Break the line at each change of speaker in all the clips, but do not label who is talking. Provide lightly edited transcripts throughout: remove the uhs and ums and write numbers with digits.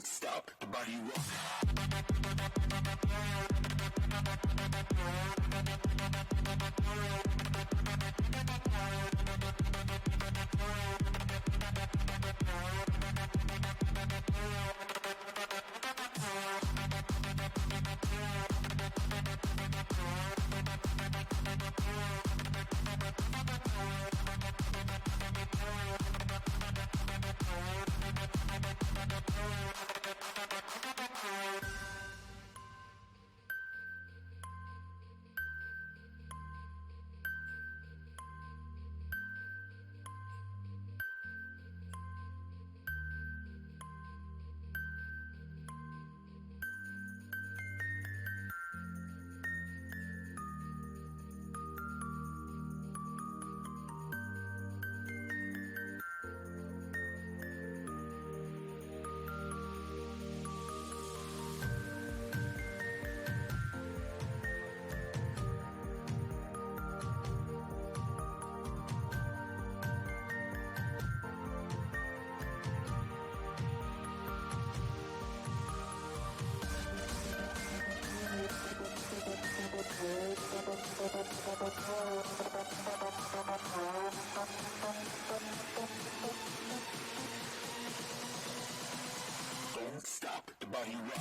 stop the body rock. Don't stop the body rock.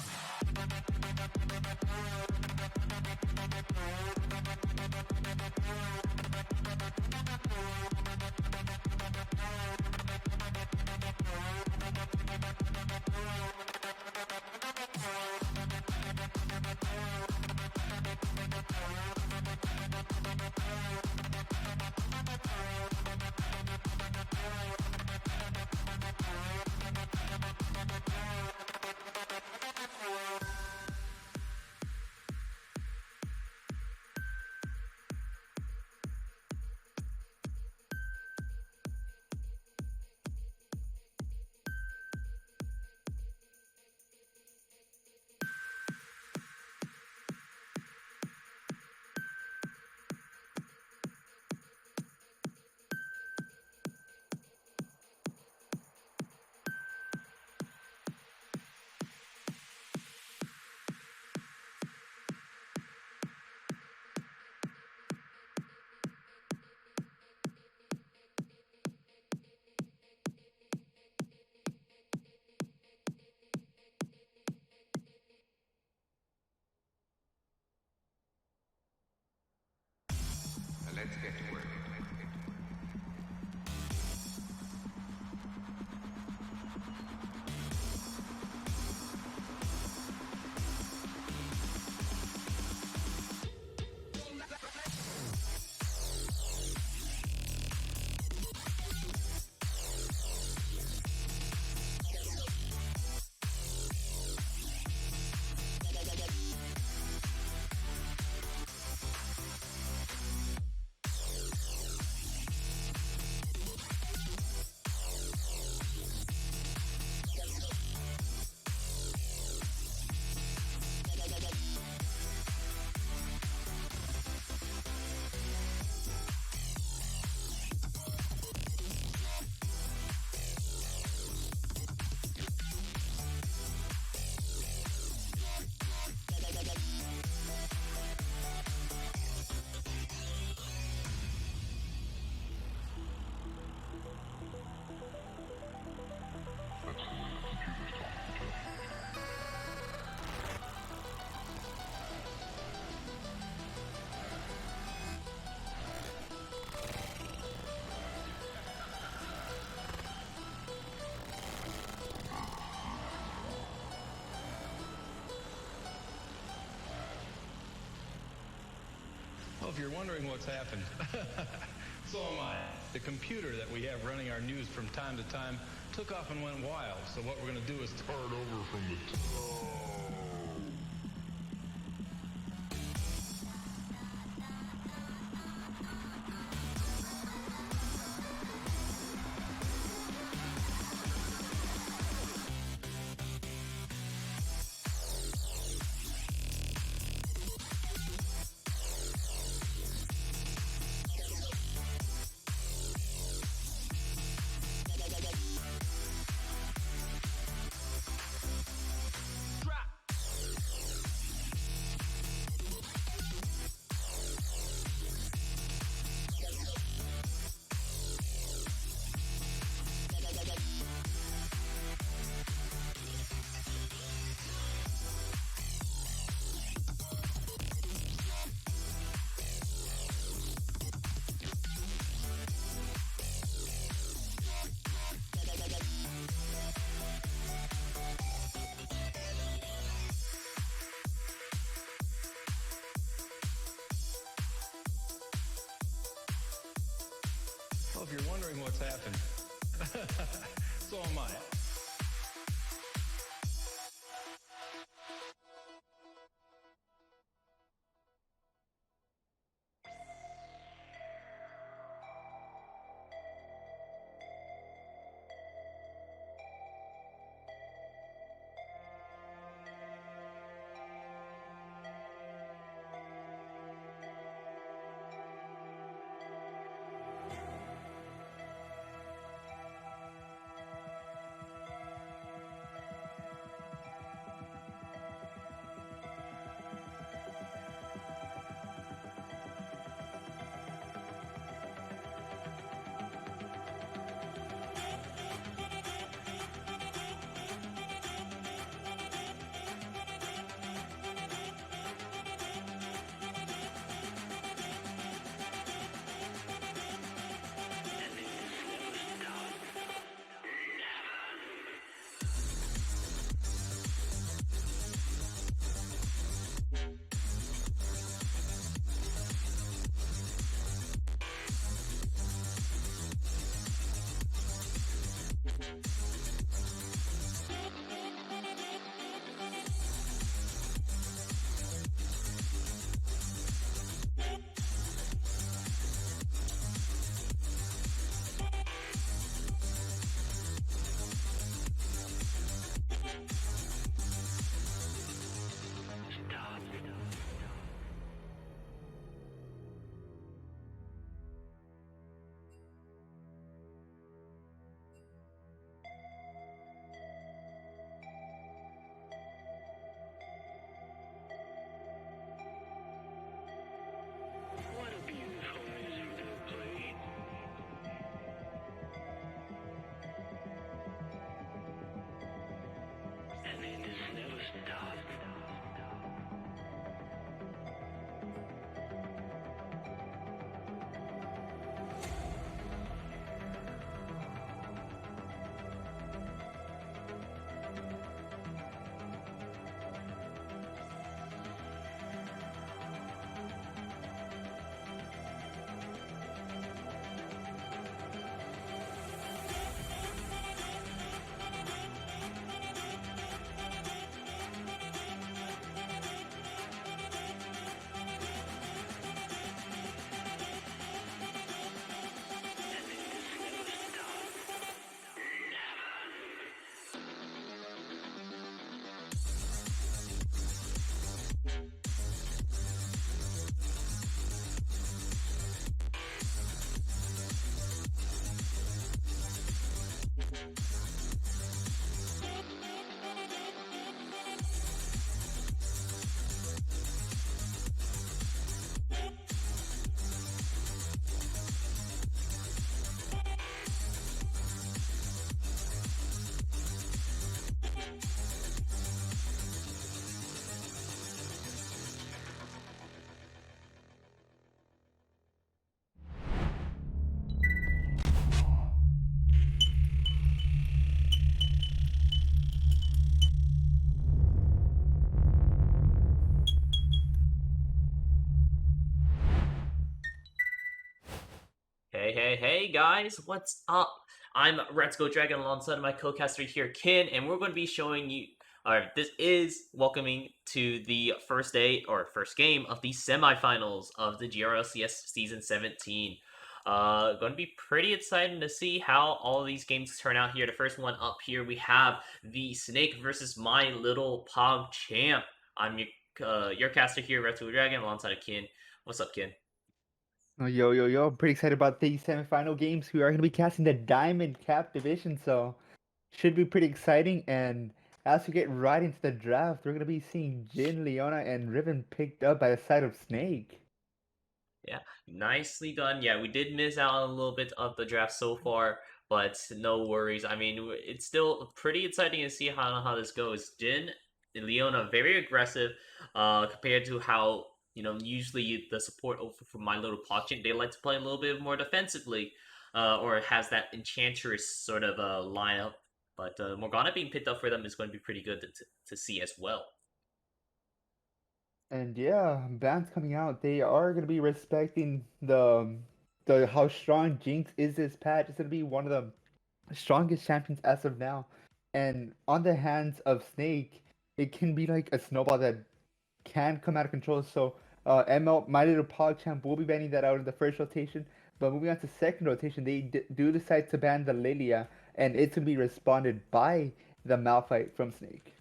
Let's get to work.
Well, if you're wondering what's happened, so am I. The computer that we have running our news from time to time took off and went wild. So what we're going to do is start over from the top. Well, if you're wondering what's happened, so am I.
What a beautiful music they played. And it just never stopped.
Hey, guys, what's up? I'm Let's Go Dragon alongside my co-caster here, Kin, and we're going to be showing you. This is welcoming to the first day or first game of the semifinals of the GRLCS Season 17. Going to be pretty exciting to see how all of these games turn out here. The first one up here, we have the Snake versus My Little PogChamp. I'm your caster here, Let's Go Dragon, alongside of Kin. What's up, Kin?
Oh, yo. I'm pretty excited about these semifinal games. We are going to be casting the Diamond Cap division, so should be pretty exciting. And as we get right into the draft, we're going to be seeing Jin, Leona, and Riven picked up by the side of Snake.
Yeah, nicely done. Yeah, we did miss out on a little bit of the draft so far, but no worries. I mean, it's still pretty exciting to see how this goes. Jin and Leona very aggressive, compared to how usually the support over from My Little Pocket, they like to play a little bit more defensively, or has that enchantress sort of lineup. But Morgana being picked up for them is going to be pretty good to see as well.
And yeah, bans coming out. They are going to be respecting the how strong Jinx is this patch. It's gonna be one of the strongest champions as of now. And on the hands of Snake, it can be like a snowball that can come out of control. So ML, My Little PogChamp will be banning that out in the first rotation. But moving on to second rotation, they do decide to ban the Lilia, and it's gonna be responded by the Malphite from Snake.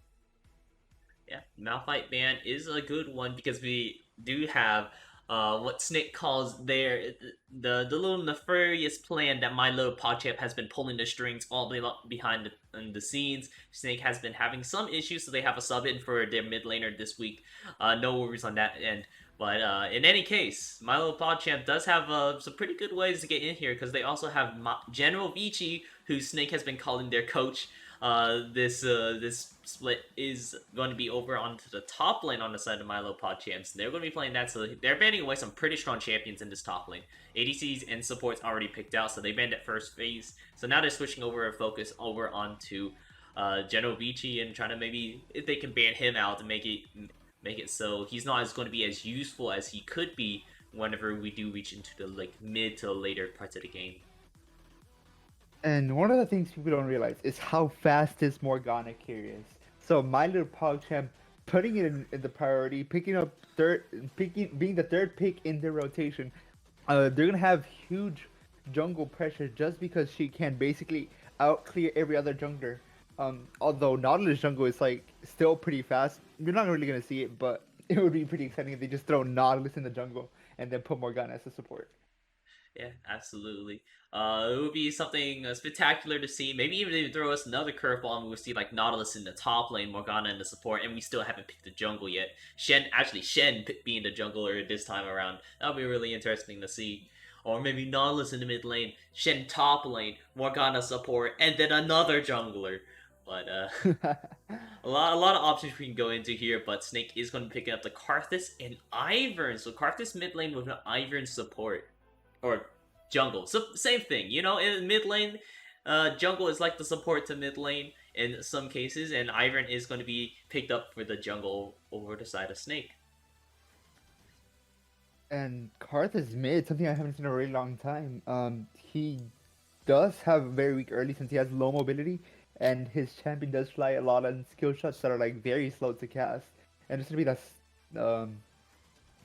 Yeah, Malphite ban is a good one because we do have what Snake calls the little nefarious plan that My Little PogChamp has been pulling the strings all the way up behind in the scenes. Snake has been having some issues, so they have a sub in for their mid laner this week. No worries on that end. But in any case, My Little PogChamp does have some pretty good ways to get in here because they also have General Vici, who Snake has been calling their coach. This split is going to be over onto the top lane on the side of Milo PogChamps. They're going to be playing that, so they're banning away some pretty strong champions in this top lane. ADCs and supports already picked out, so they banned at first phase. So now they're switching over a focus over onto General Vici and trying to maybe if they can ban him out and make it so he's not as going to be as useful as he could be whenever we do reach into the like mid to later parts of the game.
And one of the things people don't realize is how fast this Morgana carry is. So My Little PogChamp putting it in the priority, being the third pick in their rotation. They're gonna have huge jungle pressure just because she can basically out clear every other jungler. Although Nautilus jungle is like still pretty fast, you're not really gonna see it, but it would be pretty exciting if they just throw Nautilus in the jungle and then put Morgana as a support.
Yeah, absolutely. It would be something spectacular to see. Maybe even they throw us another curveball and we'll see like Nautilus in the top lane, Morgana in the support, and we still haven't picked the jungle yet. Shen being the jungler this time around. That'll be really interesting to see. Or maybe Nautilus in the mid lane, Shen top lane, Morgana support, and then another jungler. But a lot of options we can go into here. But Snake is going to be picking up the Karthus and Ivern. So Karthus mid lane with an Ivern support. Or jungle. So same thing, you know, in mid lane, jungle is like the support to mid lane in some cases, and Ivern is going to be picked up for the jungle over the side of Snake.
And Karthus mid, something I haven't seen in a really long time. He does have very weak early since he has low mobility, and his champion does fly a lot on skill shots that are like very slow to cast. And it's gonna be the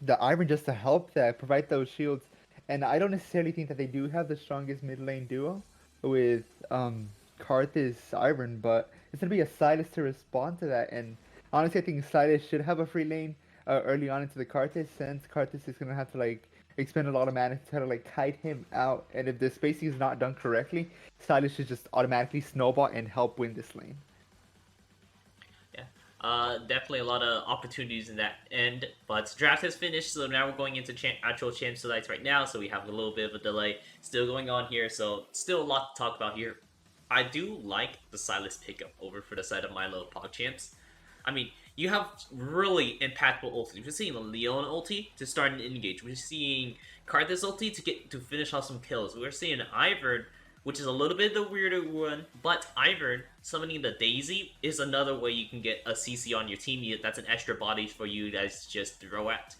Ivern just to help that, provide those shields. And I don't necessarily think that they do have the strongest mid lane duo with Karthus Ivern, but it's gonna be a Sylas to respond to that. And honestly, I think Sylas should have a free lane early on into the Karthus, since Karthus is gonna have to like expend a lot of mana to try to like kite him out. And if the spacing is not done correctly, Sylas should just automatically snowball and help win this lane.
Definitely a lot of opportunities in that end, but draft has finished, so now we're going into actual champs delights right now, so we have a little bit of a delay still going on here, so still a lot to talk about here. I do like the Sylas pickup over for the side of My Little PogChamps. I mean, you have really impactful ulti. We're seeing the Leona ulti to start an engage. We're seeing Karthus ulti to finish off some kills. We're seeing Ivern, which is a little bit the weirder one, but Ivern summoning the Daisy is another way you can get a CC on your team. That's an extra body for you guys to just throw at.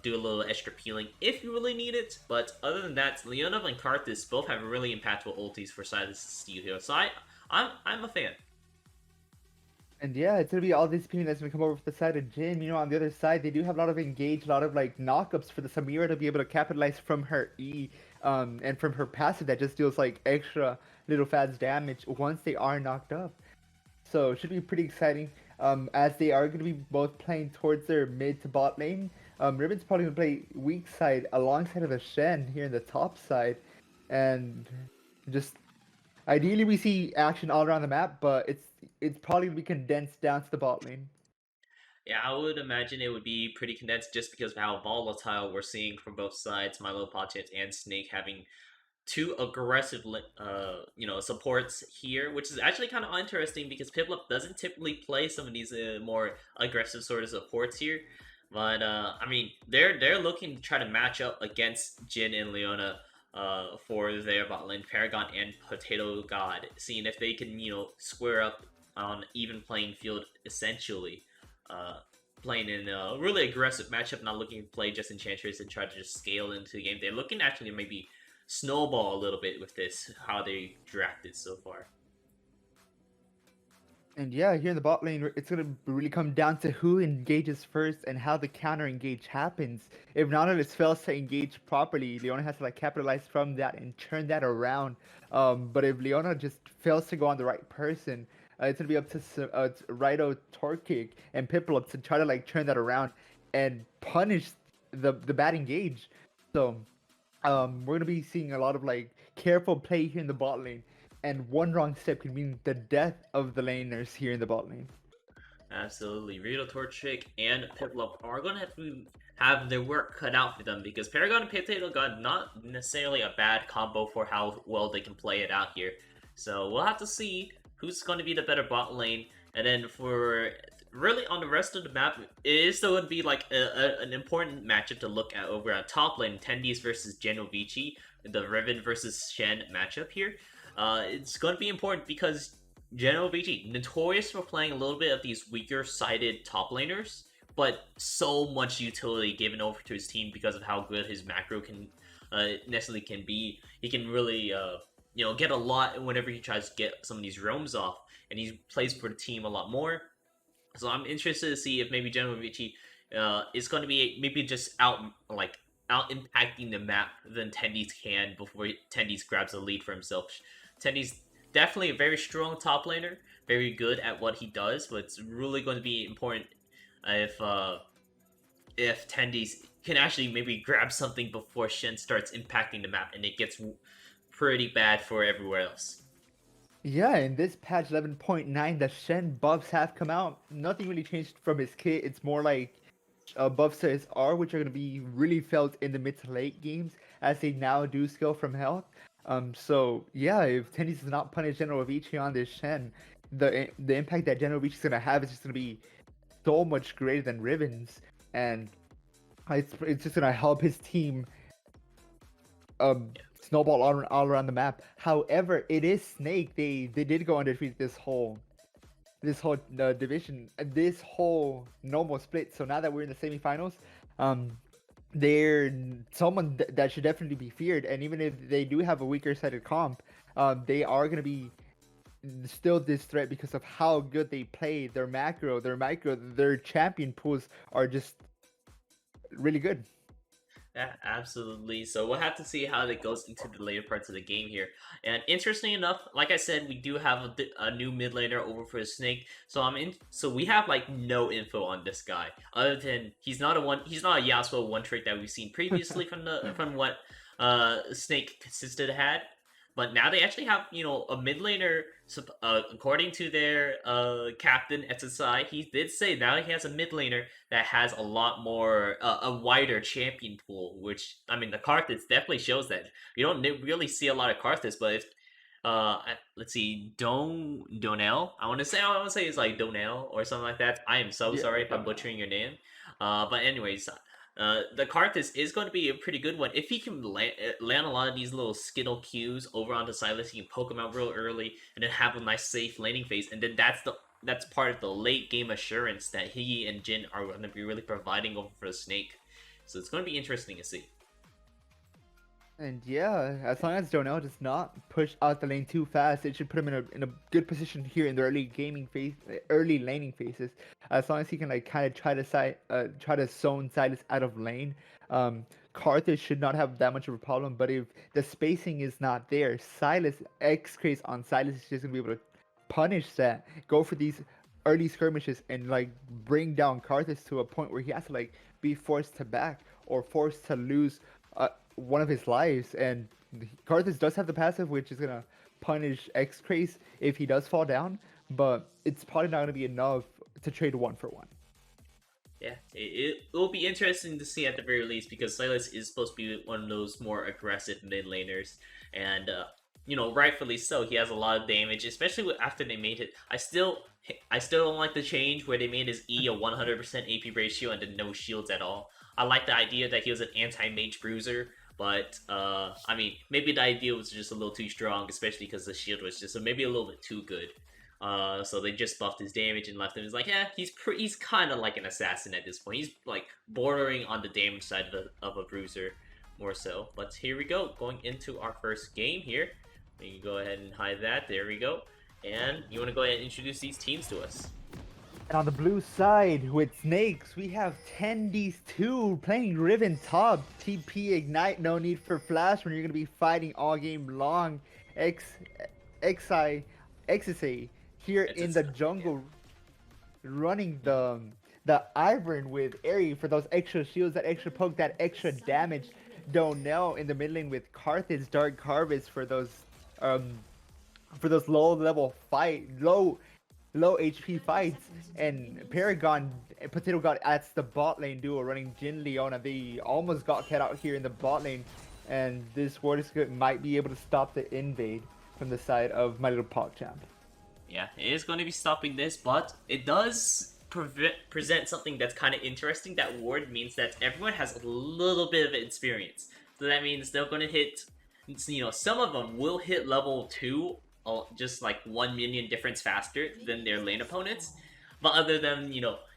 Do a little extra peeling if you really need it, but other than that, Leona and Karthus both have really impactful ultis for Sylas Studio, so I'm a fan.
And yeah, it's gonna be all this peeling that's gonna come over to the side of Jin. You know, on the other side, they do have a lot of engage, a lot of like knockups for the Samira to be able to capitalize from her E, and from her passive that just deals like extra little fast damage once they are knocked up. So it should be pretty exciting. As they are gonna be both playing towards their mid to bot lane. Ribbon's probably gonna play weak side alongside of the Shen here in the top side, and just ideally we see action all around the map, but it's probably gonna be condensed down to the bot lane.
Yeah, I would imagine it would be pretty condensed just because of how volatile we're seeing from both sides. Milo Pachets and Snake having two aggressive, supports here, which is actually kind of interesting because Piplup doesn't typically play some of these more aggressive sort of supports here. But I mean, they're looking to try to match up against Jin and Leona for their bot lane, Paragon and Potato God, seeing if they can square up on even playing field essentially. playing in a really aggressive matchup, not looking to play just Enchantress and try to just scale into the game. They're looking to actually maybe snowball a little bit with this, how they drafted so far.
And yeah, here in the bot lane, it's gonna really come down to who engages first and how the counter engage happens. If Nautilus fails to engage properly, Leona has to like capitalize from that and turn that around. But if Leona just fails to go on the right person, it's gonna be up to Rido, Torkic, and Piplup to try to like turn that around and punish the bad engage. So we're gonna be seeing a lot of like careful play here in the bot lane, and one wrong step could mean the death of the laners here in the bot lane.
Absolutely. Rito, Torchic, and Piplup are going to have their work cut out for them because Paragon and Potato Gun not necessarily a bad combo for how well they can play it out here. So we'll have to see who's going to be the better bot lane. And then for really on the rest of the map, it is still going to be like an important matchup to look at over on top lane. Tendies versus Genovici, the Riven versus Shen matchup here. It's going to be important because Genovici, notorious for playing a little bit of these weaker-sided top laners, but so much utility given over to his team because of how good his macro can necessarily can be. He can really get a lot whenever he tries to get some of these roams off, and he plays for the team a lot more. So I'm interested to see if maybe Genovici is going to be maybe just out impacting the map than Tendies can before Tendies grabs the lead for himself. Tendies definitely a very strong top laner, very good at what he does, but it's really going to be important if Tendies can actually maybe grab something before Shen starts impacting the map and it gets pretty bad for everywhere else.
Yeah, in this patch 11.9, the Shen buffs have come out. Nothing really changed from his kit. It's more like buffs to his R, which are going to be really felt in the mid to late games as they now do scale from health. So yeah, if Tendies does not punish Genovici on this Shen, the impact that Genovici is going to have is just going to be so much greater than Riven's, and it's just going to help his team snowball all around the map. However, it is Snake. They did go undefeated this whole division, this whole normal split. So now that we're in the semifinals, they're someone that should definitely be feared. And even if they do have a weaker sided comp, they are going to be still this threat because of how good they play. Their macro, their champion pools are just really good.
Yeah, absolutely. So we'll have to see how it goes into the later parts of the game here. And interestingly enough, like I said, we do have a new mid laner over for Snake. So we have like no info on this guy other than he's not a Yasuo one trick that we've seen previously from what Snake consisted had. But now they actually have, a mid laner, according to their captain, XIV, he did say now he has a mid laner that has a lot more, a wider champion pool, which, I mean, the Karthus definitely shows that. You don't really see a lot of Karthus, but if, let's see, Donell, I want to say it's like Donell or something like that. I am so sorry if I'm butchering your name. But anyways, the Karthus is going to be a pretty good one. If he can land a lot of these little Skittle Qs over onto Sylas, he can poke him out real early and then have a nice safe laning phase. And then that's part of the late game assurance that he and Jin are going to be really providing over for the Snake. So it's going to be interesting to see.
And yeah, as long as Donell does not push out the lane too fast, it should put him in a good position here in the early laning phases. As long as he can like kind of try to zone Sylas out of lane, Karthus should not have that much of a problem. But if the spacing is not there, Sylas X-Craze on Sylas is just gonna be able to punish that, go for these early skirmishes and like bring down Karthus to a point where he has to like be forced to back or forced to lose one of his lives. And Karthus does have the passive, which is gonna punish X-Craze if he does fall down, but it's probably not gonna be enough to trade 1-for-1.
Yeah, it will be interesting to see at the very least because Sylas is supposed to be one of those more aggressive mid laners, and rightfully so. He has a lot of damage, especially after they made it. I still don't like the change where they made his E a 100% AP ratio and then no shields at all. I like the idea that he was an anti-mage bruiser, but I mean, maybe the idea was just a little too strong, especially because the shield was just maybe a little bit too good. So they just buffed his damage and left him. It's like, yeah, he's kind of like an assassin at this point. He's like bordering on the damage side of a bruiser, more so. But here we go, going into our first game here. We can go ahead and hide that. There we go. And you want to go ahead and introduce these teams to us?
And on the blue side with Snakes, we have 10d2 playing Riven top. TP Ignite, no need for flash when you're going to be fighting all game long. XIV here in the jungle, running the Ivern with Airy for those extra shields, that extra poke, that extra damage. Donnell in the mid lane with Carthage Dark Harvest for those low level low HP fights, and Paragon and Potato God at the bot lane duo running Jin Leona. They almost got cut out here in the bot lane, and this Ward might be able to stop the invade from the side of my little PogChamp.
Yeah, it is going to be stopping this, but it does present something that's kind of interesting. That ward means that everyone has a little bit of experience. So that means they're going to hit, some of them will hit level 2, just like 1 minion difference faster than their lane opponents. But other than,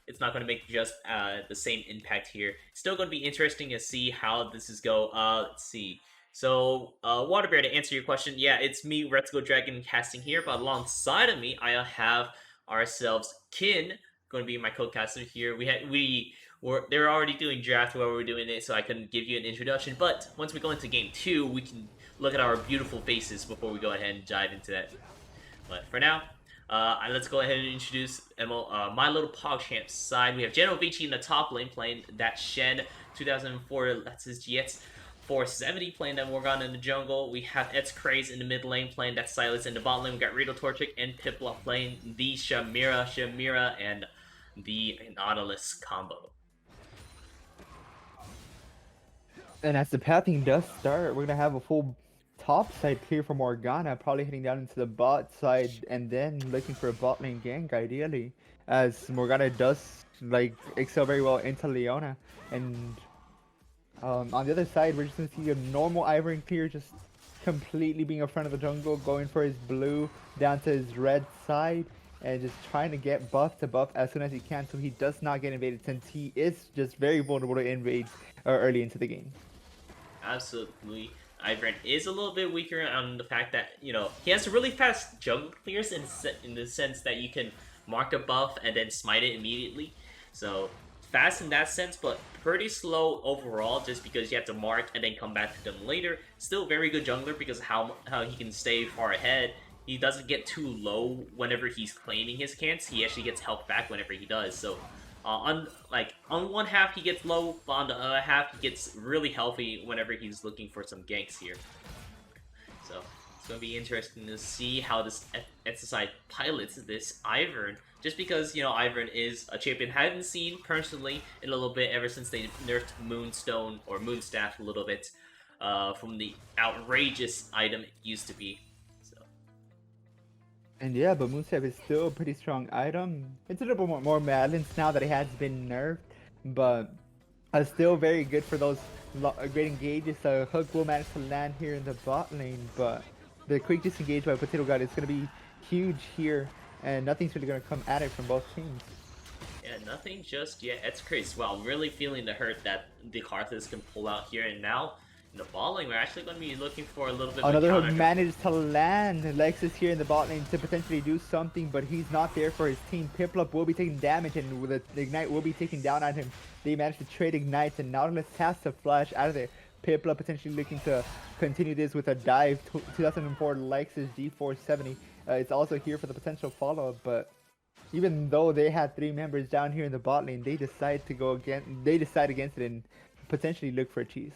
it's not going to make just the same impact here. It's still going to be interesting to see how this is go. Let's see. So, Waterbear, to answer your question, yeah, it's me, Let's Go Dragon, casting here, but alongside of me, I have ourselves Kin, going to be my co-caster here. They're already doing draft while we're doing it, so I couldn't give you an introduction, but once we go into game 2, we can look at our beautiful faces before we go ahead and dive into that. But for now, let's go ahead and introduce my little PogChamp side. We have Genovici in the top lane playing that Shen 2004, that's his GX. 470 playing that Morgana in the jungle. We have XIV in the mid lane playing that Silas in the bot lane. We got Rito Torchic and Piplup playing the Shamira, and the Nautilus combo.
And as the pathing does start, we're going to have a full top side clear for Morgana, probably heading down into the bot side and then looking for a bot lane gank ideally, as Morgana does excel very well into Leona. And on the other side, we're just going to see a normal Ivern clear, just completely being in front of the jungle, going for his blue down to his red side, and just trying to get buff to buff as soon as he can so he does not get invaded, since he is just very vulnerable to invades early into the game.
Absolutely. Ivern is a little bit weaker on the fact that, he has really fast jungle clears in the sense that you can mark a buff and then smite it immediately. So, fast in that sense, but pretty slow overall just because you have to mark and then come back to them later. Still very good jungler because of how he can stay far ahead. He doesn't get too low whenever he's claiming his cants. He actually gets health back whenever he does. So on one half he gets low, but on the other half he gets really healthy whenever he's looking for some ganks here. So it's going to be interesting to see how this XIV pilots this Ivern. Just because, Ivern is a champion I haven't seen personally in a little bit ever since they nerfed Moonstone or Moonstaff a little bit from the outrageous item it used to be. So.
And yeah, but Moonstaff is still a pretty strong item. It's a little bit more balanced now that it has been nerfed, but still very good for those great engages. So Hook will manage to land here in the bot lane, but the quick disengage by Potato God is going to be huge here. And nothing's really going to come at it from both teams.
Yeah, nothing just yet. It's crazy. Wow, I'm really feeling the hurt that the Carthage can pull out here. And now, in the bot lane, we're actually going to be looking for a little bit
Another
of
Hook managed to land Lexus here in the bot lane to potentially do something, but he's not there for his team. Piplup will be taking damage, and the Ignite will be taking down on him. They managed to trade Ignites, and Nautilus has to flash out of there. Piplup potentially looking to continue this with a dive. 2004 Lexus G470. It's also here for the potential follow-up, but even though they had 3 members down here in the bot lane, they decide against it and potentially look for a cheese.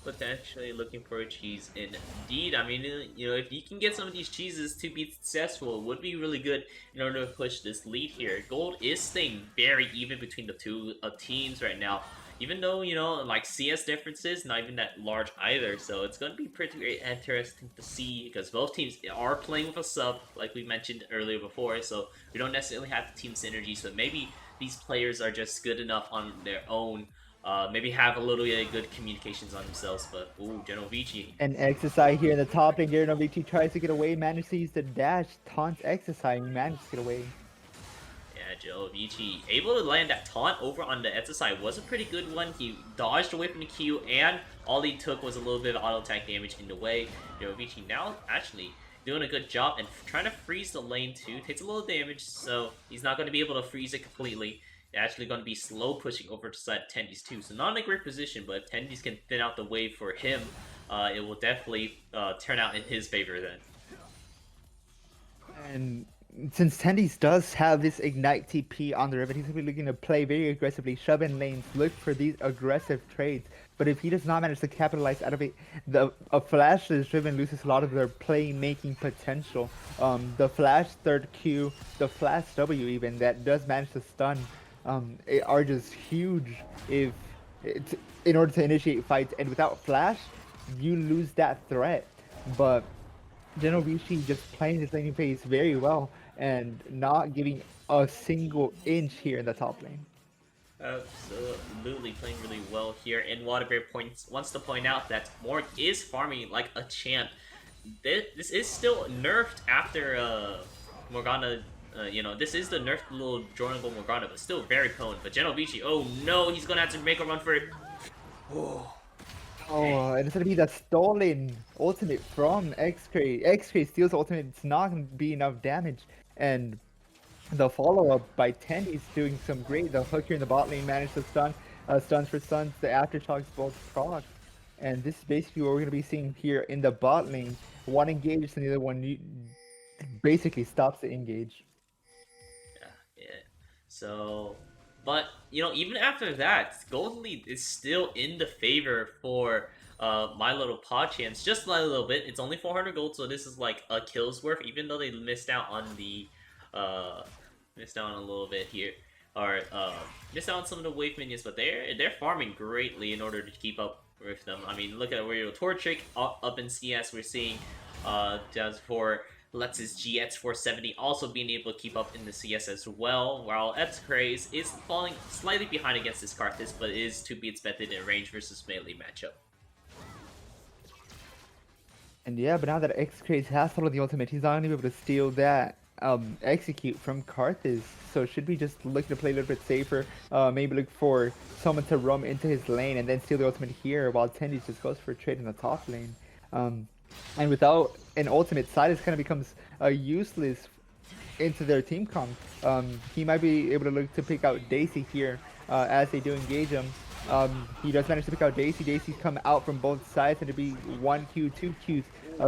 Potentially looking for a cheese indeed. I mean, if you can get some of these cheeses to be successful, it would be really good in order to push this lead here. Gold is staying very even between the two teams right now. Even though, CS differences, not even that large either. So it's going to be pretty interesting to see because both teams are playing with a sub, like we mentioned earlier before. So we don't necessarily have the team synergy. So maybe these players are just good enough on their own maybe have a little bit of good communications on themselves. But ooh, Genovici.
And XSI here in the top lane. Novici tries to get away, manages to use the dash, taunts XSI, and he manages to get away.
Yeah, Genovici able to land that taunt over on the SSI was a pretty good one. He dodged away from the Q, and all he took was a little bit of auto attack damage in the way. Genovici now actually doing a good job and trying to freeze the lane too. Takes a little damage, so he's not going to be able to freeze it completely. They're actually going to be slow pushing over to side Tendies too. So not in a great position, but if Tendies can thin out the wave for him, it will definitely turn out in his favor then.
And since Tendies does have this Ignite TP on the Riven, he's going to be looking to play very aggressively, shove in lanes, look for these aggressive trades. But if he does not manage to capitalize out of it, a Flash's Riven loses a lot of their playmaking potential. The Flash third Q, the Flash W even, that does manage to stun, are just huge in order to initiate fights. And without Flash, you lose that threat. But Genovici just playing his laning phase very well and not giving a single inch here in the top lane.
Absolutely playing really well here. And Waterbear wants to point out that Morg is farming like a champ. This is still nerfed after Morgana. You know, this is the nerfed little joinable Morgana, but still very potent. But Genovici, oh no, he's gonna have to make a run for it.
Oh, and it's gonna be the stolen ultimate from XIV. XIV steals ultimate, it's not gonna be enough damage. And the follow-up by Tendies doing some great. The hook here in the bot lane managed to stun. Stuns for stuns, the aftershocks both proc. And this is basically what we're gonna be seeing here in the bot lane. One engages and the other one basically stops the engage.
Yeah. So, but you know, even after that, Golden Lead is still in the favor for my little PogChamps, just a little bit. It's only 400 gold, so this is like a kill's worth. Even though they missed out on the missed out on a little bit here, or missed out on some of the wave minions, but they're farming greatly in order to keep up with them. I mean, look at where Torchic up in CS. We're seeing does for Lex's GX470 also being able to keep up in the CS as well, while XCraze is falling slightly behind against this Karthus, but is to be expected in a range versus melee matchup.
And yeah, but now that XCraze has followed the ultimate, he's not going to be able to steal that execute from Karthus. So should we just look to play a little bit safer? Maybe look for someone to roam into his lane and then steal the ultimate here, while Tendies just goes for a trade in the top lane. And without an ultimate, Sidus kind of becomes useless into their team comp. He might be able to look to pick out Daisy here as they do engage him. He does manage to pick out Daisy. Daisy's come out from both sides, and to be 1Q, 2Qs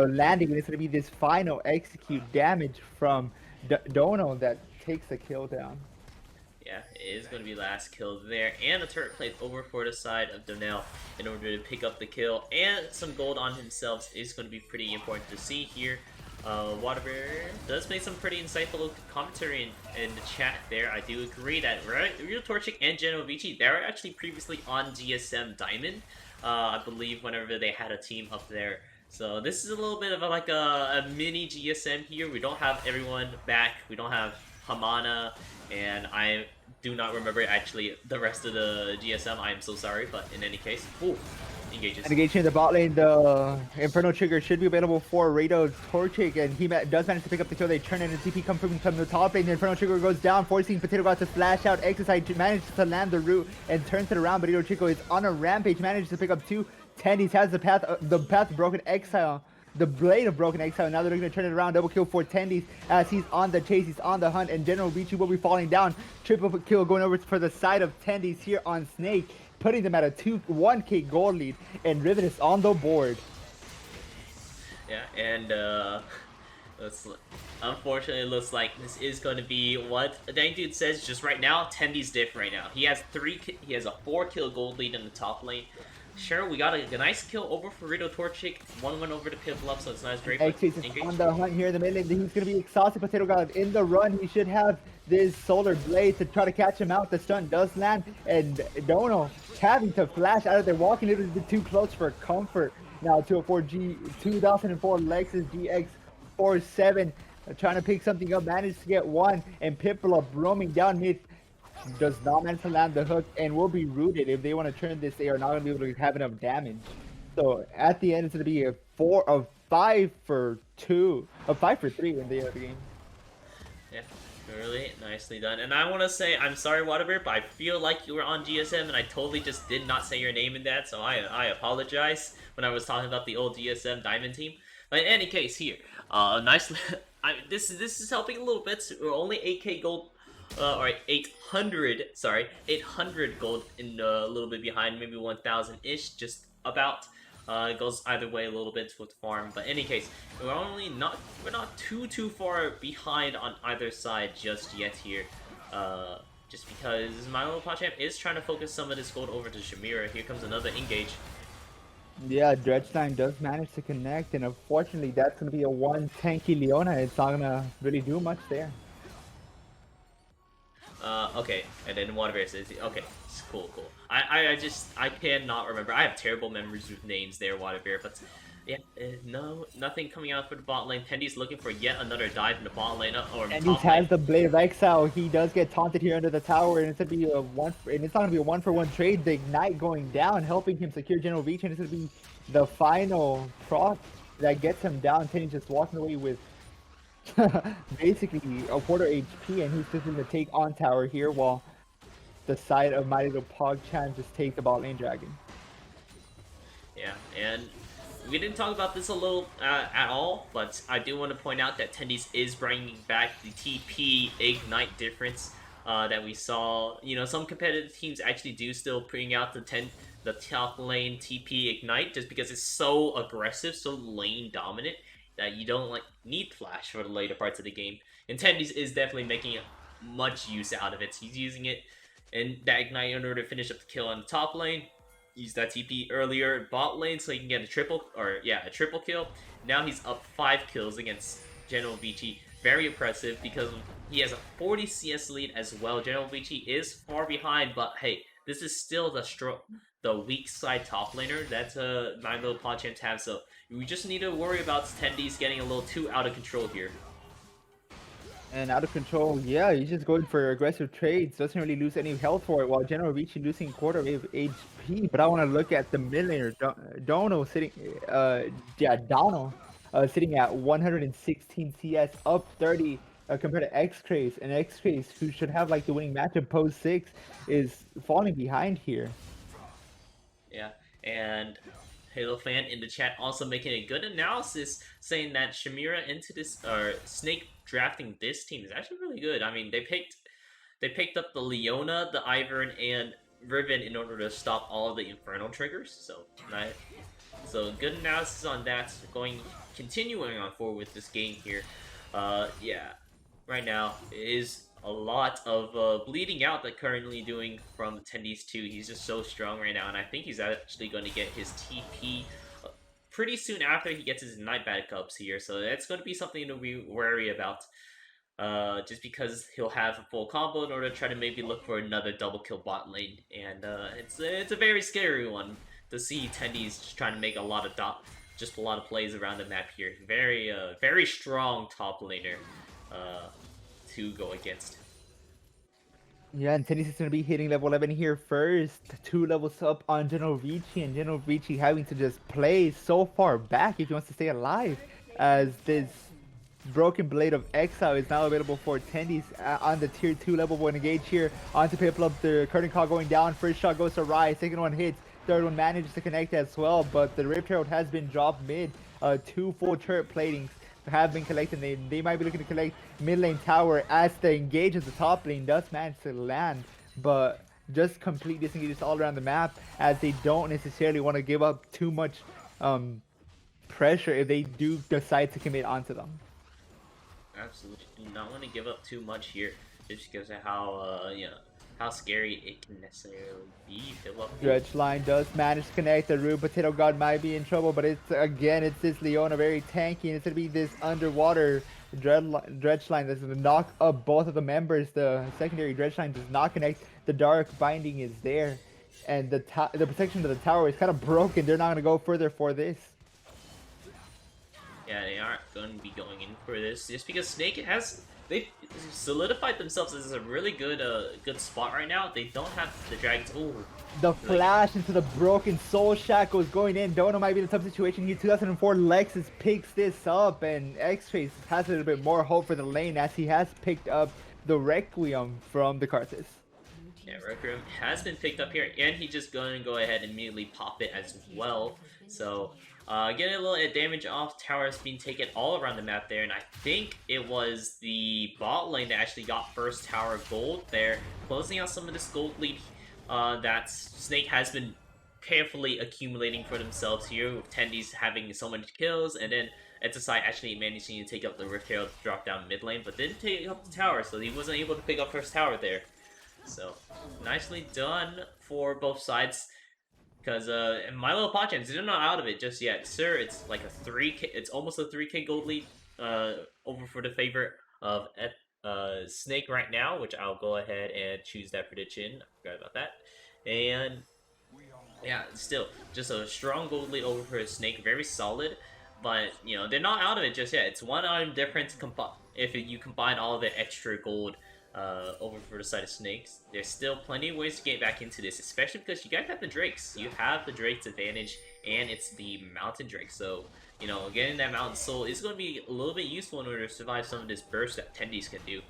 landing, and it's going to be this final execute damage from Dono that takes the kill down.
Yeah, it is going to be last kill there, and the turret plays over for the side of Donnell in order to pick up the kill, and some gold on himself is going to be pretty important to see here. Waterbear does make some pretty insightful commentary in the chat there. I do agree that Real Torchic and Genovici, they were actually previously on GSM Diamond, I believe, whenever they had a team up there. So this is a little bit of a mini GSM here. We don't have everyone back. We don't have Hamana, and I do not remember actually the rest of the GSM. I am so sorry, but in any case, engages.
And engaging in the bot lane, the Inferno Trigger should be available for Rado Torchic, and he does manage to pick up the kill. They turn in, and TP come from the top lane. The Inferno Trigger goes down, forcing Potato God to flash out. XSI manages to land the root and turns it around, but Rado Chico is on a rampage, manages to pick up two. Tendies has the path of Broken Exile, the blade of Broken Exile. Now they're looking to turn it around. Double kill for Tendies as he's on the chase, he's on the hunt, and Genovici will be falling down. Triple kill going over for the side of Tendies here on Snake, putting them at a 1K gold lead, and Riven is on the board.
Yeah, and unfortunately, it looks like this is going to be what Dang Dude says just right now. Tendies diff right now. He has a 4-kill gold lead in the top lane. Sure, we got a nice kill over for Rito Torchic. 1-1 over to Pivot up, so it's not great.
XIV is on the hunt here in the mid lane. He's going to be exhausted. Potato God in the run. He should have this Solar Blade to try to catch him out. The stun does land, and Dono having to flash out of there, walking a little bit too close for comfort. Now 2004 Lexus GX47 trying to pick something up, managed to get one, and Piplup roaming down mid, does not manage to land the hook and will be rooted. If they want to turn this, they are not going to be able to have enough damage. So at the end, it's going to be a 5 for 2, a 5 for 3 in the other game.
Yeah, really nicely done. And I want to say, I'm sorry, Waterbear, but I feel like you were on GSM, and I totally just did not say your name in that, so I apologize when I was talking about the old GSM Diamond team. But in any case, here, nicely, this is helping a little bit. So we're only 8k gold, or 800 gold in a little bit behind, maybe 1,000-ish, just about. It goes either way a little bit with farm, but in any case, we're not too far behind on either side just yet here. Just because my little PogChamp is trying to focus some of this gold over to Shamira. Here comes another engage.
Yeah, Dredgeline does manage to connect, and unfortunately, that's going to be a one tanky Leona. It's not going to really do much there.
Okay, and then Waterbear says, okay, it's cool. I cannot remember. I have terrible memories with names there, Waterbear, but yeah, nothing coming out for the bot lane. Tendy's looking for yet another dive in the bot lane, or
And he has the Blade of Exile. He does get taunted here under the tower, and it's going to be it's not going to be a 1-for-1 trade. The Ignite going down, helping him secure General Reach, and it's going to be the final proc that gets him down. Tendy just walking away with basically a quarter HP, and he's just going to take on tower here while the side of my little PogChamp just take the bot lane dragon.
Yeah, and we didn't talk about this a little at all, but I do want to point out that Tendy's is bringing back the TP Ignite difference that we saw. You know, some competitive teams actually do still bring out the top lane TP Ignite just because it's so aggressive, so lane dominant, that you don't need flash for the later parts of the game. And Tendy's is definitely making much use out of it. He's using it in that Ignite in order to finish up the kill on the top lane. Use that TP earlier bot lane so he can get a triple kill. Now he's up 5 kills against General Vici. Very impressive because he has a 40 CS lead as well. General Vici is far behind, but hey, this is still the weak side top laner that's my little PogChamp have. So we just need to worry about Tendy's getting a little too out of control here.
And out of control, yeah, he's just going for aggressive trades. Doesn't really lose any health for it, while General Vici losing quarter of HP. But I want to look at the mid laner, Dono sitting, Dono sitting at 116 CS, up 30 compared to XIV. And XIV, who should have the winning matchup post 6, is falling behind here.
Yeah, and Halo fan in the chat also making a good analysis, saying that Shamira into this Snake drafting this team is actually really good. I mean, they picked up the Leona, the Ivern, and Riven in order to stop all of the Infernal triggers. So good analysis on that. Continuing on forward with this game here. Yeah, right now is a lot of bleeding out that currently doing from Tendy's 2. He's just so strong right now, and I think he's actually going to get his TP pretty soon after he gets his Night backups here, so that's going to be something to be wary about. Just because he'll have a full combo in order to try to maybe look for another double kill bot lane, and it's a very scary one to see Tendy's just trying to make a lot of plays around the map here. Very strong top laner to go against.
Yeah, and Tennis is going to be hitting level 11 here first. 2 levels up on General Vici, and General Vici having to just play so far back if he wants to stay alive, as this Broken Blade of Exile is now available for Tendy's on the tier 2 level 1 engage here. On to Piplup, the curtain call going down. First shot goes to Rise, second one hits, third one manages to connect as well, but the Rift Herald has been dropped mid. 2 full turret platings have been collected. They might be looking to collect mid lane tower as the engage of the top lane does manage to land, but just complete disengages all around the map, as they don't necessarily want to give up too much pressure if they do decide to commit onto them.
Absolutely, do not want to give up too much here, just because of how scary it can necessarily be.
Dredgeline does manage to connect. The Rude Potato God might be in trouble, but it's this Leona, very tanky, and it's going to be this underwater Dredgeline that's going to knock up both of the members. The secondary Dredgeline does not connect. The Dark Binding is there, and the protection of the tower is kind of broken. They're not going to go further for this.
Yeah, they aren't going to be going in for this just because they've solidified themselves as a really good spot right now. They don't have the dragons. Ooh,
The
really.
flash into the broken soul shackle is going in. Dono might be in a tough situation here. 2004 Lexus picks this up, and X-Trace has a little bit more hope for the lane as he has picked up the Requiem from the Karthus.
Yeah, Requiem has been picked up here, and he's just going to go ahead and immediately pop it as well. So, getting a little damage off. Towers being taken all around the map there, and I think it was the bot lane that actually got first tower gold there, closing out some of this gold lead that Snake has been carefully accumulating for themselves here, with Tendies having so many kills, and then XIV actually managing to take up the Rift Herald to drop down mid lane, but didn't take up the tower, so he wasn't able to pick up first tower there. So, nicely done for both sides. Because My Little PogChamp, they're not out of it just yet. Sir, it's like a 3K, it's almost a 3K gold lead over for the favorite of Snake right now, which I'll go ahead and choose that prediction. I forgot about that. And yeah, still, just a strong gold lead over for Snake, very solid. But, you know, they're not out of it just yet. It's one item difference if you combine all the extra gold over for the side of Snakes. There's still plenty of ways to get back into this, especially because you guys have the Drakes. You have the Drake's advantage, and it's the Mountain Drake. So, you know, getting that Mountain Soul is going to be a little bit useful in order to survive some of this burst that Tendies can do.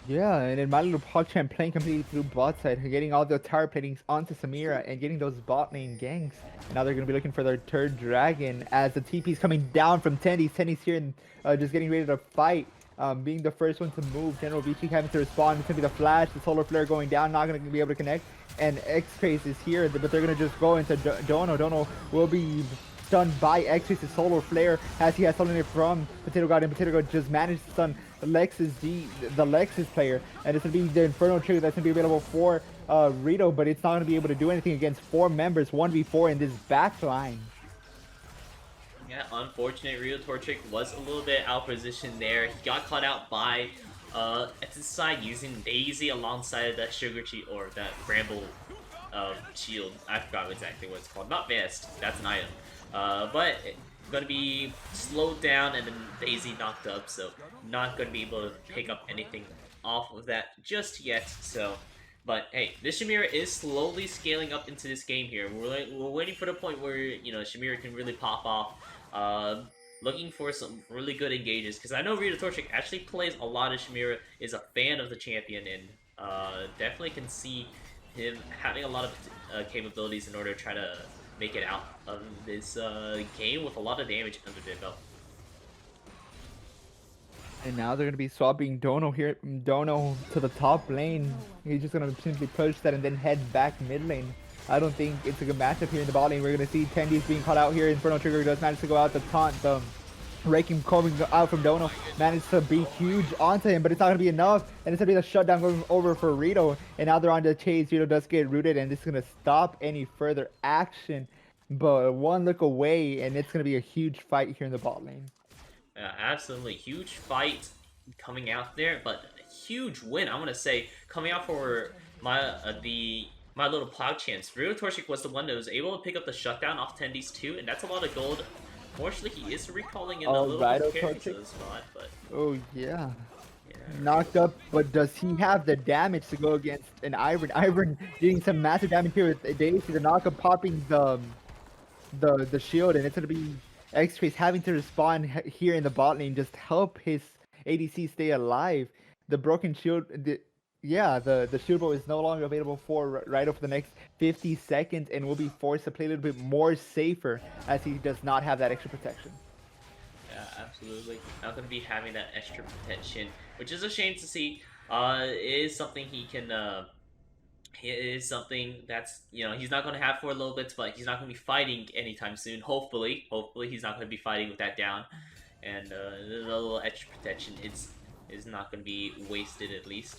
Yeah, and then My Little PogChamp playing completely through bot side, getting all the tower platings onto Samira and getting those bot lane ganks. And now they're going to be looking for their third dragon as the TP is coming down from Tendies. Tendies here and just getting ready to fight. Being the first one to move, General Vici having to respond. It's going to be the flash, the solar flare going down, not going to be able to connect. And X-Trace is here, but they're going to just go into Dono. Dono will be stunned by X-Trace's solar flare as he has stolen it from Potato God, and Potato God just managed to stun the Lexus player. And it's going to be the Inferno trigger that's going to be available for Rito, but it's not going to be able to do anything against 4 members, 1v4 in this back line.
Yeah, unfortunate. Rito Torchic was a little bit out of position there. He got caught out by XIV using Daisy alongside that Sugar Cheat or that Bramble shield. I forgot exactly what it's called. Not Vest, that's an item. But going to be slowed down and then Daisy knocked up, so not going to be able to pick up anything off of that just yet. So, but hey, this Shamira is slowly scaling up into this game here. We're waiting for the point where, you know, Shamira can really pop off. Looking for some really good engages, because I know Rito Torchic actually plays a lot of Shamira, is a fan of the champion, and definitely can see him having a lot of capabilities in order to try to make it out of this game with a lot of damage under their belt.
And now they're going to be swapping Dono here, Dono to the top lane. He's just going to simply push that and then head back mid lane. I don't think it's a good matchup here in the bot lane. We're going to see Tendies being caught out here. Inferno Trigger does manage to go out to taunt the Raking coming out from Dono. Managed to be huge onto him, but it's not going to be enough. And it's going to be the shutdown going over for Rito. And now they're on the chase. Rito does get rooted, and this is going to stop any further action. But one look away, and it's going to be a huge fight here in the bot lane.
Absolutely huge fight coming out there, but a huge win, I want to say, coming out for my Little PogChamp. Rito Torchic was the one that was able to pick up the shutdown off Tendies too, and that's a lot of gold. Fortunately, he is recalling in a little bit carry to the spot, but...
Oh, yeah. Knocked up, but does he have the damage to go against an Ivern? Ivern getting some massive damage here with Daisy, the knockup popping the shield, and it's going to be X-Trace having to respond here in the bot lane, just help his ADC stay alive. The broken shield, the shield bow is no longer available for Rito for the next 50 seconds and will be forced to play a little bit more safer as he does not have that extra protection.
Yeah, absolutely. Not going to be having that extra protection, which is a shame to see. It is something he can, it is something that's, you know, he's not going to have for a little bit, but he's not going to be fighting anytime soon. Hopefully he's not going to be fighting with that down. And the little extra protection is not going to be wasted at least.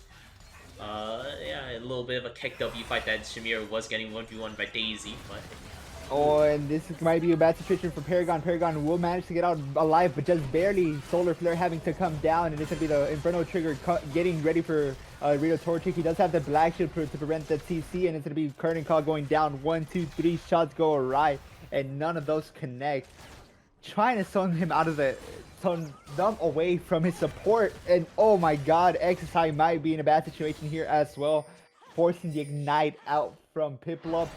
Yeah, a little bit of a kick W fight that Shamir was getting 1v1 by Daisy, but...
Oh, and this might be a bad situation for Paragon. Paragon will manage to get out alive, but just barely. Solar Flare having to come down, and it's going to be the Inferno Trigger getting ready for Rito Torchic. He does have the Black Shield to prevent the CC, and it's going to be Curtain Call going down. 1, 2, 3 shots go awry, and none of those connect. trying to zone them away from his support. And oh my god, XSI might be in a bad situation here as well, forcing the ignite out from Piplup.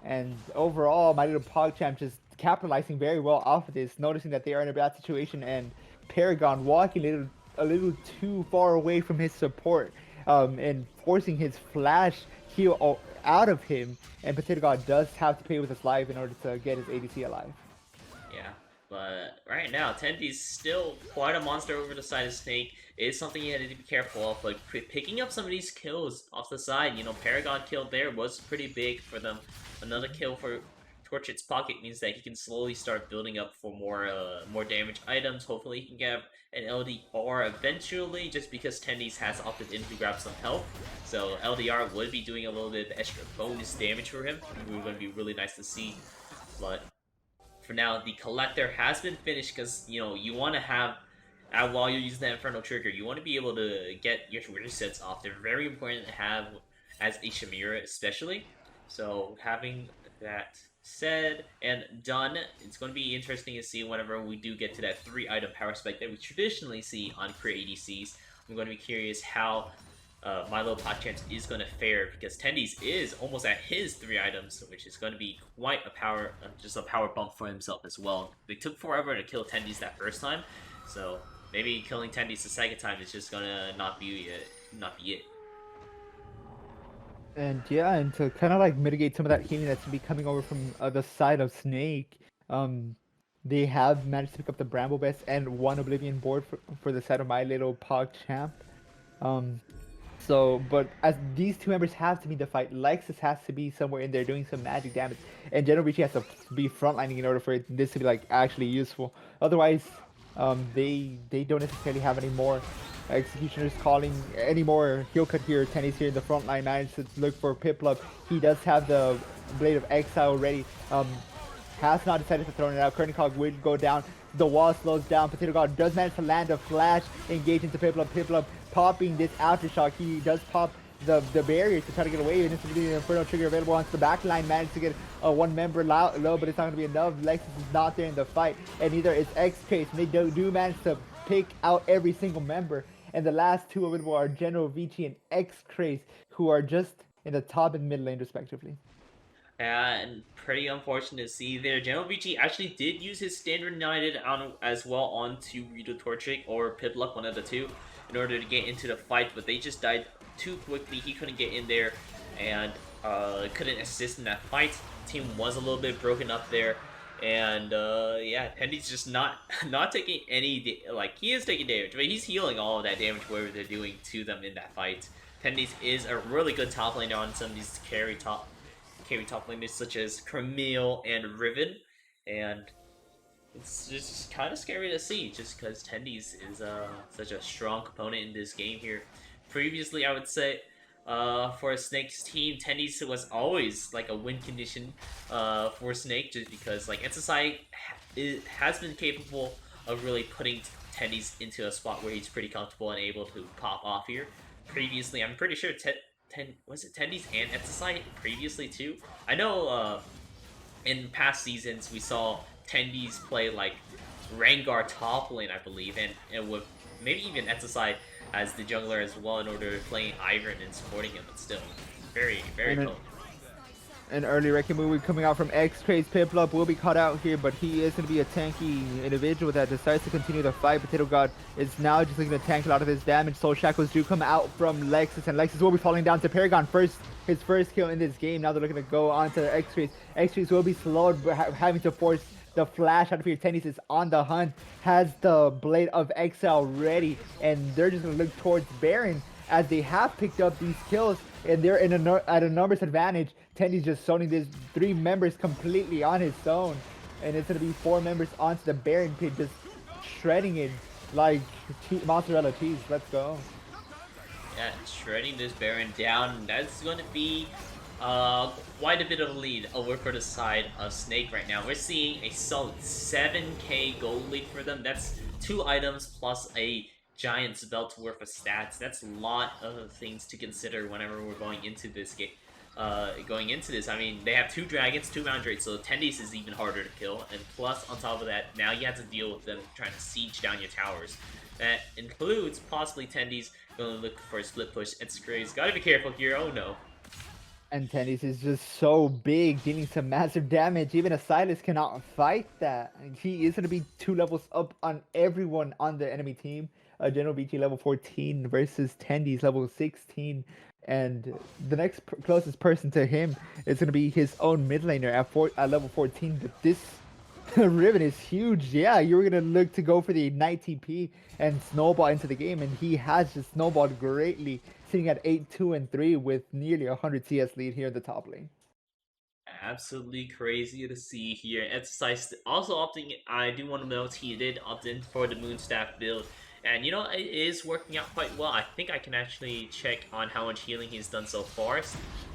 And overall, my little PogChamp just capitalizing very well off of this, noticing that they are in a bad situation, and Paragon walking a little too far away from his support, and forcing his flash heal out of him. And Potato God does have to pay with his life in order to get his ADC alive.
Yeah, but right now, Tendy's still quite a monster over the side of Snake. It is something you had to be careful of, like picking up some of these kills off the side. You know, Paragon kill there was pretty big for them. Another kill for Torchit's pocket means that he can slowly start building up for more damage items. Hopefully he can get an LDR eventually, just because Tendy's has opted in to grab some health. So LDR would be doing a little bit of extra bonus damage for him. It would be really nice to see. But for now, the Collector has been finished because, you know, you want to have, while you're using that Inferno Trigger, you want to be able to get your resets off. They're very important to have as a Shamira especially. So having that said and done, it's going to be interesting to see whenever we do get to that 3-item power spike that we traditionally see on career ADCs. I'm going to be curious how my little PogChamp is going to fare, because Tendy's is almost at his 3 items, which is going to be quite a power, just a power bump for himself as well. They took forever to kill Tendy's that first time, so maybe killing Tendy's the second time is just gonna not be it.
And yeah, and to kind of like mitigate some of that healing that's gonna be coming over from the side of Snake, they have managed to pick up the Bramble Best and 1 Oblivion board for the side of my little PogChamp. So, but as these 2 members have to be in the fight, Lexus has to be somewhere in there doing some magic damage, and General Ricci has to be frontlining in order for this to be like actually useful. Otherwise, they don't necessarily have any more executioners calling any more heal cut here. Tenny's here in the front line. Managed to look for Piplup. He does have the Blade of Exile ready. Has not decided to throw it out. Kernicog will go down. The wall slows down. Potato God does manage to land a flash, engage into Piplup. Piplup popping this aftershock. He does pop the barriers to try to get away. And it's the Inferno Trigger available onto the back line. Managed to get 1 member low, but it's not going to be enough. Lexus is not there in the fight, and neither is X-Case. And they do manage to pick out every single member. And the last 2 available are General Vici and X-Craze, who are just in the top and mid lane respectively.
And pretty unfortunate to see there. General Vici actually did use his standard United on as well onto Rito Torchic or Piplup, one of the 2, in order to get into the fight, but they just died too quickly. He couldn't get in there and couldn't assist in that fight. Team was a little bit broken up there. And yeah, Tendy's just not taking any like, he is taking damage, but he's healing all of that damage whatever they're doing to them in that fight. Tendy's is a really good top laner on some of these carry top laners such as Camille and Riven, and it's just kind of scary to see just because Tendy's is such a strong component in this game here. Previously, I would say for Snake's team, Tendy's was always like a win condition for Snake, just because like XSI has been capable of really putting Tendy's into a spot where he's pretty comfortable and able to pop off here. Previously, I'm pretty sure was it Tendy's and XSI previously too? I know in past seasons we saw Tendy's play like Rengar top lane, I believe, and with maybe even XSI as the jungler as well in order to play Ivern and supporting him, but still very cool.
An early wrecking move coming out from X-Craze. Piplup will be caught out here, but he is going to be a tanky individual that decides to continue the fight. Potato God is now just looking to tank a lot of his damage. Soul Shackles do come out from Lexus, and Lexus will be falling down to Paragon. His first kill in this game. Now they're looking to go on to X-Craze. X-Craze will be slowed, having to force the flash out of here. Tennis is on the hunt, has the Blade of Exile ready, and they're just going to look towards Baron as they have picked up these kills, and they're at a numbers advantage. Tendy's just zoning these 3 members completely on his own, and it's going to be 4 members onto the Baron pit, just shredding it like mozzarella cheese. Let's go.
Yeah, shredding this Baron down. That's going to be quite a bit of a lead over for the side of Snake right now. We're seeing a solid 7k gold lead for them. That's 2 items plus a Giant's belt worth of stats. That's a lot of things to consider whenever we're going into this game. going into this. I mean, they have 2 dragons, 2 Moundrates, so Tendies is even harder to kill. And plus, on top of that, now you have to deal with them trying to siege down your towers. That includes possibly Tendies going to look for a split push. And Scray's got to be careful here. Oh no.
And Tennis is just so big, dealing some massive damage. Even a Silas cannot fight that. And he is going to be 2 levels up on everyone on the enemy team. General VG level 14 versus Tendies level 16. And the next closest person to him is going to be his own mid laner at level 14. But this Riven is huge. Yeah, you were going to look to go for the Ignite TP and snowball into the game. And he has just snowballed greatly, sitting at 8-2-3 with nearly 100 CS lead here in the top lane.
Absolutely crazy to see here. Exercise also opting. I do want to note he did opt in for the Moonstaff build, and you know it is working out quite well. I think I can actually check on how much healing he's done so far.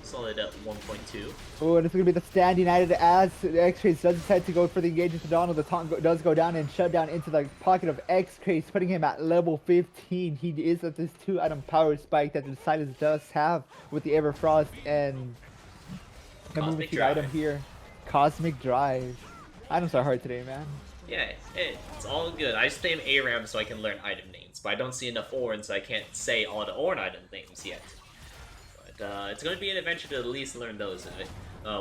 Solid at 1.2.
Oh, and it's going to be the stand united as X-Trace does decide to go for the engagement to Donald. The taunt does go down and shut down into the pocket of X-Trace, putting him at level 15. He is at this 2-item power spike that the Silence does have with the Everfrost and the movement item here. Cosmic Drive. Items are hard today, man.
Yeah, it's all good. I just play him ARAM so I can learn item names, but I don't see enough Ornn, so I can't say all the Ornn item names yet. But it's going to be an adventure to at least learn those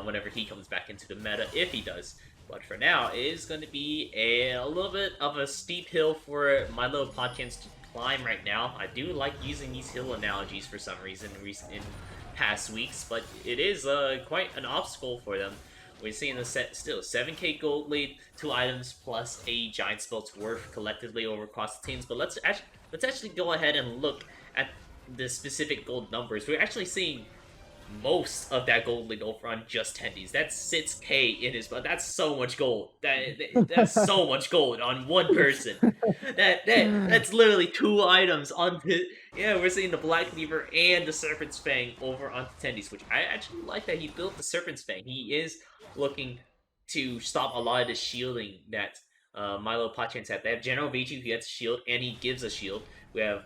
whenever he comes back into the meta, if he does. But for now, it is going to be a little bit of a steep hill for my little PogChamp to climb right now. I do like using these hill analogies for some reason in past weeks, but it is quite an obstacle for them. We're seeing the set still 7k gold lead, 2 items plus a giant spell's worth collectively over across the teams. But let's actually go ahead and look at the specific gold numbers. We're actually seeing most of that gold lead over on just Tendies. That's 6k in his, but that's so much gold. That's so much gold on one person. That's literally 2 items on the. Yeah, we're seeing the Black Cleaver and the Serpent's Fang over onto Tendies, which I actually like that he built the Serpent's Fang. He is looking to stop a lot of the shielding that Milo PogChamp have. They have General VG who gets a shield and he gives a shield. We have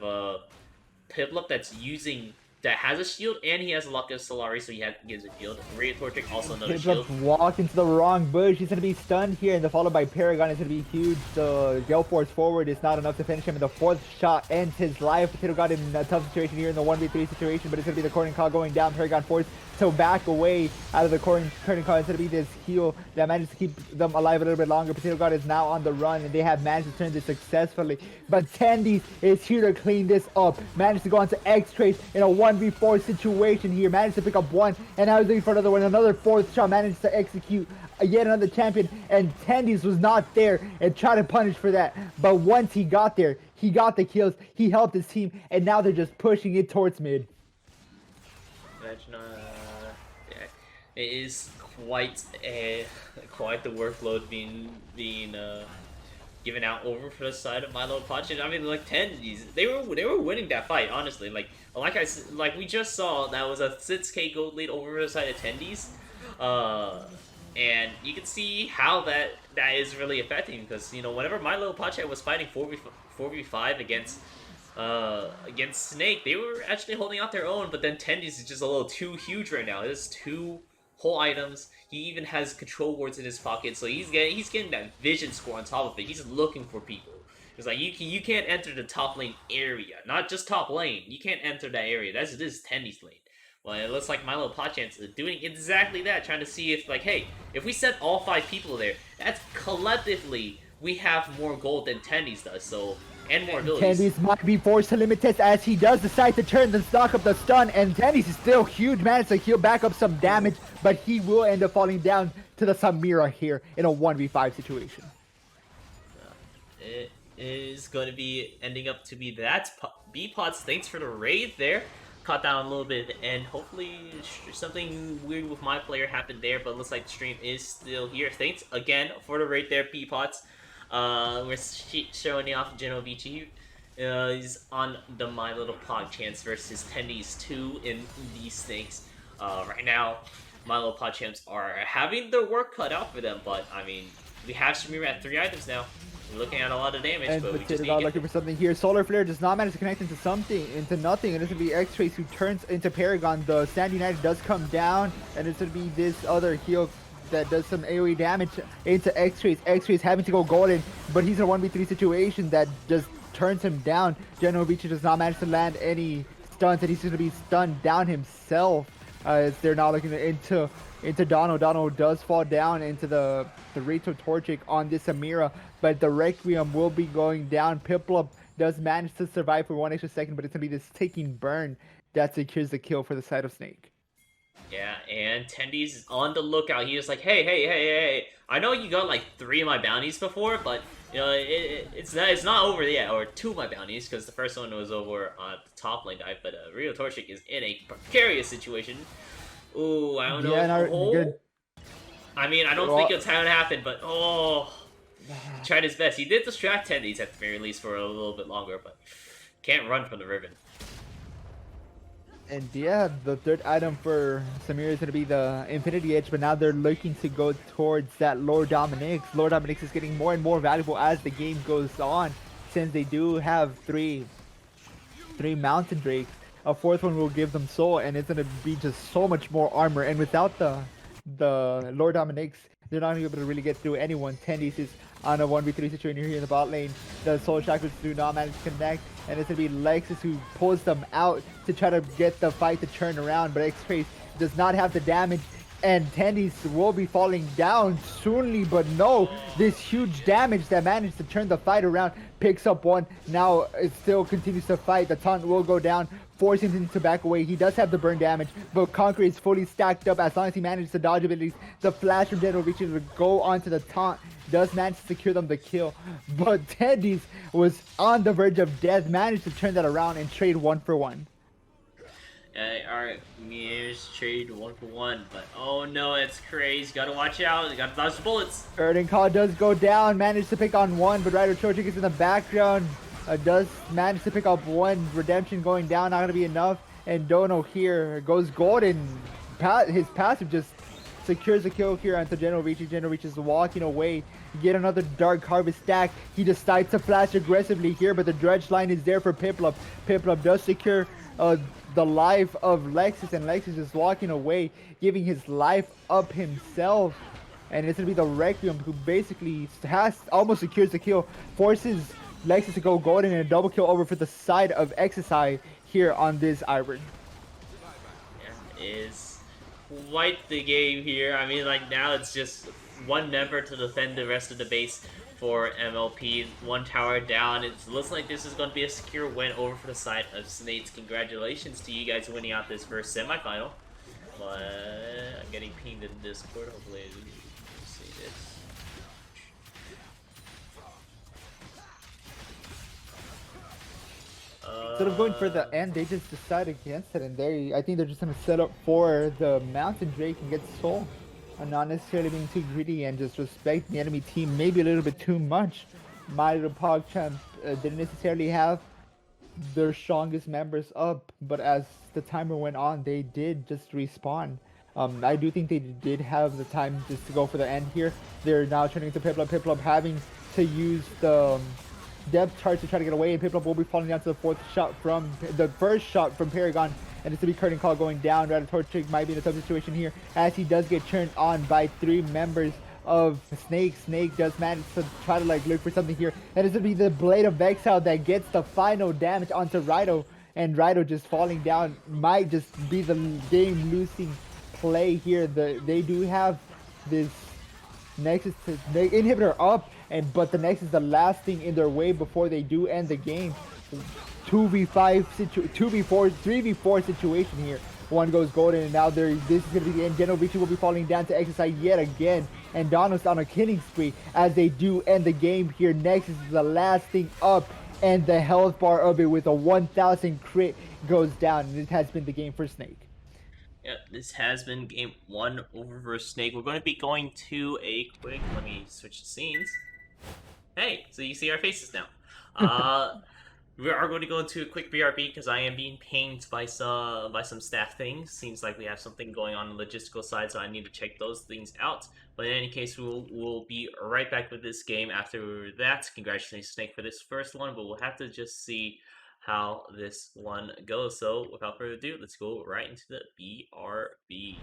Piplup that has a shield, and he has a Luck of Solari, so he gives a shield. Ray Torchic also another shield.
Walked into the wrong bush. He's going to be stunned here, and the followed by Paragon is going to be huge. The Gale Force forward is not enough to finish him, and the 4th shot ends his life. Potato got in a tough situation here in the 1v3 situation, but it's going to be the Corning Call going down. Paragon forced to back away out of the Corning Call. It's going to be this heal that manages to keep them alive a little bit longer. Potato God is now on the run, and they have managed to turn this successfully. But Tandy is here to clean this up. Managed to go onto X-Trace in a 1v4 situation here. Managed to pick up 1, and now he's looking for another one. Another 4th shot managed to execute yet another champion, and Tandy's was not there and tried to punish for that. But once he got there, he got the kills, he helped his team, and now they're just pushing it towards mid.
Imagine, yeah, it is quite the workload being given out over for the side of Milo PogChamp. I mean, like Tendies, they were winning that fight, honestly. Like we just saw, that was a 6k gold lead over the side of Tendies. And you can see how that is really affecting, because you know whenever Milo PogChamp was fighting 4v5 against Snake, they were actually holding out their own, but then Tendies is just a little too huge right now. There's 2 whole items. He even has control wards in his pocket, so he's getting that vision score on top of it. He's looking for people. It's like you can't enter the top lane area, not just top lane. You can't enter that area. This is Tendies lane. Well, it looks like Milo PogChamp is doing exactly that, trying to see if, like, hey, if we set all 5 people there, that's collectively we have more gold than Tendies does, so, and more abilities.
Tendies might be forced to limit test as he does decide to turn the stock up the stun, and Tendies is still huge, managed to heal back up some damage, but he will end up falling down to the Samira here in a 1v5 situation.
It is going to be ending up to be that. B-Pots, thanks for the raid there. Caught down a little bit, and hopefully something weird with my player happened there, but it looks like the stream is still here. Thanks again for the raid there, P-Pots. We're showing off General VG. He's on the My Little PogChamp versus Tendies 2 in these things. Right now, my little PogChamps are having their work cut out for them, but I mean, we have Shamir at 3 items now. We're looking at a lot of damage,
And
but we just
Potato
need
God
to get
looking for something here. Solar Flare does not manage to connect into nothing, and it's going to be X-Trace who turns into Paragon. The Stand United does come down, and it's going to be this other heal that does some AoE damage into X-Trace. X-Trace having to go golden, but he's in a 1v3 situation that just turns him down. General Vici does not manage to land any stuns, and he's going to be stunned down himself. As they're now looking into Dono. Dono does fall down into the Rito Torchic on this Amira, but the Requiem will be going down. Piplup does manage to survive for 1 extra second, but it's going to be this taking burn that secures the kill for the side of Snake.
Yeah, and Tendy's on the lookout. He was like, hey, I know you got like 3 of my bounties before, but you know, it's not over yet, or 2 of my bounties, because the first one was over on the top lane dive, but Rio Torchic is in a precarious situation. Ooh, I don't know.
Good.
I mean, I don't think it's how it happened, but tried his best. He did distract Tendies at the very least for a little bit longer, but can't run from the ribbon.
And yeah, the third item for Samir is going to be the Infinity Edge, but now they're looking to go towards that Lord Dominix. Lord Dominix is getting more and more valuable as the game goes on, since they do have three Mountain Drakes. A 4th one will give them soul, and it's going to be just so much more armor. And without the Lord Dominix, they're not going to be able to really get through anyone. Tendies is on a 1v3 situation here in the bot lane. The Soul Chakras do not manage to connect, and it's going to be Lexus who pulls them out to try to get the fight to turn around, but X-Trace does not have the damage, and Tendies will be falling down soonly, but no, this huge damage that managed to turn the fight around picks up one. Now it still continues to fight. The taunt will go down, forcing him to back away. He does have the burn damage, but Conquer is fully stacked up as long as he manages to dodge abilities. The flash from General Vici to go onto the taunt does manage to secure them the kill, but Tendies was on the verge of death, managed to turn that around and trade 1 for 1.
Alright, Mirrors trade 1 for 1, but oh no, it's crazy. Gotta watch out. Gotta dodge the bullets.
Erden Call does go down, managed to pick on 1, but Rider Chorchik is in the background. Does manage to pick up 1. Redemption going down, not gonna be enough. And Dono here goes golden. His passive just secures a kill here onto General Vici. General Vici is walking away. Get another Dark Harvest stack. He decides to flash aggressively here, but the Dredge line is there for Piplup. Piplup does secure the life of Lexus, and Lexus is walking away, giving his life up himself. And it's gonna be the Requiem who basically almost secures the kill, forces Lexus to go golden, and a double kill over for the side of XSI here on this Iron.
Yeah, is quite the game here. I mean, like, now it's just 1 member to defend the rest of the base for MLP. 1 tower down. It looks like this is going to be a secure win over for the side of Snakes. Congratulations to you guys winning out this first semifinal. But I'm getting pinged in Discord. Hopefully you can see this.
Instead of going for the end, they just decide against it, and I think they're just gonna set up for the Mountain Drake and get soul, and not necessarily being too greedy and just respect the enemy team maybe a little bit too much. My little PogChamp didn't necessarily have their strongest members up, but as the timer went on, they did just respawn. I do think they did have the time just to go for the end here. They're now turning to Piplup. Piplup having to use the depth charge to try to get away, and Piplup will be falling down to the first shot from Paragon, and it's to be Curtain Call going down. Ratatorchic might be in a tough situation here as he does get turned on by 3 members of Snake. Snake does manage to try to look for something here, and it's gonna be the Blade of Exile that gets the final damage onto Rido, and Rido just falling down might just be the game losing play here. They do have this Nexus inhibitor up, but the Nexus is the last thing in their way before they do end the game. 3v4 situation here. 1 goes golden, and now this is going to be the end. General Vici will be falling down to XSI yet again, and Dono's on a killing spree as they do end the game here. Nexus is the last thing up, and the health bar of it with a 1000 crit goes down, and this has been the game for Snake.
Yeah, this has been game 1 over for Snake. We're going to be going to a quick, let me switch the scenes. Hey, so you see our faces now. We are going to go into a quick BRB because I am being pinged by some staff things. Seems like we have something going on the logistical side, so I need to check those things out. But in any case, we'll be right back with this game after that. Congratulations, Snake, for this first one, but we'll have to just see how this one goes. So without further ado, let's go right into the BRB.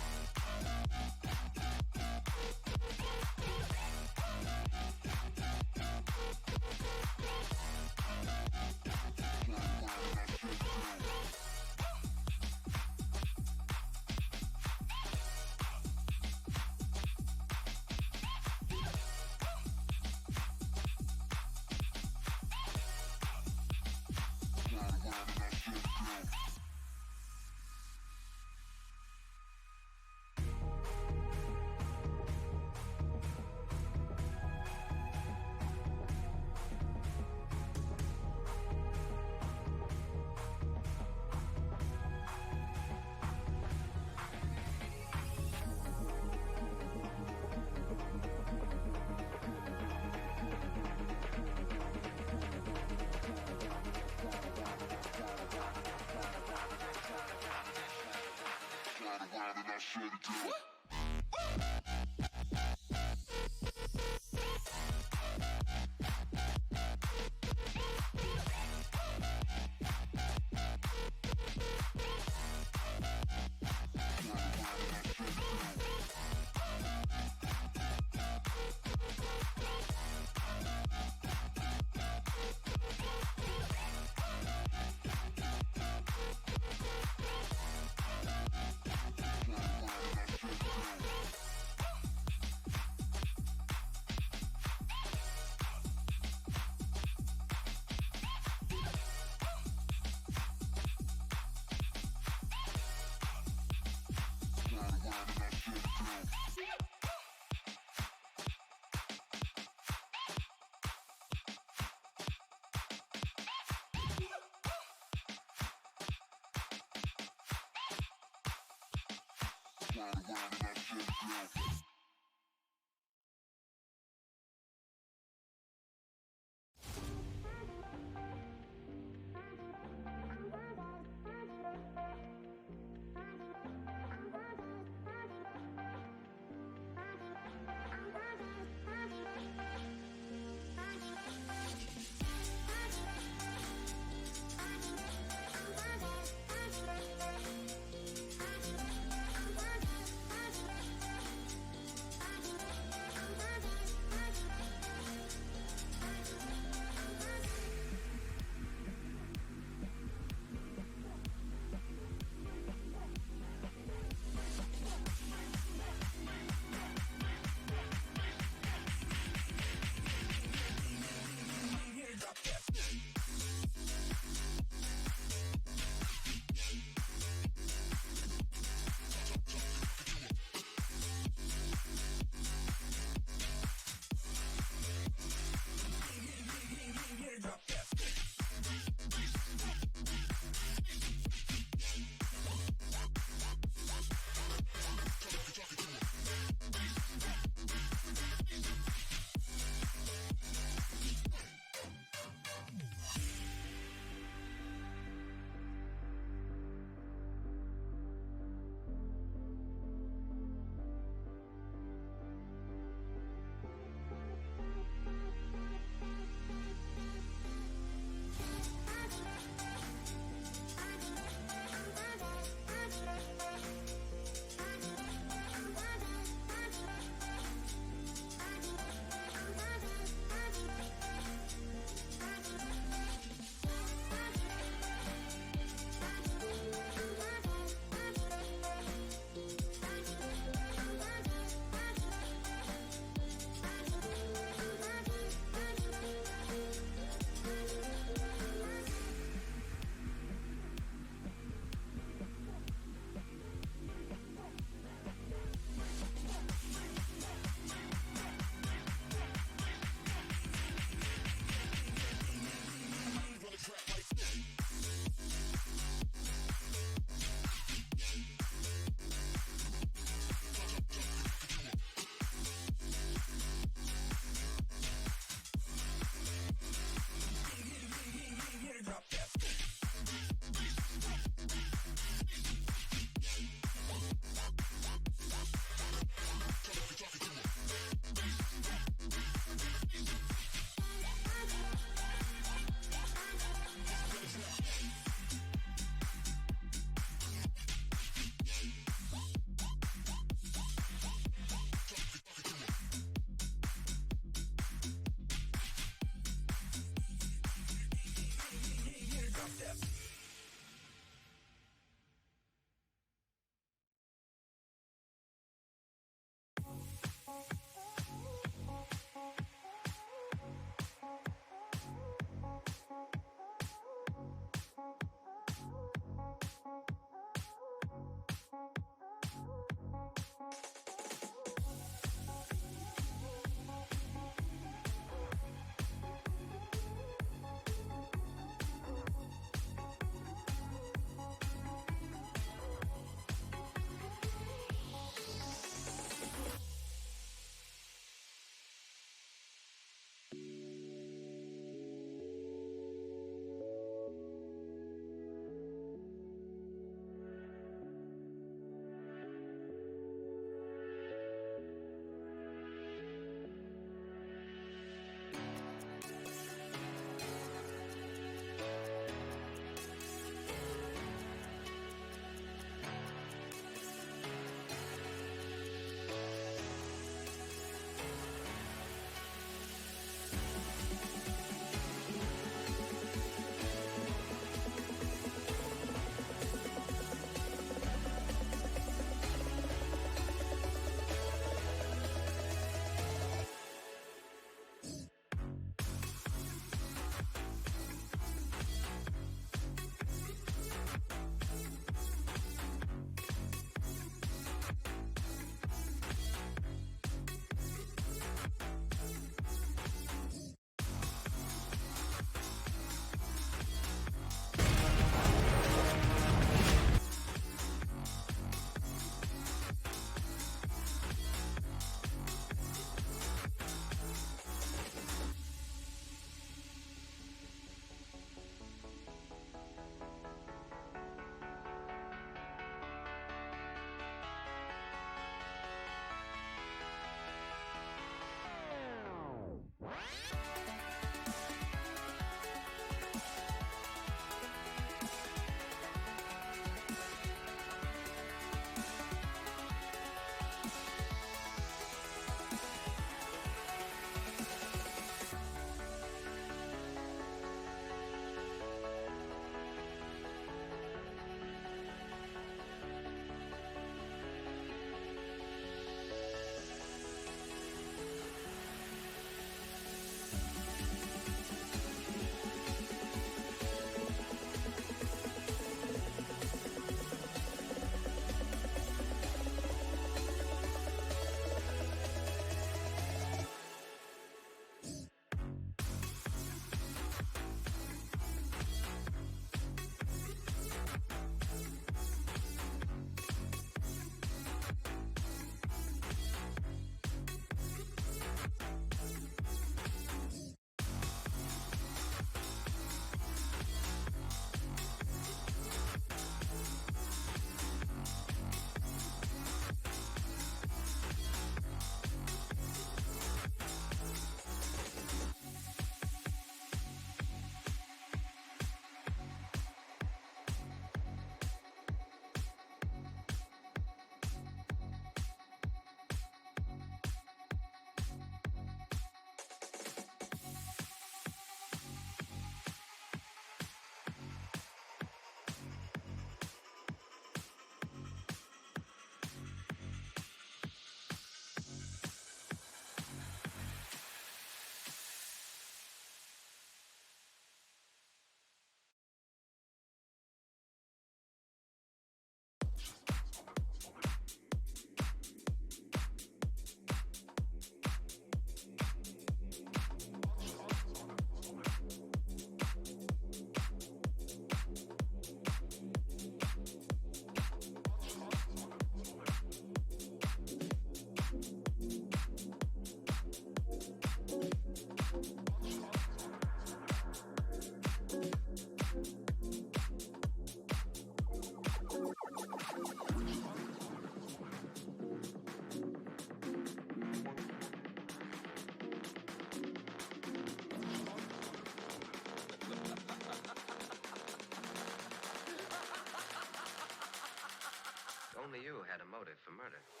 murdered.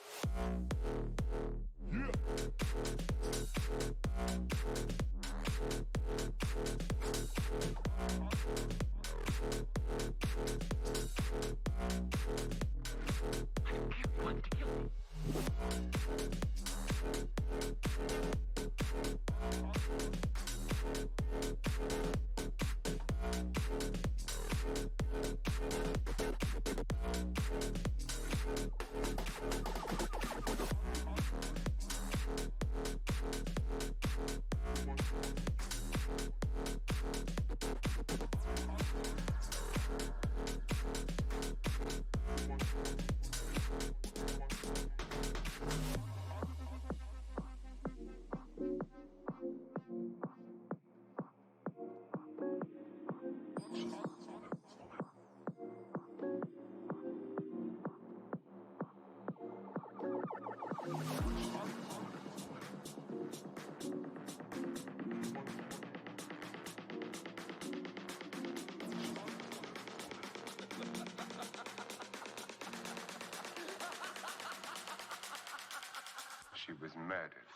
She was murdered.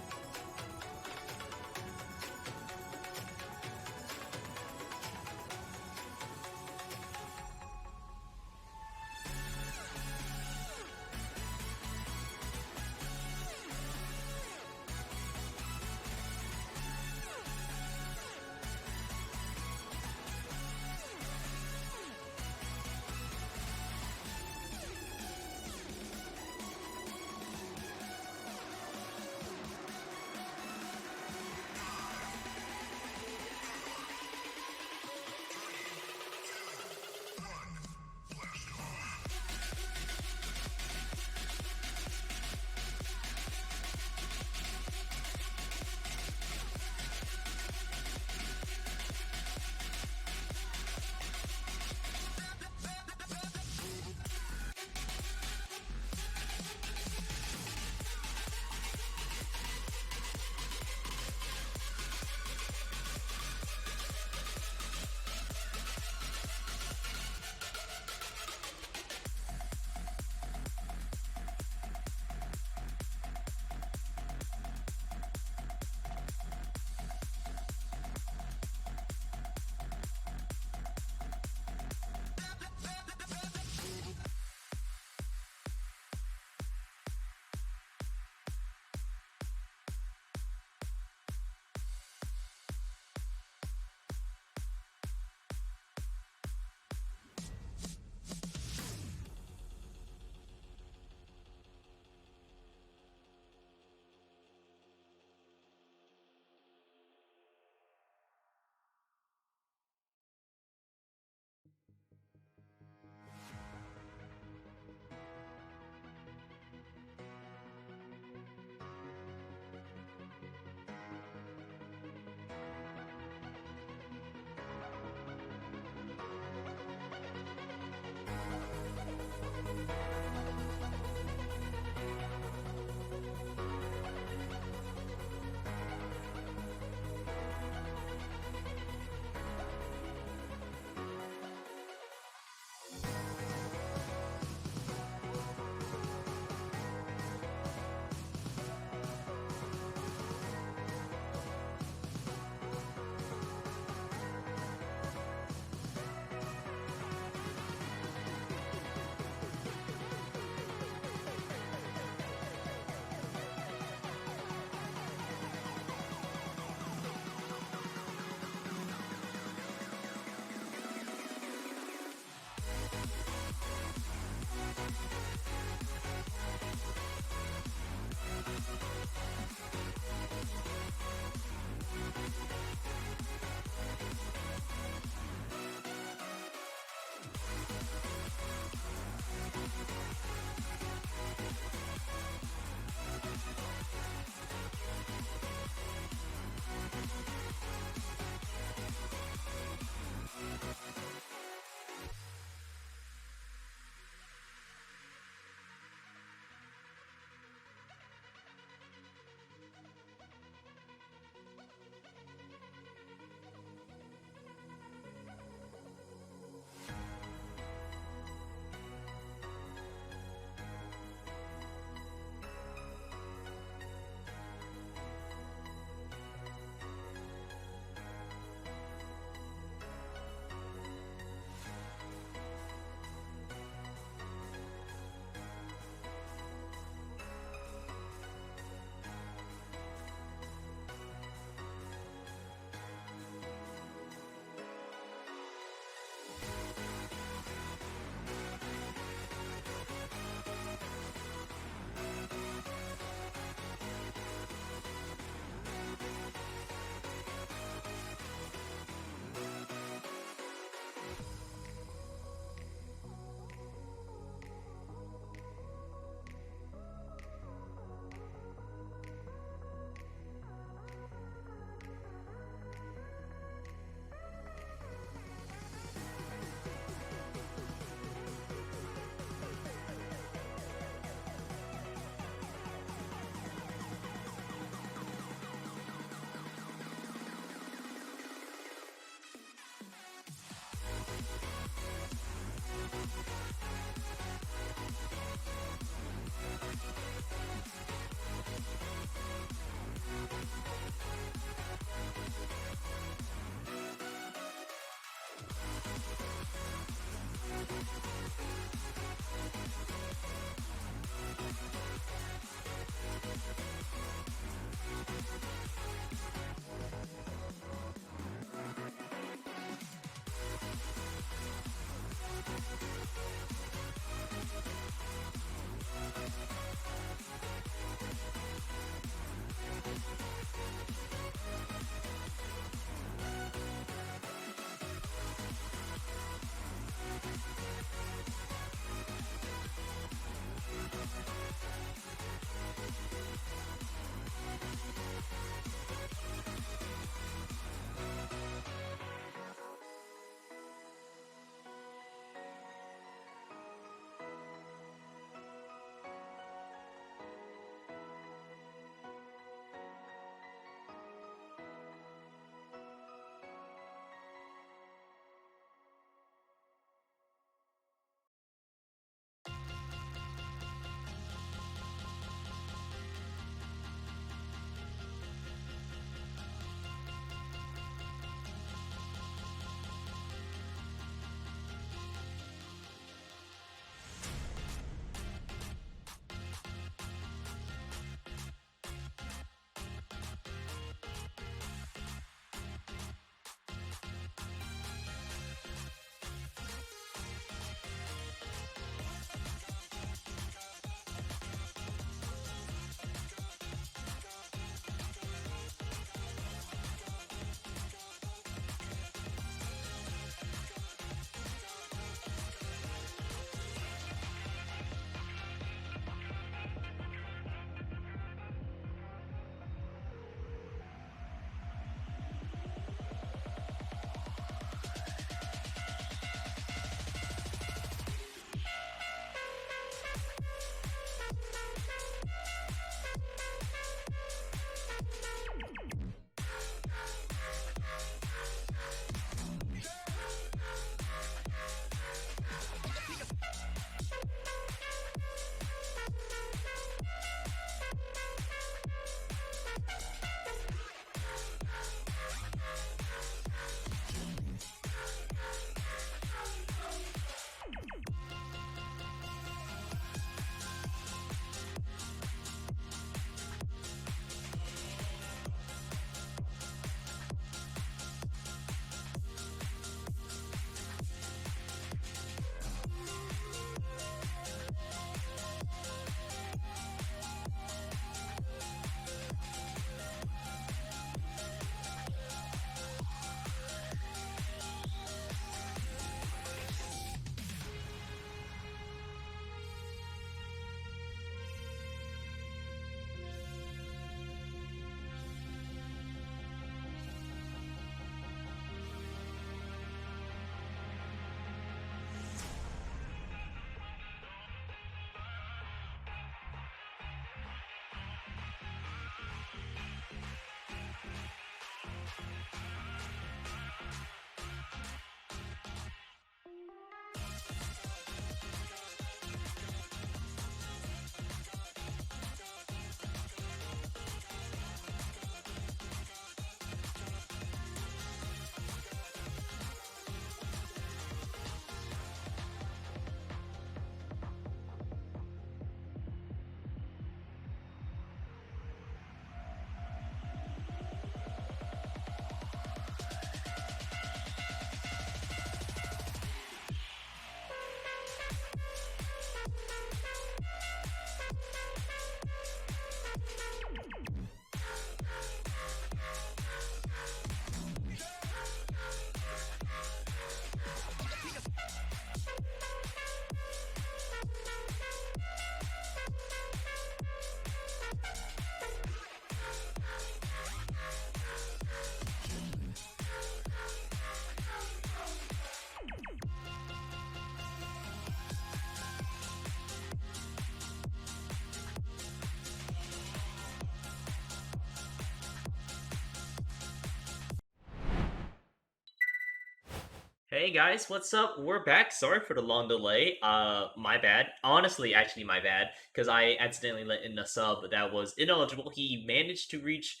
Hey guys, what's up? We're back. Sorry for the long delay. My bad. Honestly, actually my bad, because I accidentally let in a sub that was ineligible. He managed to reach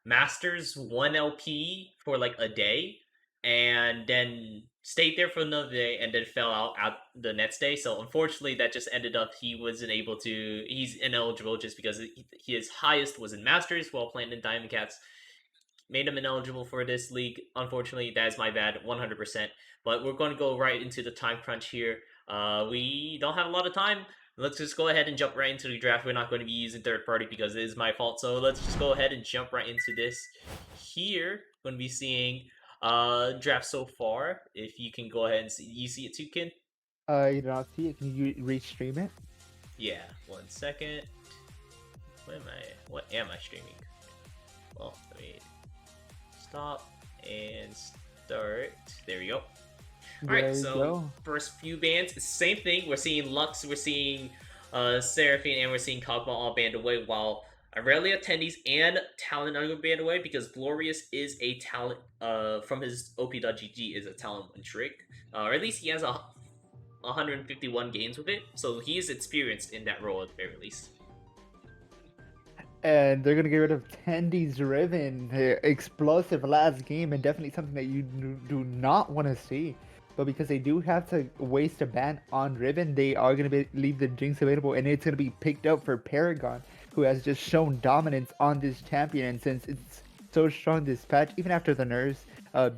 Masters 1 LP for like a day, and then stayed there for another day, and then fell out the next day. So unfortunately, that just ended up he wasn't able to. He's ineligible just because his highest was in Masters while playing in Diamond Cats made him ineligible for this league. Unfortunately, that is my bad, 100%. But we're going to go right into the time crunch here. We don't have a lot of time. Let's just go ahead and jump right into the draft. We're not going to be using third party because it is my fault. So let's just go ahead and jump right into this. Here, we're going to be seeing draft so far. If you can go ahead and see, you see it too, Ken?
You do not see it. Can you restream it?
Yeah, 1 second. What am I streaming? Well, let me stop and start. There we go. Alright, so first few bands, same thing. We're seeing Lux, we're seeing Seraphine, and we're seeing Kog'Maw all banned away, while Aurelia, Attendees, and Talon are banned away because Glorious is a talent from his OP.GG is a talent one trick. Or at least he has 151 games with it, so he is experienced in that role at the very least.
And they're gonna get rid of Tandy's Riven, the explosive last game, and definitely something that you do not want to see. But because they do have to waste a ban on Riven, they are gonna leave the Jinx available, and it's gonna be picked up for Paragon, who has just shown dominance on this champion. And since it's so strong this patch, even after the nerfs,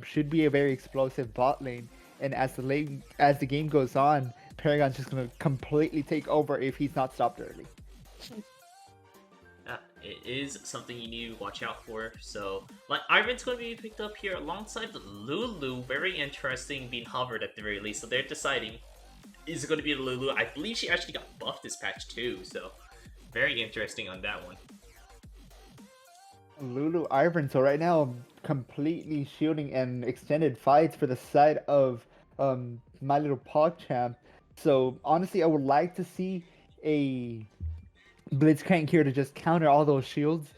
should be a very explosive bot lane. And as the game goes on, Paragon's just gonna completely take over if he's not stopped early.
It is something you need to watch out for. So, like, Ivan's going to be picked up here alongside Lulu. Very interesting, being hovered at the very least. So they're deciding, is it going to be Lulu? I believe she actually got buffed this patch too. So, very interesting on that one.
Lulu Ivan, so right now completely shielding and extended fights for the side of my little PogChamp. So honestly, I would like to see a Blitzcrank here to just counter all those shields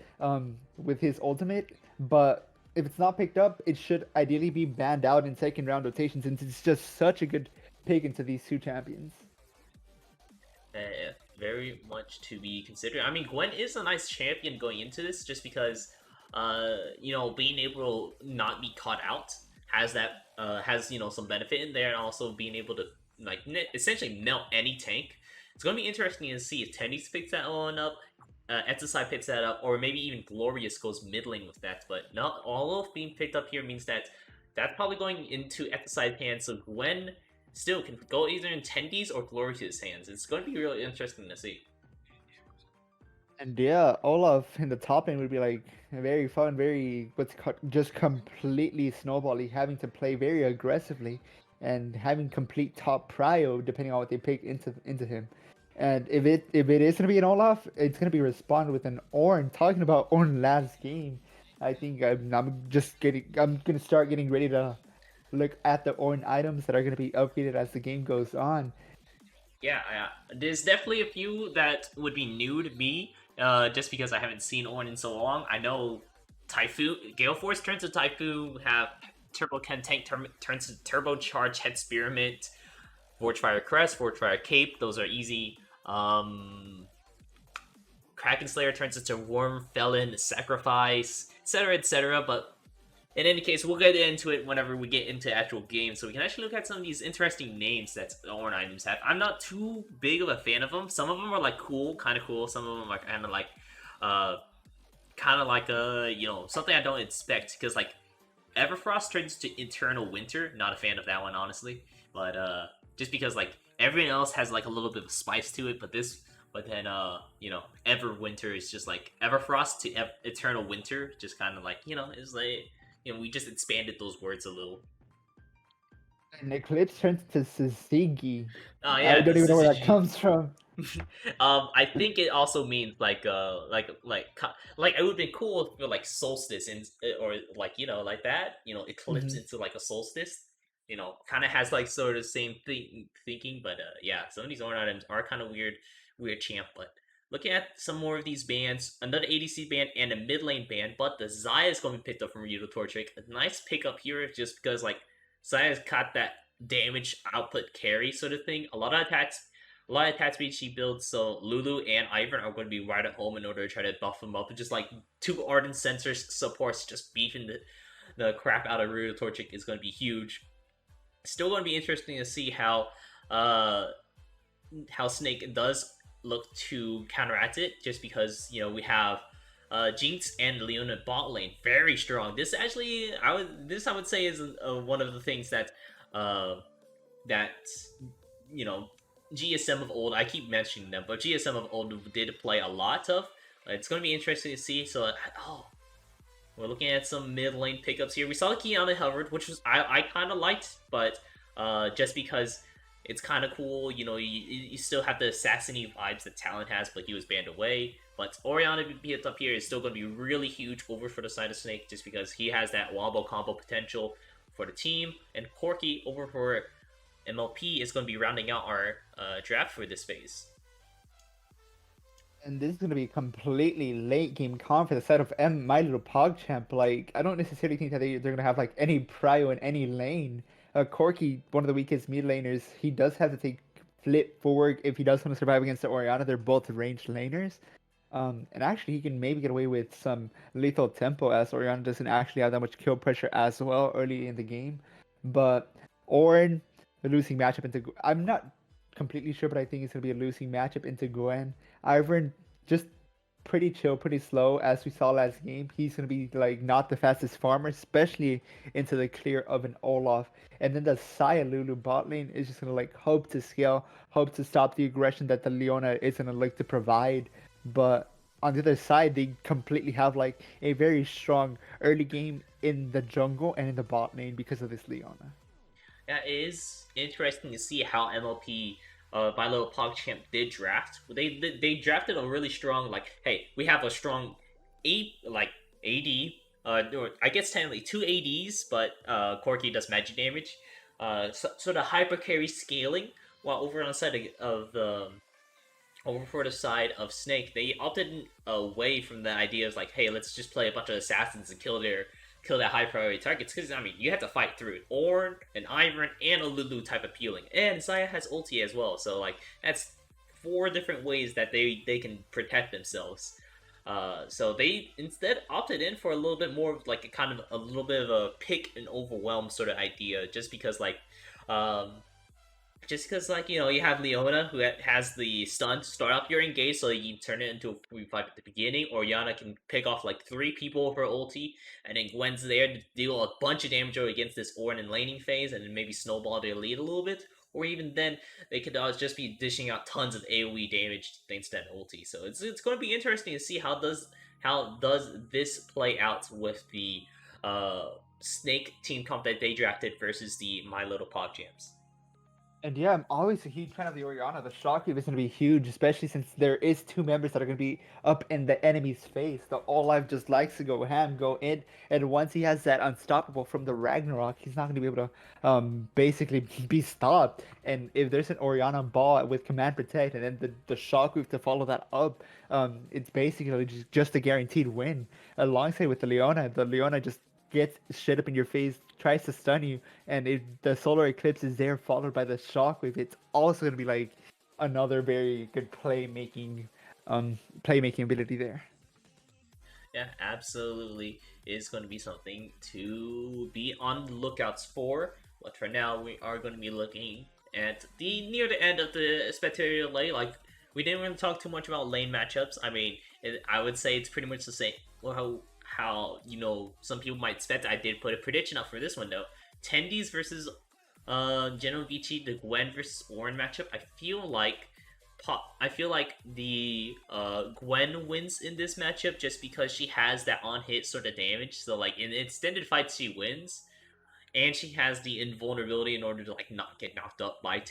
with his ultimate, but if it's not picked up, it should ideally be banned out in second round rotation since it's just such a good pick into these two champions.
Very much to be considered. I mean, Gwen is a nice champion going into this just because, you know, being able to not be caught out has that, has, you know, some benefit in there, and also being able to, like, essentially melt any tank. It's going to be interesting to see if Tennis picks that one up, XIV picks that up, or maybe even Glorious goes mid lane with that. But not all of being picked up here means that that's probably going into XIV hands. So Gwen still can go either in Tendy's or Glorious hands. It's going to be really interesting to see.
And yeah, Olaf in the top lane would be like very fun, very just completely snowbally, having to play very aggressively and having complete top prio depending on what they pick into him. And if it is gonna be an Olaf, it's gonna be responded with an Ornn. Talking about Ornn last game, I think I'm gonna start getting ready to look at the Ornn items that are gonna be upgraded as the game goes on.
Yeah, there's definitely a few that would be new to me, just because I haven't seen Ornn in so long. I know Typhoon, Gale Force turns to Typhoon, have Turbo Ken Tank turns to Turbocharged Head Spearmint, Forge Fire Crest, Forge Fire Cape, those are easy. Kraken Slayer turns into Worm, Felon, Sacrifice, etc., etc. But in any case, we'll get into it whenever we get into actual games, so we can actually look at some of these interesting names that Ornn items have. I'm not too big of a fan of them. Some of them are like cool, kind of cool. Some of them are kind of like you know, something I don't expect, because like Everfrost turns to Eternal Winter. Not a fan of that one, honestly. But just because like everyone else has like a little bit of spice to it, but then you know, Everwinter is just like Everfrost to Eternal Winter, just kind of like, you know, it's like, you know, we just expanded those words a little.
And Eclipse turns to Sazigi.
Oh yeah,
I don't even know where that comes from.
I think it also means like it would have been cool if like solstice and or like, you know, like that, you know, eclipse into like a solstice, you know, kind of has like sort of the same thinking. But yeah, some of these Ornn items are kind of weird champ. But looking at some more of these bands, another ADC band and a mid lane band, but the Zaya is going to be picked up from Rito Torchic. A nice pickup here, just because like Saya's got that damage output carry sort of thing. A lot of attack speed she builds, so Lulu and Ivern are going to be right at home in order to try to buff them up. Just like two Ardent Sensors supports just beefing the crap out of Rudo Torchic is going to be huge. Still going to be interesting to see how Snake does look to counteract it, just because we have Jinx and Leona bot lane very strong. This actually, I would say is one of the things that that GSM of old. I keep mentioning them, but GSM of old did play a lot of. It's going to be interesting to see. So, we're looking at some mid lane pickups here. We saw the Kiana Hubbard, which was I kind of liked, but just because it's kind of cool, you still have the assassiny vibes that Talon has, but he was banned away. But Orianna being up here is still going to be really huge over for the side of Snake, just because he has that wombo combo potential for the team. And Corki over for MLP is going to be rounding out our draft for this phase.
And this is going to be a completely late game comp for the side of My Little PogChamp. Like, I don't necessarily think that they're going to have like any prio in any lane. Corki, one of the weakest mid laners, he does have to take flip forward if he does want to survive against the Orianna. They're both ranged laners. And actually, he can maybe get away with some lethal tempo, as Orianna doesn't actually have that much kill pressure as well early in the game. But Ornn, the losing matchup into... I'm not completely sure, but I think it's going to be a losing matchup into Gwen. Ivern, just pretty chill, pretty slow, as we saw last game. He's going to be like not the fastest farmer, especially into the clear of an Olaf. And then the Xayah Lulu bot lane is just going to like hope to scale, hope to stop the aggression that the Leona is going to like to provide. But on the other side, they completely have like a very strong early game in the jungle and in the bot lane because of this Leona.
That is interesting to see how MLP My Little PogChamp did draft. They drafted a really strong, like, hey, we have a strong AD. Or I guess technically two ADs, but Corki does magic damage. So the hyper carry scaling, while over on the side of the over for the side of Snake, they opted away from the idea of like, hey, let's just play a bunch of assassins and kill their high priority targets, because you have to fight through it. Ornn, an Ivern, and a Lulu type appealing, and Xayah has ulti as well. So like that's 4 different ways that they can protect themselves. So they instead opted in for a little bit more of like a little bit of a pick and overwhelm sort of idea, just because you have Leona who has the stun to start off your engage, so you can turn it into a 3v5 at the beginning, or Yana can pick off like 3 people with her ulti, and then Gwen's there to deal a bunch of damage against this Ornn in laning phase, and then maybe snowball their lead a little bit, or even then they could just be dishing out tons of AoE damage thanks to that ulti. So it's going to be interesting to see how does this play out with the Snake team comp that they drafted versus the My Little PogChamps.
And yeah, I'm always a huge fan of the Orianna. The shock wave is going to be huge, especially since there is 2 members that are going to be up in the enemy's face. The Olaf just likes to go ham, go in, and once he has that unstoppable from the Ragnarok, he's not going to be able to basically be stopped. And if there's an Orianna ball with Command Protect, and then the shock wave to follow that up, it's basically just a guaranteed win. Alongside with the Leona just gets shit up in your face, tries to stun you, and if the solar eclipse is there followed by the shockwave, it's also going to be like another very good playmaking ability there.
Yeah, absolutely is going to be something to be on the lookouts for. But for now, we are going to be looking at near the end of the spectator lane. Like, we didn't really talk too much about lane matchups. I mean, I would say it's pretty much the same. Well, how some people might expect. I did put a prediction up for this one though. Tendies versus General Vici, the Gwen versus Ornn matchup. I feel like the Gwen wins in this matchup, just because she has that on hit sort of damage. So like in extended fights she wins, and she has the invulnerability in order to like not get knocked up by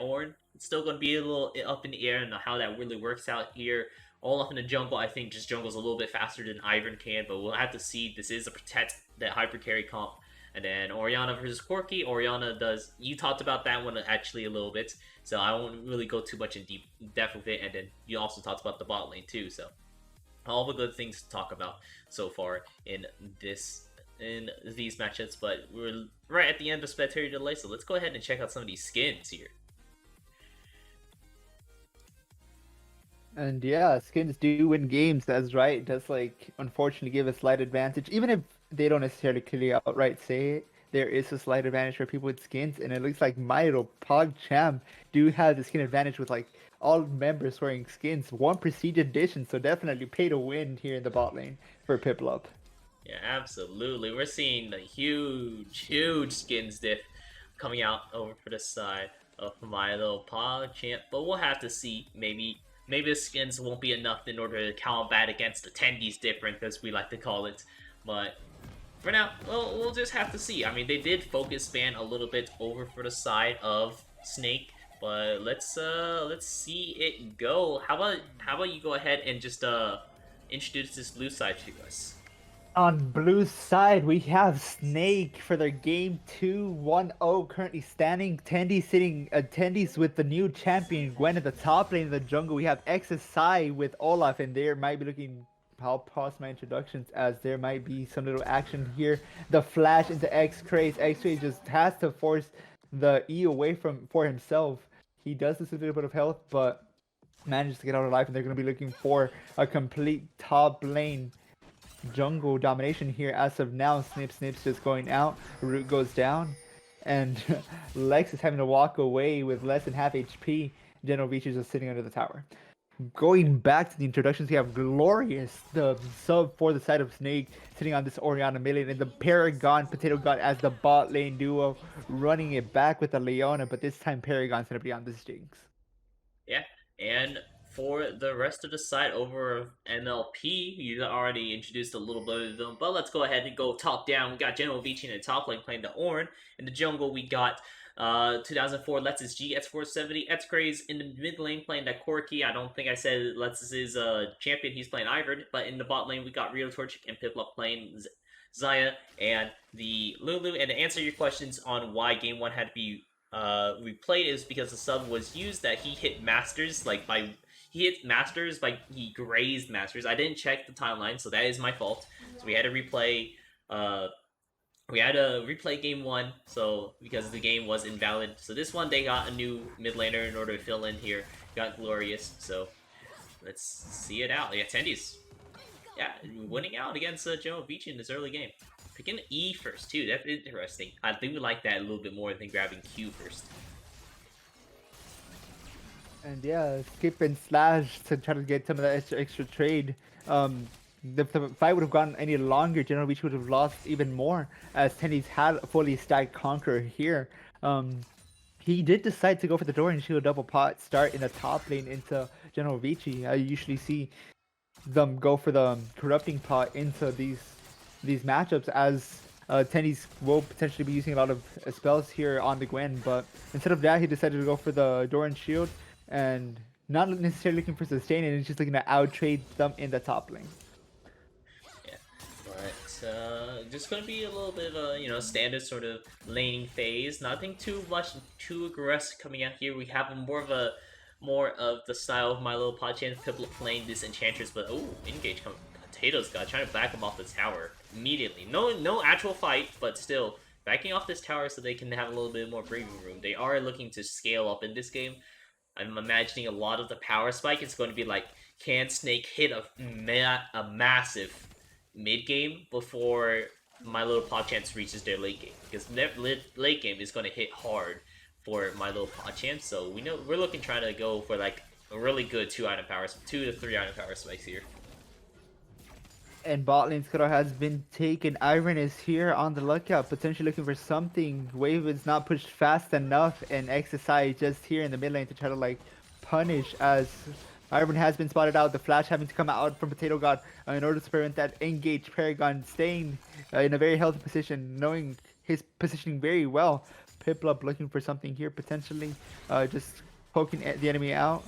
Ornn. It's still going to be a little up in the air and how that really works out here. Olaf in the jungle, I think just jungles a little bit faster than Ivern can, but we'll have to see. This is a protect that hyper carry comp. And then Orianna versus Corki. Orianna does, you talked about that one actually a little bit, so I won't really go too much in depth with it. And then you also talked about the bot lane too, so all the good things to talk about so far in this in these matchups, but we're right at the end of spectator delay, so let's go ahead and check out some of these skins here.
And yeah, skins do win games. That's right. It does like unfortunately give a slight advantage, even if they don't necessarily clearly outright say it. There is a slight advantage for people with skins, and it looks like my little PogChamp do have the skin advantage with like all members wearing skins. One prestige edition, so definitely pay to win here in the bot lane for Piplup.
Yeah, absolutely. We're seeing the huge skins diff coming out over for the side of my little PogChamp, but we'll have to see. Maybe the skins won't be enough in order to combat against the tendies different, as we like to call it. But for now, we'll just have to see. I mean, they did focus ban a little bit over for the side of Snake, but let's see it go. How about you go ahead and just introduce this blue side to us?
On blue side, we have Snake for their game 2, 1-0 currently standing. Tendies with the new champion Gwen at the top lane in the jungle. We have XIV with Olaf, and there might be looking. I'll pause my introductions as there might be some little action here. The flash into XIV. XIV just has to force the E away for himself. He does lose a little bit of health, but manages to get out alive, and they're going to be looking for a complete top lane jungle domination here as of now. Snip's just going out, Root goes down, and Lex is having to walk away with less than half HP. General Beach is just sitting under the tower. Going back to the introductions, we have Glorious, the sub for the side of Snake, sitting on this Orianna million, and the Paragon Potato God as the bot lane duo, running it back with the Leona, but this time Paragon's gonna be on this Jinx.
Yeah, and for the rest of the side over MLP, you already introduced a little bit of them, but let's go ahead and go top down. We got General Vici in the top lane playing the Ornn. In the jungle, we got 2004 Let's G X470 XCraze in the mid lane playing that Corki. I don't think I said Let's is champion. He's playing Ivern, but in the bot lane we got Rio Torchic and Piplup playing Zaya and the Lulu. And to answer your questions on why game 1 had to be replayed is because the sub was used that he hit Masters he grazed Masters. I didn't check the timeline, so that is my fault. So we had to replay game 1, so because the game was invalid. So this one they got a new mid laner in order to fill in here. Got Glorious, so let's see it out. Yeah, Tendies. Yeah, winning out against General Vici in this early game. Picking E first too, that's interesting. I think we like that a little bit more than grabbing Q first.
And yeah, skip and slash to try to get some of that extra trade. If the fight would have gone any longer, General Beach would have lost even more, as Tendies had a fully stacked Conqueror here. He did decide to go for the Door and Shield double pot start in the top lane into General Vici. I usually see them go for the Corrupting Pot into these matchups, as Tendies will potentially be using a lot of spells here on the Gwen, but instead of that, he decided to go for the Door and Shield, and not necessarily looking for sustain, and he's just looking to out-trade them in the top lane.
Yeah, but just gonna be a little bit of a standard sort of laning phase. Nothing too aggressive coming out here. We have more of the style of my little PogChamp Piplup playing this Enchantress, but engage coming. Potatoes God trying to back him off the tower immediately. No actual fight, but still backing off this tower so they can have a little bit more breathing room. They are looking to scale up in this game. I'm imagining a lot of the power spike is going to be like, can Snake hit a massive mid game before my little PogChamp reaches their late game? Because their late game is going to hit hard for my little PogChamp. So we're looking trying to go for like a really good 2 to 3 item power spikes here.
And bot lane Scuttle has been taken. Iron is here on the lookout, potentially looking for something. Wave is not pushed fast enough, and XSI just here in the mid lane to try to like punish, as Iron has been spotted out. The flash having to come out from Potato God in order to prevent that engaged Paragon staying in a very healthy position, knowing his positioning very well. Piplup looking for something here, potentially just poking the enemy out.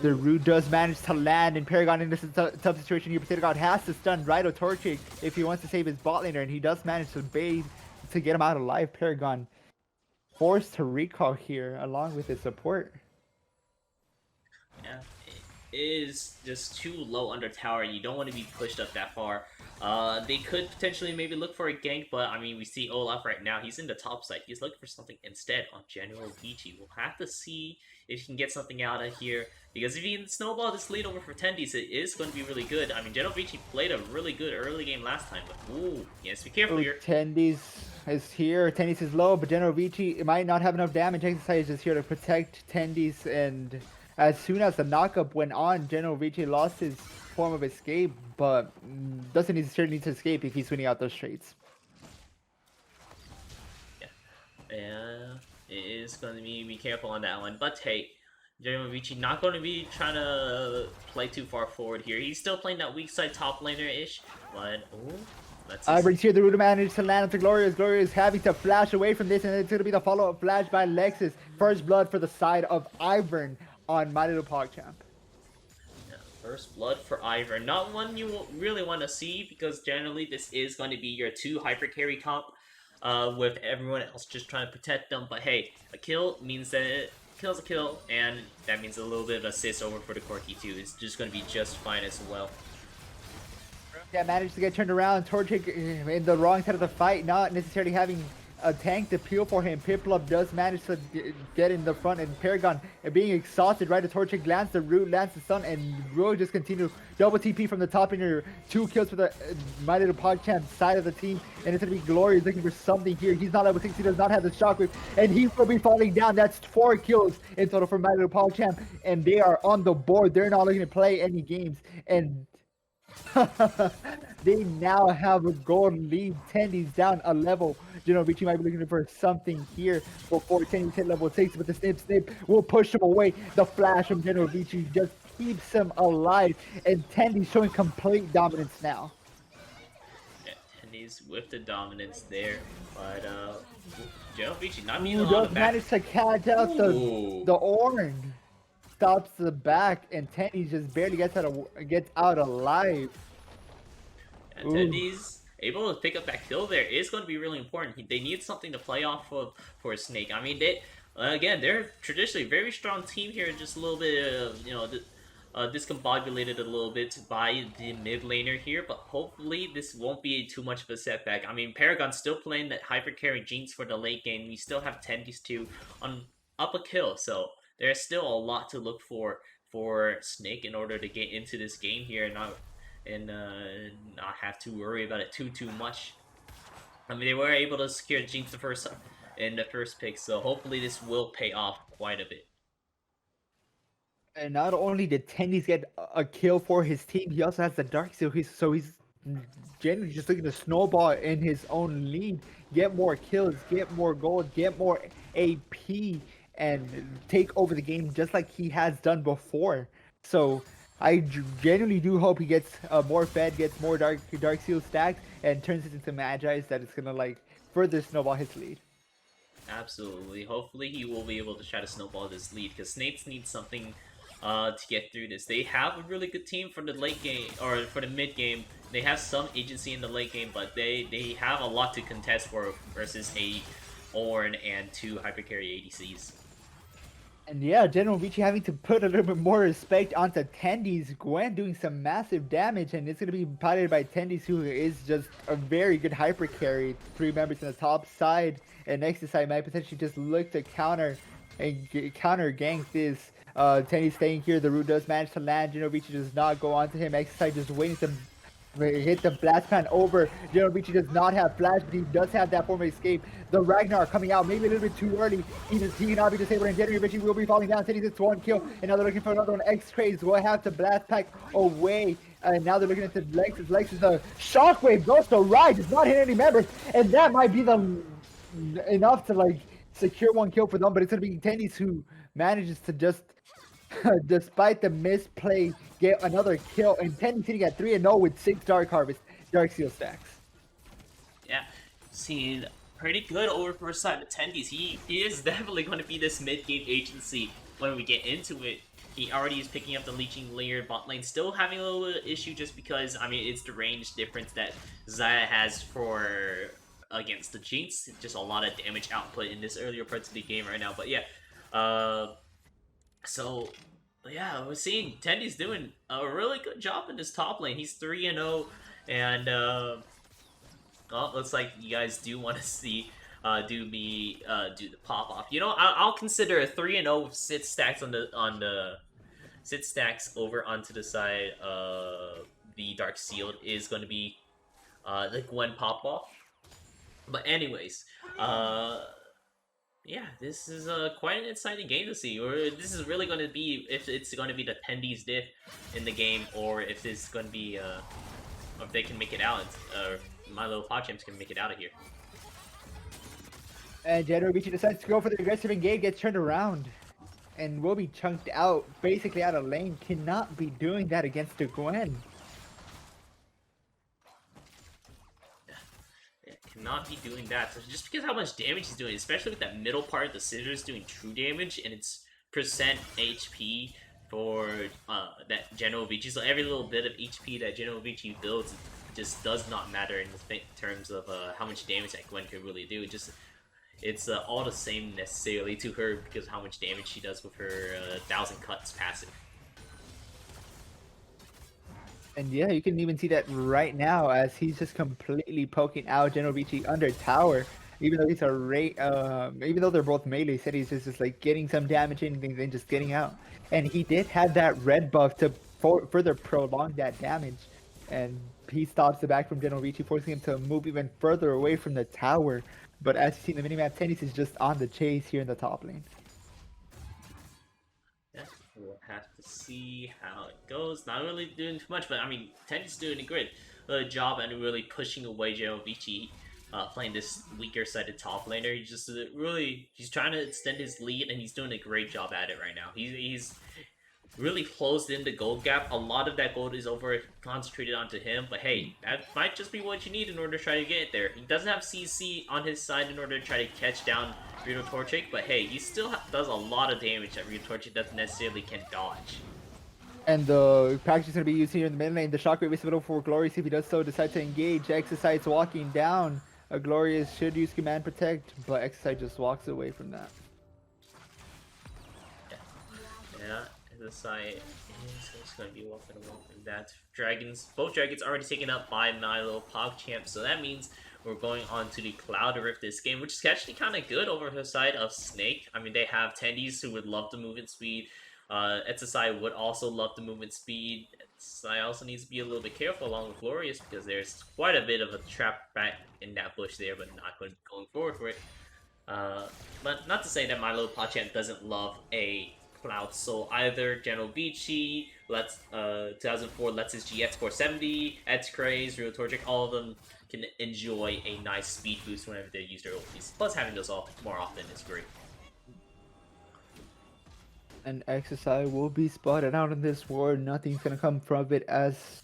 The Root does manage to land, and Paragon in this tough situation here. Potato God has to stun Rhino Torchic if he wants to save his bot laner, and he does manage to bait to get him out alive. Paragon forced to recall here along with his support.
Yeah, is just too low under tower, and you don't want to be pushed up that far. They could potentially maybe look for a gank, but I mean, we see Olaf right now. He's in the top side. He's looking for something instead on General Vici. We'll have to see if he can get something out of here, because if he can snowball this lead over for Tendies, it is going to be really good. I mean, General Vici played a really good early game last time, but ooh, yes, be careful here.
Tendies is here. Tendies is low, but General Vici might not have enough damage. XIV is just here to protect Tendies, and as soon as the knockup went on, General Vici lost his form of escape, but doesn't necessarily need to escape if he's winning out those trades.
Yeah, it is going to be careful on that one. But hey, General Vici not going to be trying to play too far forward here. He's still playing that weak side top laner-ish, but ooh, let's see.
Ivor's here, the Ruda managed to land onto Glorious. Glorious having to flash away from this, and it's going to be the follow-up flash by Lexus. First blood for the side of Ivern on My Little PogChamp.
First blood for Ivern. Not one you really want to see, because generally this is going to be your 2 hyper carry comp, with everyone else just trying to protect them. But hey, a kill means that it kills a kill, and that means a little bit of assist over for the Corki too. It's just going to be just fine as well.
Yeah, managed to get turned around. Torchic in the wrong side of the fight, not necessarily having a tank to peel for him. Piplup does manage to get in the front, and Paragon being exhausted right as Torchic lands the root, lands the stun, and will just continue double TP from the top in your 2 kills for the My Little PogChamp side of the team, and it's going to be Glorious looking for something here. He's not level 6, he does not have the shockwave, and he will be falling down. That's 4 kills in total for My Little PogChamp, and they are on the board. They're not looking to play any games, and they now have a gold lead. Tendies down a level. General Vici might be looking for something here before Tendies hit level 6, but the snip will push him away. The flash from General Vici just keeps him alive, and Tendies showing complete dominance now.
Yeah, Tendies with the dominance there, but General Vici not being on the back.
Managed to catch out the orange. Stops the back, and Tendies just barely gets out alive.
And Tendies able to pick up that kill there is going to be really important. They need something to play off of for Snake. I mean, they again, they're traditionally a very strong team here, just a little bit of, you know, discombobulated a little bit by the mid laner here, but hopefully this won't be too much of a setback. I mean, Paragon's still playing that hyper carry Jinx for the late game. We still have Tendies too on up a kill, so there's still a lot to look for Snake in order to get into this game here and not have to worry about it too much. I mean, they were able to secure Jinx in the first pick, so hopefully this will pay off quite a bit.
And not only did Tendies get a kill for his team, he also has the Dark Seal, so he's generally just looking to snowball in his own lead, get more kills, get more gold, get more AP, and take over the game just like he has done before. So I genuinely do hope he gets more fed, gets more dark seal stacks, and turns it into Magi's that is gonna like further snowball his lead.
Absolutely. Hopefully he will be able to try to snowball this lead, because Snakes need something to get through this. They have a really good team for the late game, or for the mid game. They have some agency in the late game, but they have a lot to contest for versus a Ornn and 2 hyper carry ADCs.
And yeah, General Vici having to put a little bit more respect onto Tendies. Gwen doing some massive damage, and it's going to be piloted by Tendies, who is just a very good hyper carry. 3 members in the top side, and next to side might potentially just look to counter gank this. Tendies staying here. The root does manage to land. General Vici does not go onto him. Next side just waiting to hit the blast pan over. General Vici does not have flash, but he does have that form of escape. The Ragnar coming out maybe a little bit too early. He cannot be disabled, and General Vici will be falling down. Tendies gets 1 kill, and now they're looking for another one. X-Craze will have to blast pack away, and now they're looking at the Lexus. Lexus, the shockwave goes to right, does not hit any members, and that might be enough to like secure 1 kill for them, but it's gonna be Tendies who manages to just despite the misplay, get another kill, and Tendies sitting at 3-0 with 6 Dark Seal stacks.
Yeah, seeing pretty good over for side of Tendies. He is definitely going to be this mid-game agency when we get into it. He already is picking up the leeching layer bot lane, still having a little bit of issue just because, I mean, it's the range difference that Xayah has against the Jinx. Just a lot of damage output in this earlier parts of the game right now, but yeah. So But yeah, we're seeing Tendy's doing a really good job in this top lane. He's 3-0, and well, looks like you guys do want to see do the pop off. You know, I'll consider a 3-0 with sit stacks on the sit stacks over onto the side of the Dark Sealed is going to be the Gwen pop off. But anyways, yeah, this is quite an exciting game to see. Or this is really going to be if it's going to be the Tendies diff in the game, or if it's going to be or if they can make it out, or my little PogChamps can make it out of here.
And Genovici decides to go for the aggressive engage, gets turned around, and will be chunked out, basically out of lane. Cannot be doing that against the Gwen.
Yeah, cannot be doing that. So just because how much damage he's doing, especially with that middle part, the scissors doing true damage, and it's percent HP for that Genovici. So every little bit of HP that Genovici builds just does not matter in terms of how much damage that Gwen can really do. It's all the same necessarily to her because of how much damage she does with her 1,000 cuts passive.
And yeah, you can even see that right now as he's just completely poking out Genovici under tower. Even though he's even though they're both melee, said he's just like getting some damage in and then just getting out. And he did have that red buff to further prolong that damage. And he stops the back from Genovici, forcing him to move even further away from the tower. But as you see in the minimap, Tennis is just on the chase here in the top lane.
Yeah, we'll have to see how it goes. Not really doing too much, but I mean, Tennis is doing a great job and really pushing away Genovici, playing this weaker sided top laner. He's just he's trying to extend his lead, and he's doing a great job at it right now. He's really closed in the gold gap. A lot of that gold is over concentrated onto him, but hey, that might just be what you need in order to try to get it there. He doesn't have CC on his side in order to try to catch down Rito Torchic, but hey, he still does a lot of damage that Rito Torchic doesn't necessarily can dodge.
And the package is going to be used here in the mid lane. The shockwave is available for Glorious. If he does so, decide to engage. Exercise walking down. Glorious should use Command Protect, but Exercise just walks away from that.
Yeah. The side is just going to be walking away from that. Both dragons already taken up by my little PogChamp, so that means we're going on to the Cloud Rift this game, which is actually kind of good over the side of Snake. I mean, they have Tendies who would love the movement speed. XSI would also love the movement speed. XSI also needs to be a little bit careful along with Glorious because there's quite a bit of a trap back in that bush there, but not going forward for it. But not to say that my little PogChamp doesn't love a Cloud Soul either. Genovici, 2004 lets his GX 470, Ed's Craze, Real Torchic, all of them can enjoy a nice speed boost whenever they use their ultis. Plus having those more often is great.
And XSI will be spotted out in this ward. Nothing's gonna come from it as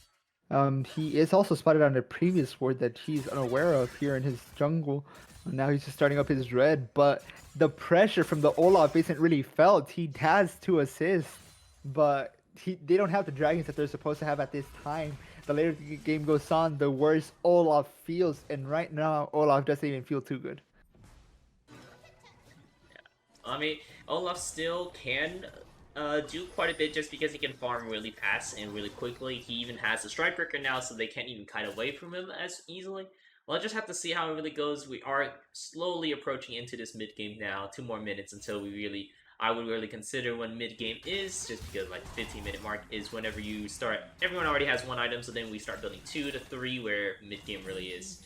he is also spotted on the previous ward that he's unaware of here in his jungle. Now he's just starting up his red, but the pressure from the Olaf isn't really felt. He has 2 assists, but they don't have the dragons that they're supposed to have at this time. The later the game goes on, the worse Olaf feels, and right now Olaf doesn't even feel too good.
Yeah. I mean, Olaf still can do quite a bit just because he can farm really fast and really quickly. He even has a Strike Breaker now, so they can't even kite away from him as easily. We'll just have to see how it really goes. We are slowly approaching into this mid game now. 2 more minutes until I would really consider when mid game is, just because like the 15-minute mark is whenever you start. Everyone already has 1 item, so then we start building 2 to 3, where mid game really is.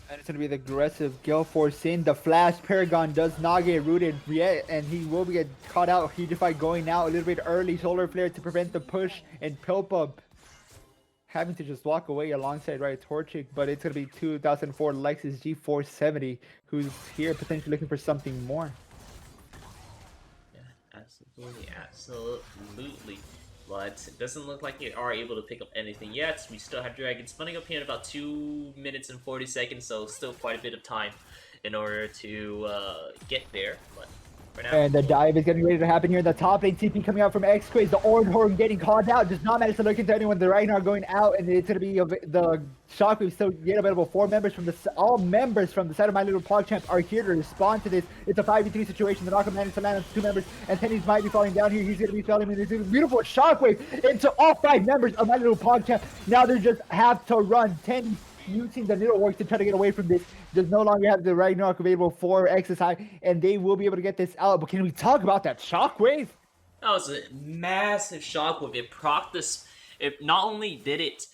And it's going to be the aggressive Gale Force in. The Flash Paragon does not get rooted yet, and he will get caught out. Hugify going out a little bit early. Solar Flare to prevent the push, and Pilpa having to just walk away alongside Riot Torchic, but it's going to be 2004 Lexus G470 who's here potentially looking for something more.
Yeah, absolutely. But it doesn't look like they are able to pick up anything yet. We still have Dragon spawning up here in about 2 minutes and 40 seconds, so still quite a bit of time in order to get there. But for now.
And the dive is getting ready to happen here in the top lane. TP coming out from XIV. The Orange Horn getting called out. Does not manage to look into anyone. The Ragnar going out, and it's going to be the Shockwave still yet available. All members from the side of my little PogChamp are here to respond to this. It's a 5v3 situation. The Knockup managed to land on 2 members, and Tenny's might be falling down here. He's going to be falling in this beautiful Shockwave into all 5 members of my little PogChamp. Now they just have to run. Tenny using the little works to try to get away from this. Does no longer have the Ragnarok available for XSI, and they will be able to get this out. But can we talk about that Shockwave?
That was a massive shockwave. It procced this. It not only did it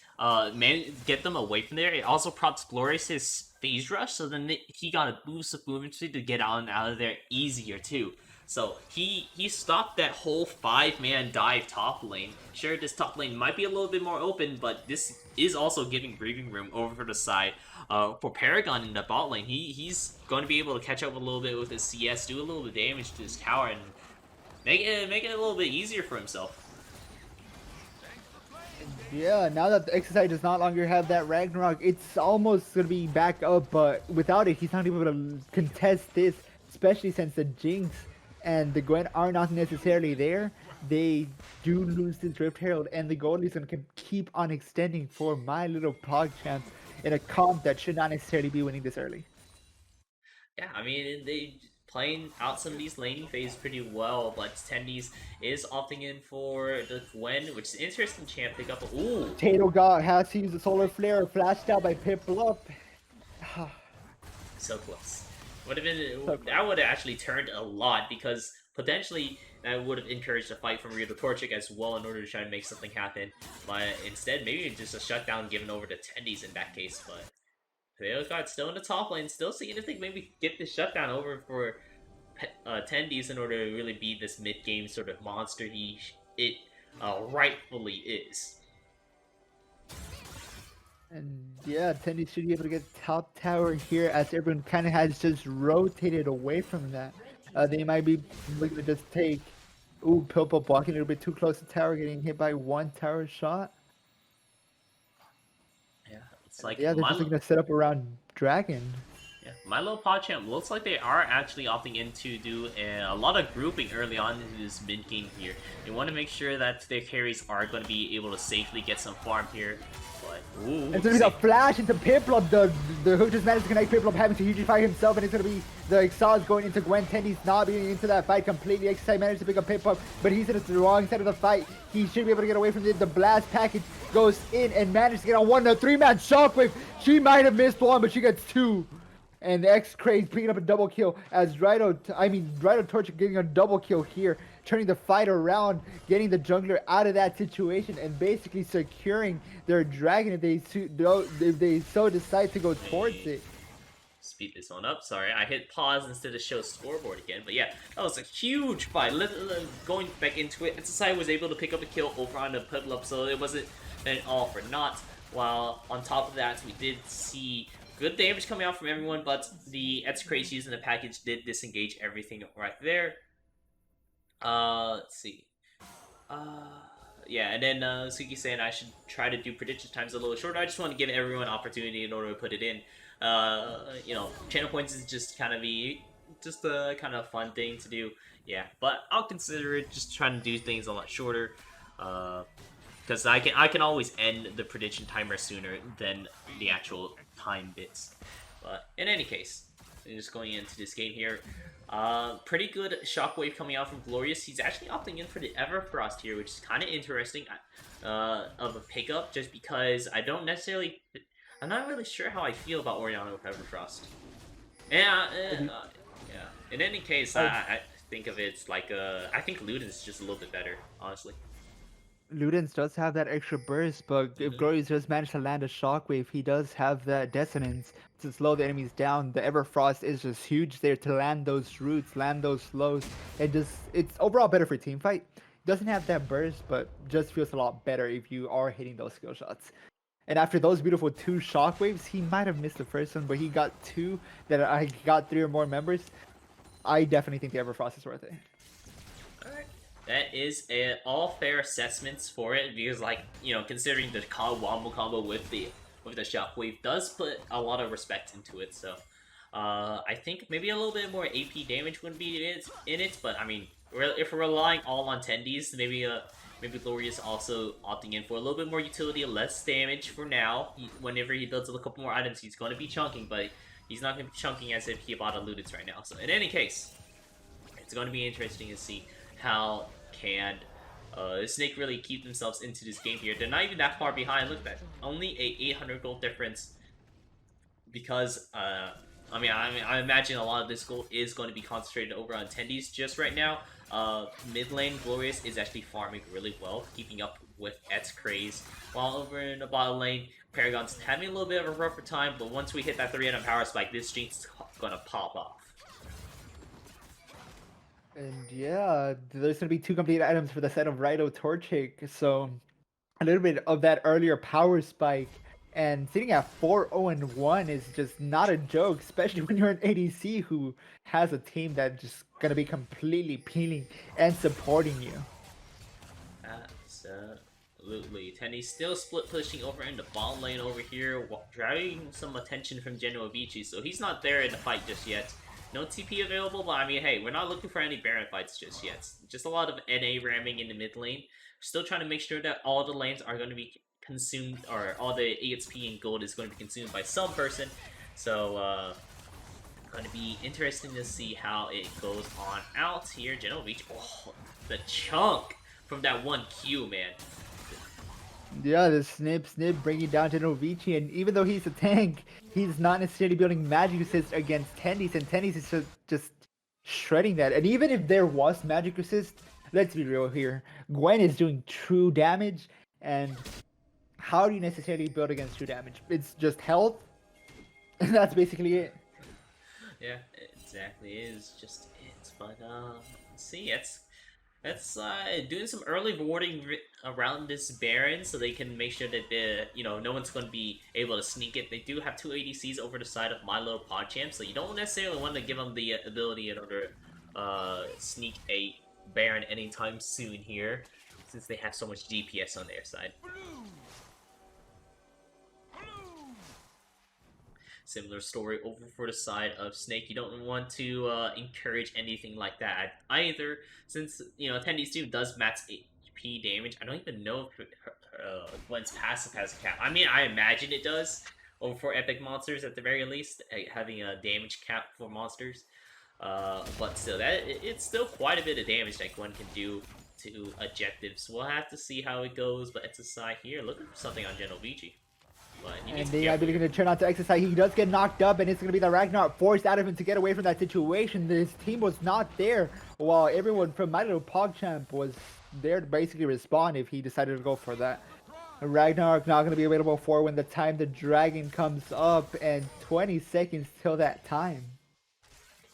get them away from there, it also propped Glorious's phase rush, so then he got a boost of movement speed to get out of there easier too. So he stopped that whole 5-man dive top lane. Sure, this top lane might be a little bit more open, but this is also giving breathing room over to the side. For Paragon in the bot lane, he's going to be able to catch up a little bit with his CS, do a little bit of damage to his tower, and make it a little bit easier for himself.
Yeah, now that the XSI does not longer have that Ragnarok, it's almost going to be back up, but without it, he's not able to contest this, especially since the Jinx and the Gwen are not necessarily there. They do lose this Rift Herald, and the goal is going to keep on extending for my little PogChamp in a comp that should not necessarily be winning this early.
Yeah, I mean, they playing out some of these laning phases pretty well, but Tendies is opting in for the Gwen, which is an interesting champ pick up. Ooh!
Tato God has to use the Solar Flare, flashed out by Piplup.
So close. Would have been that would have actually turned a lot, because potentially that would have encouraged a fight from Rio Torchic as well in order to try and make something happen. But instead, maybe just a shutdown given over to Tendies in that case. But PogChamp still in the top lane, still seeing if they can maybe get this shutdown over for Tendies in order to really be this mid-game sort of monster it rightfully is.
And yeah, Tendy should be able to get top tower here, as everyone kind of has just rotated away from that. They might be looking to just take... Ooh, Piplup walking a little bit too close to tower, getting hit by 1 tower shot.
Yeah, it's like...
Yeah, they're just looking to set up around Dragon.
Yeah, my little PogChamp looks like they are actually opting in to do a lot of grouping early on in this mid game here. They want to make sure that their carries are going to be able to safely get some farm here. But, ooh,
it's going to be the flash into Piplup. The hook just managed to connect Piplup, having to hugify himself, and it's going to be the Exhaust going into Gwen. Tendy's not being into that fight completely. XI managed to pick up Piplup, but he's in the wrong side of the fight. He should be able to get away from it. The blast package goes in and managed to get on 1 to 3-man Shockwave. She might have missed 1, but she gets 2. And the X-Craze picking up a double kill as Rhino Torch getting a double kill here, turning the fight around, getting the jungler out of that situation, and basically securing their dragon if they so decide to go towards it.
Speed this one up. Sorry, I hit pause instead of show scoreboard again. But yeah, that was a huge fight. Going back into it, SSI was able to pick up a kill over on the Piplup, so it wasn't an all for naught. While on top of that, we did see good damage coming out from everyone, but the X-Craze using the package did disengage everything right there. Let's see. Yeah, and then Suki saying I should try to do prediction times a little shorter. I just want to give everyone an opportunity in order to put it in. You know, channel points is just kind of a kind of fun thing to do. Yeah, but I'll consider it, just trying to do things a lot shorter. Because I can always end the prediction timer sooner than the actual time bits. But in any case, just going into this game here, pretty good Shockwave coming out from Glorious. He's actually opting in for the Everfrost here, which is kind of interesting of a pickup, just because I'm not really sure how I feel about Orianna with Everfrost. Yeah. In any case, I think of it like I think Luden's just a little bit better, honestly.
Ludens does have that extra burst, but if Glorious does manage to land a Shockwave, he does have that Dissonance to slow the enemies down. The Everfrost is just huge there to land those roots, land those slows. It's overall better for teamfight. Doesn't have that burst, but just feels a lot better if you are hitting those skill shots. And after those beautiful 2 Shockwaves, he might have missed the first one, but he got 2 that I got 3 or more members. I definitely think the Everfrost is worth it.
That is all fair assessments for it, because, like, you know, considering the wombo combo with the Shockwave does put a lot of respect into it. So I think maybe a little bit more AP damage would be in it, but I mean, if we're relying all on tendies, maybe Glorious also opting in for a little bit more utility, less damage for now. Whenever he builds a couple more items, he's going to be chunking, but he's not going to be chunking as if he bought a Ludens right now. So in any case, it's going to be interesting to see how can Snake really keep themselves into this game here. They're not even that far behind. Look at that. Only a 800 gold difference because, I imagine a lot of this gold is going to be concentrated over on Tendies just right now. Mid lane, Glorious is actually farming really well, keeping up with XIV, while over in the bottom lane, Paragon's having a little bit of a rougher time, but once we hit that 3-item power spike, this streak's gonna pop off.
And yeah, there's gonna be 2 complete items for the set of Rhino Torchic, so a little bit of that earlier power spike. And sitting at 4-0-1 is just not a joke, especially when you're an ADC who has a team that's just gonna be completely peeling and supporting you.
Absolutely. Tenny's still split pushing over in the bottom lane over here, driving some attention from GRLCS, so he's not there in the fight just yet. No TP available, but I mean, hey, we're not looking for any Baron fights just yet. Just a lot of NA ramming in the mid lane. Still trying to make sure that all the lanes are going to be consumed, or all the EXP and gold is going to be consumed by some person. So, going to be interesting to see how it goes on out here. GRLCS, oh, the chunk from that 1Q, man.
Yeah, the snip bringing down GRLCS, and even though he's a tank, he's not necessarily building magic resist against Tendies, and Tendies is just shredding that. And even if there was magic resist, let's be real here, Gwen is doing true damage, and how do you necessarily build against true damage? It's just health, and that's basically it.
Yeah, it exactly is just it. But let's see, Let's doing some early rewarding around this Baron so they can make sure that no one's going to be able to sneak it. They do have 2 ADCs over the side of my little PogChamp, so you don't necessarily want to give them the ability in order to sneak a Baron anytime soon here, since they have so much DPS on their side. Similar story over for the side of Snake. You don't want to encourage anything like that either, since Tendies 2 does max AP damage. I don't even know if Gwen's passive has a cap. I mean, I imagine it does over for epic monsters at the very least, having a damage cap for monsters. But still, it's still quite a bit of damage that Gwen can do to objectives. We'll have to see how it goes. But it's a side here looking for something on GRLCS.
And they are going to turn out to exercise. He does get knocked up, and it's going to be the Ragnarok forced out of him to get away from that situation. His team was not there, while everyone from my little PogChamp was there to basically respond if he decided to go for that. Ragnarok not going to be available for when the time the dragon comes up, and 20 seconds till that time.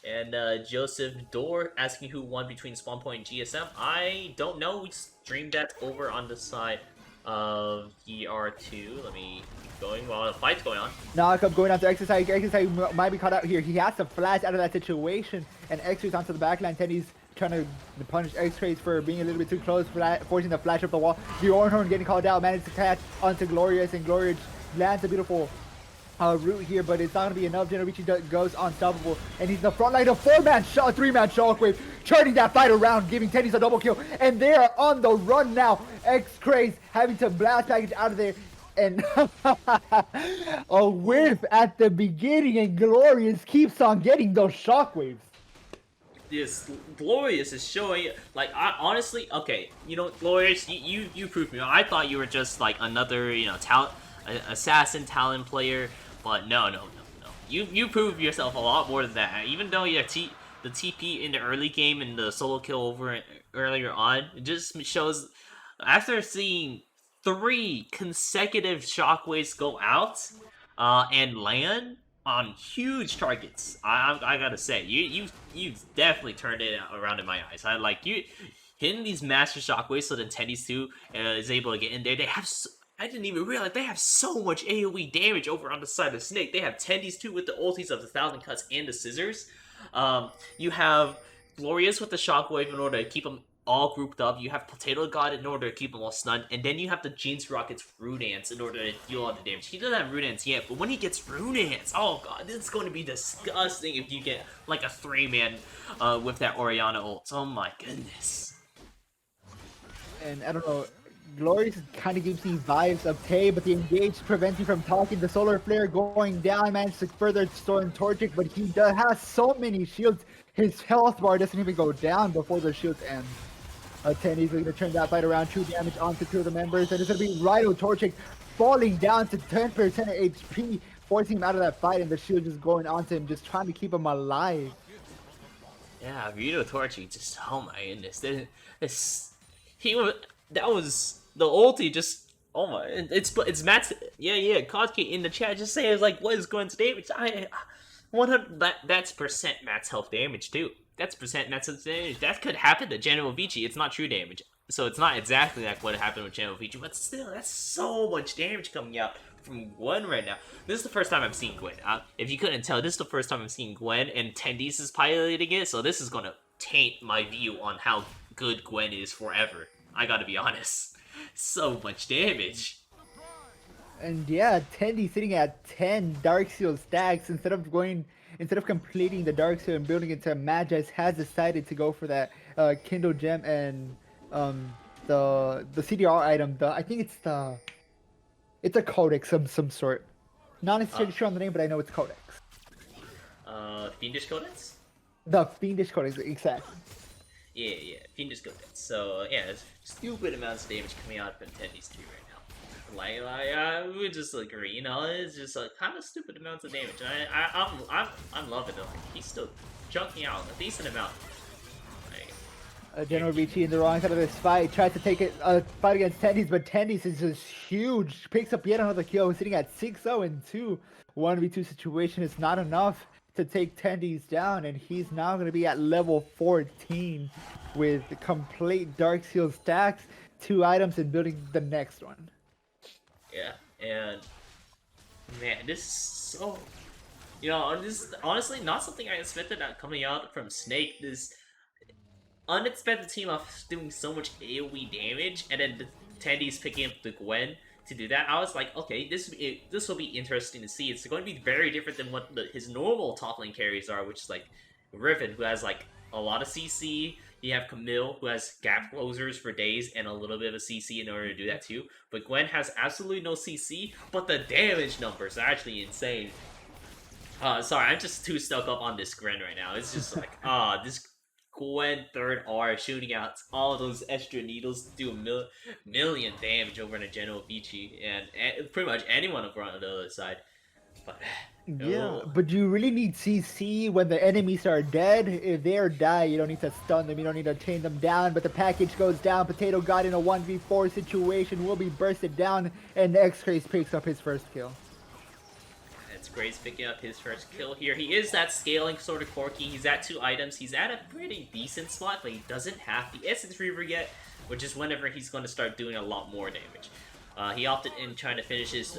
And Joseph Dorr asking who won between Spawn Point and GSM. I don't know. We streamed that over on the side of ER2. Let me keep going while the fight's going on.
Knockup going after XIV. XIV might be caught out here. He has to flash out of that situation, and X-Ray's onto the backline. Tenny's trying to punish X-Rays for being a little bit too close, forcing the flash up the wall. The Ornhorn getting called out, managed to catch onto Glorious, and Glorious lands a beautiful route here, but it's not going to be enough. GRLCS goes unstoppable, and he's in the front line. A 4-man shot, 3-man shockwave, turning that fight around, giving Tendies a double kill, and they are on the run now. X-Craze having to blast package out of there, and a whiff at the beginning, and Glorious keeps on getting those shockwaves.
Yes, Glorious is showing, like, honestly, okay, Glorious, you proved me. I thought you were just like another, assassin talent player, but no. You proved yourself a lot more than that. Even though the TP in the early game and the solo kill over earlier on, it just shows, after seeing 3 consecutive shockwaves go out and land on huge targets, I gotta say, you definitely turned it around in my eyes. I like you hitting these master shockwaves so that Tendies 2 is able to get in there. They have I didn't even realize they have so much AoE damage over on the side of Snake. They have Tendies 2 with the ultis of the 1,000 cuts and the scissors. You have Glorious with the shockwave in order to keep him all grouped up. You have Potato God in order to keep them all stunned, and then you have the Jinx Rocket's Rune Dance in order to deal all the damage. He doesn't have Rune Dance yet, but when he gets Rune Dance, oh god, this is going to be disgusting if you get like a 3-man with that Orianna ult. Oh my goodness.
And I don't know, Glorious kind of gives me vibes of Tay, but the engage prevents you from talking. The Solar Flare going down, managed to further Storm Torchic, but he has so many shields. His health bar doesn't even go down before the shields end. Tendy's going to turn that fight around, 2 damage onto 2 of the members, and it's going to be Rhino Torchic falling down to 10% of HP, forcing him out of that fight, and the shield just going onto him, just trying to keep him alive.
Yeah, Rito Torchic just, oh my goodness, that was the ulti. Just, oh my, it's Matt's, yeah, Koski in the chat just saying, like, what is going to damage? 100, that's percent Matt's health damage too. That's percent Matt's health damage. That could happen to General Vici. It's not true damage, so it's not exactly like what happened with General Vici, but still, that's so much damage coming out from Gwen right now. This is the first time I've seen Gwen. If you couldn't tell, this is the first time I've seen Gwen, and Tendies is piloting it, so this is gonna taint my view on how good Gwen is forever. I gotta be honest. So much damage.
And yeah, Tendy sitting at 10 Dark Seal stacks instead of completing the Dark Seal and building into Magi's, has decided to go for that Kindle Gem and the CDR item. I think it's a Codex of some sort. Not necessarily sure on the name, but I know it's Codex.
Fiendish Codex?
The Fiendish Codex, exactly.
Yeah, Fiendish Codex. So yeah, there's stupid amounts of damage coming out of Tendy's too right now. We would just agree, you know, it's just kind of stupid amounts of damage. I'm loving it. He's still chunking out a decent amount.
General Vici in the wrong side of this fight tries to take it fight against Tendies, but Tendies is just huge. Picks up yet another kill, sitting at 6-0 and 2. 1v2 situation is not enough to take Tendies down, and he's now going to be at level 14 with complete Dark Seal stacks, 2 items, and building the next one.
Yeah, and man, this is so, you know, this is honestly not something I expected coming out from Snake. This unexpected team of doing so much AoE damage, and then the Tendies picking up the Gwen to do that. I was like, okay, this will be interesting to see. It's going to be very different than what his normal top lane carries are, which is like Riven, who has like a lot of CC. You have Camille, who has gap closers for days and a little bit of a CC in order to do that too. But Gwen has absolutely no CC, but the damage numbers are actually insane. Sorry, I'm just too stuck up on this Gwen right now. It's just like, this Gwen 3rd R shooting out all those extra needles to do a million damage over in a General Vici, and pretty much anyone over on the other side. But
yeah, but you really need CC when the enemies are dead. If they are die, you don't need to stun them, you don't need to chain them down, but the package goes down. Potato God in a 1v4 situation will be bursted down, and X-Craze picks up his first kill.
Grace picking up his first kill here. He is that scaling sort of Corky. He's at 2 items. He's at a pretty decent spot, but he doesn't have the Essence Reaver yet, which is whenever he's going to start doing a lot more damage. He opted in trying to finish his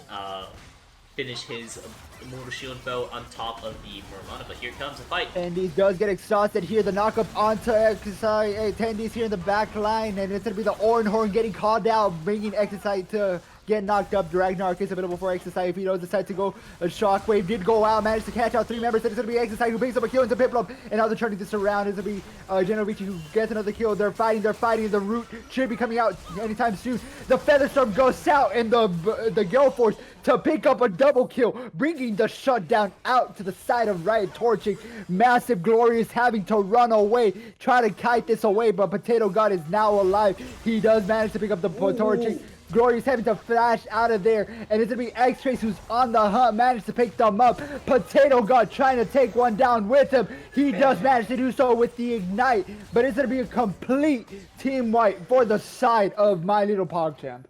Immortal Shield Bow on top of the Mormana, but here comes a fight.
And he does get exhausted here. The knockup onto XIV. Tendies here in the back line, and it's going to be the Ornhorn getting called out, bringing XIV to get knocked up. Ragnarok is available for XIV. If he does decide to go, a Shockwave did go out, managed to catch out 3 members. It's going to be XIV who picks up a kill into Piplup, and now they're turning this around. It's going to be General Vici who gets another kill. They're fighting. The root should be coming out anytime soon. The Featherstorm goes out, and the Gale Force to pick up a double kill, bringing the shutdown out to the side of Riot Torchic. Massive Glorious having to run away, try to kite this away, but Potato God is now alive. He does manage to pick up the Torchic. Glorious having to flash out of there, and it's going to be X-Trace who's on the hunt, managed to pick them up. Potato God trying to take one down with him. He does manage to do so with the Ignite, but it's going to be a complete team wipe for the side of my little PogChamp.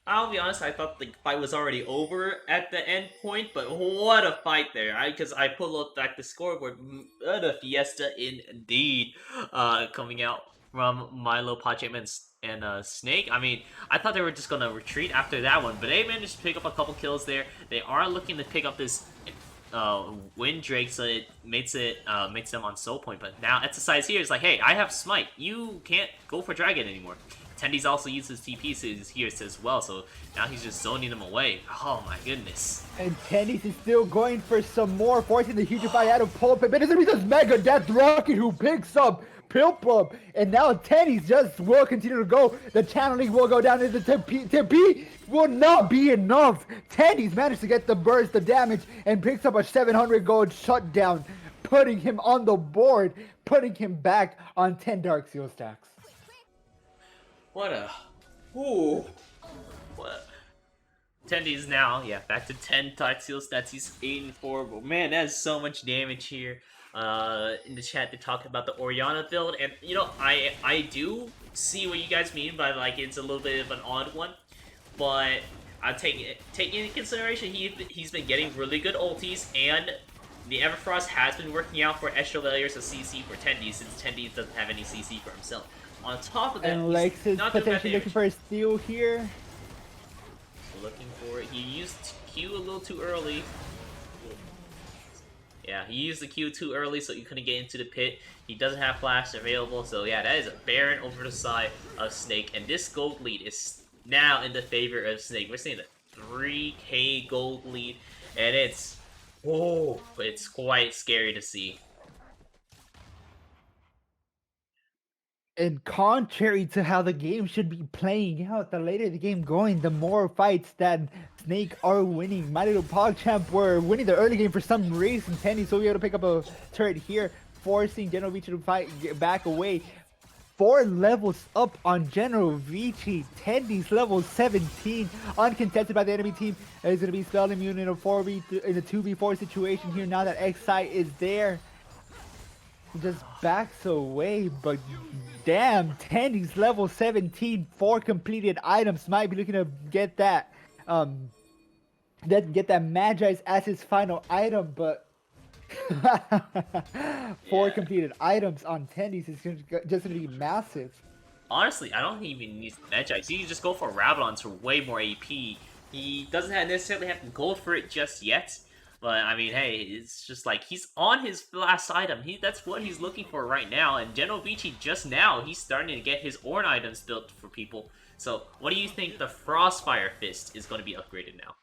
I'll be honest, I thought the fight was already over at the end point, but what a fight there, because I pulled up back the scoreboard. What a fiesta indeed, coming out from Milo, PogChamp, and Snake. I mean, I thought they were just going to retreat after that one, but they managed to pick up a couple kills there. They are looking to pick up this win Drake, so it makes them on soul point. But now XIV here is like, hey, I have smite. You can't go for dragon anymore. Tendi's also uses TP here as well, so now he's just zoning them away. Oh my goodness.
And Tennis is still going for some more, forcing the hugify out of pulpit, but it's gonna be this Mega Death Rocket who picks up Pilpum, and now Tennis just will continue to go. The channeling will go down into TP will not be enough. Tennis managed to get the burst, the damage, and picks up a 700 gold shutdown, putting him on the board, putting him back on 10 Dark Seal stacks.
What a... Ooh. What? Tendi's now, yeah, back to 10 Dark Seal stats. He's 8-4, but man, that is so much damage here. In the chat, they talk about the Orianna build, and, you know, I do see what you guys mean by, like, it's a little bit of an odd one, but I'm taking into consideration he's been getting really good ultis, and the Everfrost has been working out for extra layers of CC for Tendi, since Tendi doesn't have any CC for himself. On top of that,
and Lex is potentially looking for a steal here.
Looking for it. He used Q a little too early. Yeah, he used the Q too early, so he couldn't get into the pit. He doesn't have flash available, so yeah, that is a Baron over the side of Snake. And this gold lead is now in the favor of Snake. We're seeing a 3k gold lead, and it's quite scary to see.
And contrary to how the game should be playing out, the later the game going, the more fights that Snake are winning. My little PogChamp were winning the early game for some reason. Tenny so able to pick up a turret here, forcing General Vici to get back away. 4 levels up on General Vici. Tendy's level 17, uncontested by the enemy team. Is going to be spell immune in a 2v4 situation here now that XI is there. He just backs away, but damn, Tendy's level 17, 4 completed items. Might be looking to get that get that Magi's as his final item, but 4 completed items on Tendy's is just gonna be massive.
Honestly, I don't even need Magi's. You can just go for Rabadons for way more AP. He doesn't necessarily have to go for it just yet. But, I mean, hey, it's just like, he's on his last item. That's what he's looking for right now. And General Vici, just now, he's starting to get his Ornn items built for people. So, what do you think the Frostfire Fist is going to be upgraded now?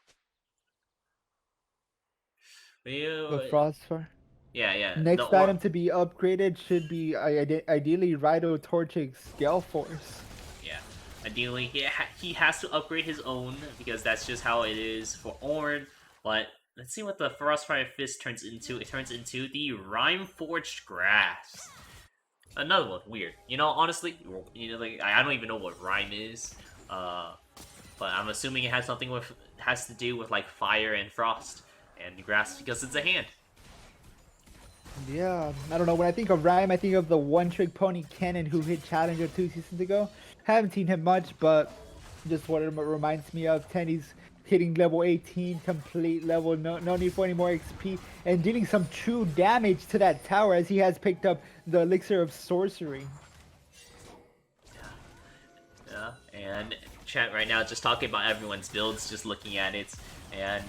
The Frostfire?
Yeah.
Next item to be upgraded should be, ideally, Rhino Torchic's Gale Force.
Yeah. Ideally, he has to upgrade his own, because that's just how it is for Ornn. But... let's see what the Frostfire Fist turns into. It turns into the Rime-Forged Grass. Another one, weird. You know, honestly, like, I don't even know what Rime is. But I'm assuming it has something has to do with like fire and frost and grass because it's a hand.
Yeah, I don't know. When I think of Rime, I think of the one-trick pony Cannon who hit Challenger 2 seasons ago. Haven't seen him much, but just what it reminds me of. Tenny's hitting level 18, complete level, no need for any more XP, and dealing some true damage to that tower as he has picked up the Elixir of Sorcery.
Yeah, and chat right now just talking about everyone's builds, just looking at it, and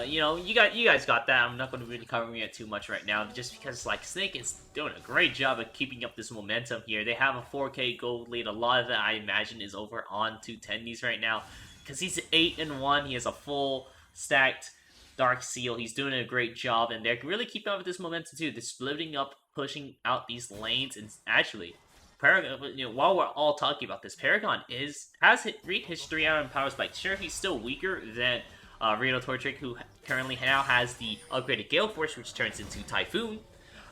you know, you guys got that. I'm not going to really cover it too much right now, just because like Snake is doing a great job of keeping up this momentum here. They have a 4k gold lead. A lot of that I imagine is over on 210s right now. Because he's 8-1, he has a full stacked Dark Seal. He's doing a great job, and they're really keeping up with this momentum too. They're splitting up, pushing out these lanes, and actually, Paragon. You know, while we're all talking about this, Paragon has reached his 3 out in Power Spike. Sure, he's still weaker than Reno Torchic, who currently now has the upgraded Gale Force, which turns into Typhoon.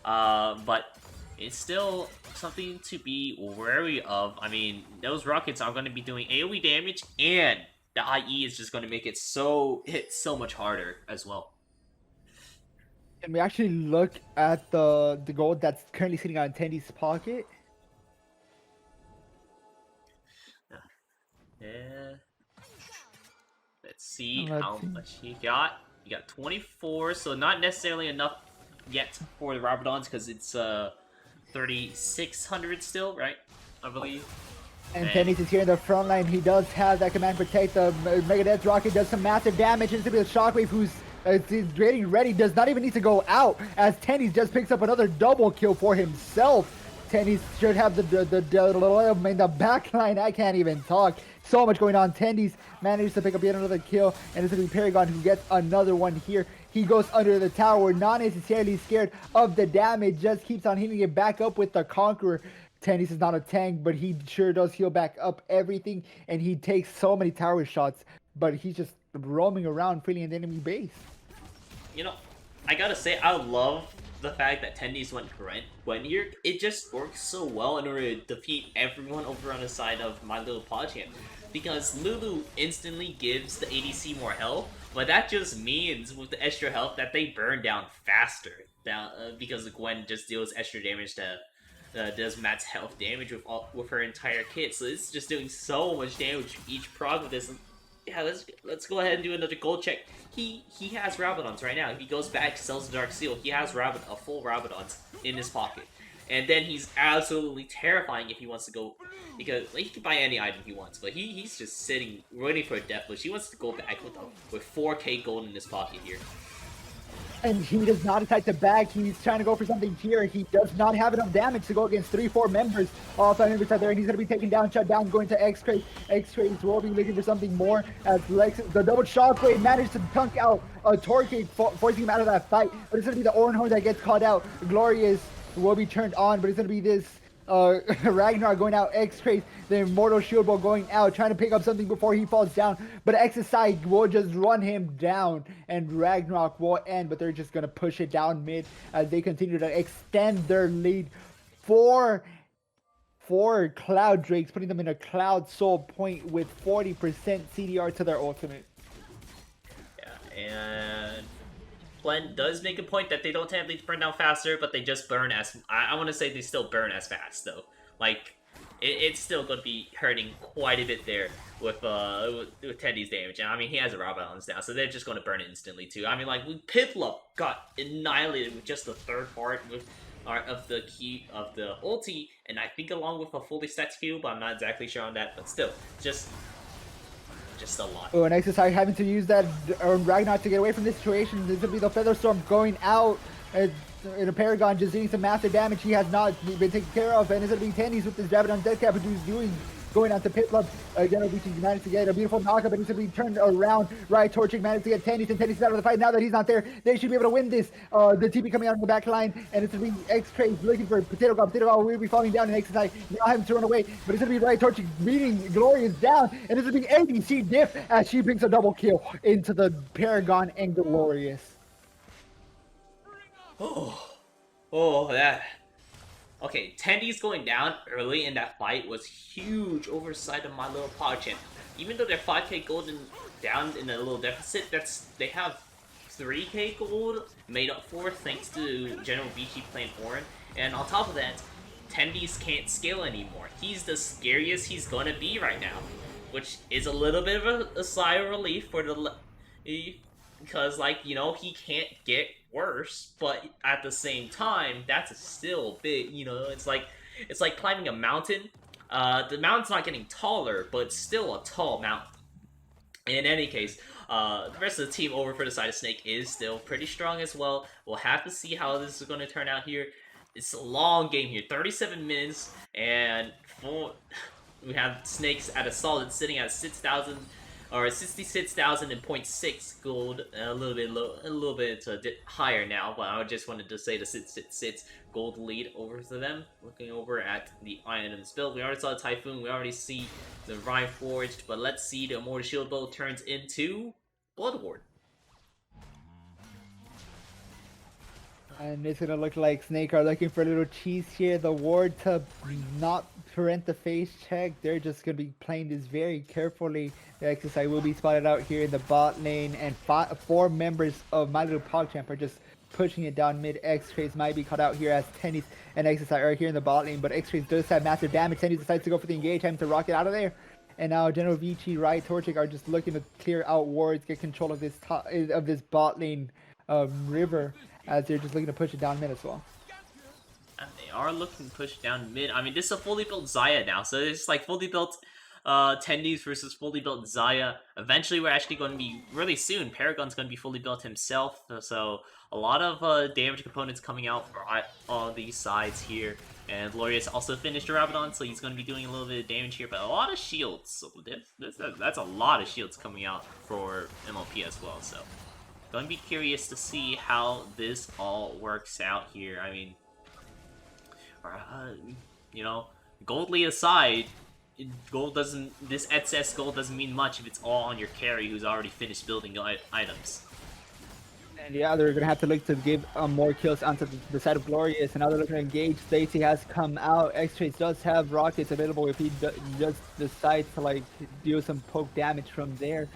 But it's still something to be wary of. I mean, those rockets are going to be doing AoE damage, and the IE is just going to make it hit so much harder as well.
Can we actually look at the gold that's currently sitting on Tendy's pocket?
Yeah. Let's see how much he got. He got 24, so not necessarily enough yet for the Rabadons because it's 3,600 still, right? I believe.
And Tennis is here in the front line. He does have that command protect. The Mega Death Rocket does some massive damage. It's going to be a Shockwave who's He's getting ready, does not even need to go out, as Tennis just picks up another double kill for himself. Tennis should have the back line. I can't even talk. So much going on. Tennis manages to pick up yet another kill, and it's going to be Paragon who gets another one here. He goes under the tower, not necessarily scared of the damage, just keeps on hitting it back up with the Conqueror. Tennis is not a tank, but he sure does heal back up everything, and he takes so many tower shots, but he's just roaming around freely in the enemy base.
You know, I gotta say, I love the fact that Tendies went Gwen here. It just works so well in order to defeat everyone over on the side of my little PogChamp. Because Lulu instantly gives the ADC more health, but that just means with the extra health that they burn down faster. Because Gwen just deals extra damage to does Matt's health damage with her entire kit. So it's just doing so much damage each prog with this. Yeah, let's go ahead and do another gold check. He has Rabadons right now. If he goes back, sells the Dark Seal, he has a full Rabadons in his pocket. And then he's absolutely terrifying if he wants to go, because like, he can buy any item he wants, but he's just sitting, waiting for a death wish. He wants to go back with 4k gold in his pocket here.
And he does not decide to back. He's trying to go for something here. He does not have enough damage to go against 3-4 members. All 5 members out there, and he's going to be taken down, shut down, going to X-Crate. X-Crate will be looking for something more as Lex, the double shockwave managed to dunk out a Torque, forcing him out of that fight. But it's going to be the Oranhorn that gets called out. Glorious will be turned on, but it's going to be this Ragnar going out, X-Crate, the Immortal Shield Ball going out, trying to pick up something before he falls down, but XIV will just run him down, and Ragnarok will end, but they're just going to push it down mid as they continue to extend their lead for Cloud Drakes, putting them in a Cloud Soul point with 40% CDR to their ultimate.
Yeah, and Glenn does make a point that they don't technically burn down faster, but they just burn as... I want to say they still burn as fast, though. Like, it's still going to be hurting quite a bit there with Teddy's damage. And I mean, he has a Rabadons now, so they're just going to burn it instantly, too. I mean, like, Piplup got annihilated with just the third part of the key of the ulti, and I think along with a fully stacked Q, but I'm not exactly sure on that, but still, just a lot.
Oh, and XSI having to use that Ragnar to get away from this situation. This is going to be the Featherstorm going out. In a Paragon just doing some massive damage he has not been taken care of. And it's going to be Tennies with this Rabadon Death Cap who's going out to Piplup. Again, he managed to get a beautiful knockup, but he's going to be turned around. Right, Torchic managed to get Tennies, and Tennies is out of the fight. Now that he's not there, they should be able to win this. The TP coming out on the back line, and it's going to be X-Craze looking for Potato God. Potato God will be falling down, and XSI now having to run away. But it's going to be Right, Torchic beating Glorious down, and it's going to be ADC Diff as she brings a double kill into the Paragon and Glorious.
That... Okay, Tendies going down early in that fight was huge oversight of my little PogChamp. Even though they're 5k gold and down in a little deficit, they have 3k gold made up for thanks to General Vici playing Orin. And on top of that, Tendies can't scale anymore. He's the scariest he's gonna be right now, which is a little bit of a sigh of relief for the... Because, like, you know, he can't get worse, but at the same time, that's still big, you know, it's like climbing a mountain. The mountain's not getting taller, but it's still a tall mountain. In any case, the rest of the team over for the side of Snake is still pretty strong as well. We'll have to see how this is going to turn out here. It's a long game here, 37 minutes, and we have Snakes at a solid sitting at 6,000 or 66,000.6 gold, a little bit higher now, but I just wanted to say the 666 gold lead over to them. Looking over at the items build, we already saw the Typhoon, we already see the Rhyme Forged, but let's see the Immortal Shield Bow turns into Blood Ward.
And it's gonna look like Snake are looking for a little cheese here. The ward to not prevent the face check. They're just gonna be playing this very carefully. The XSI will be spotted out here in the bot lane, and 4 members of My Little PogChamp are just pushing it down mid. X-Craze might be caught out here as Tennis and XSI are here in the bot lane, but X-Craze does have massive damage. Tennis decides to go for the engage, having to rocket out of there. And now General Vici, Right, Torchic are just looking to clear out wards, get control of this bot lane river, as they're just looking to push it down mid as well.
And they are looking to push down mid. I mean, this is a fully built Zaya now, so it's like fully built Tendies versus fully built Zaya. Eventually, we're actually going to be really soon. Paragon's going to be fully built himself, so a lot of damage components coming out for all these sides here. And Glorious also finished Rabadon, so he's going to be doing a little bit of damage here, but a lot of shields. So that's a lot of shields coming out for MLP as well. So, going to be curious to see how this all works out here. I mean, you know, gold lead aside, gold doesn't. This XS gold doesn't mean much if it's all on your carry who's already finished building items.
And yeah, they're gonna have to look to give more kills onto the side of Glorious, and now they're looking to engage. Stacy has come out. X-Trace does have rockets available if he just decides to like deal some poke damage from there.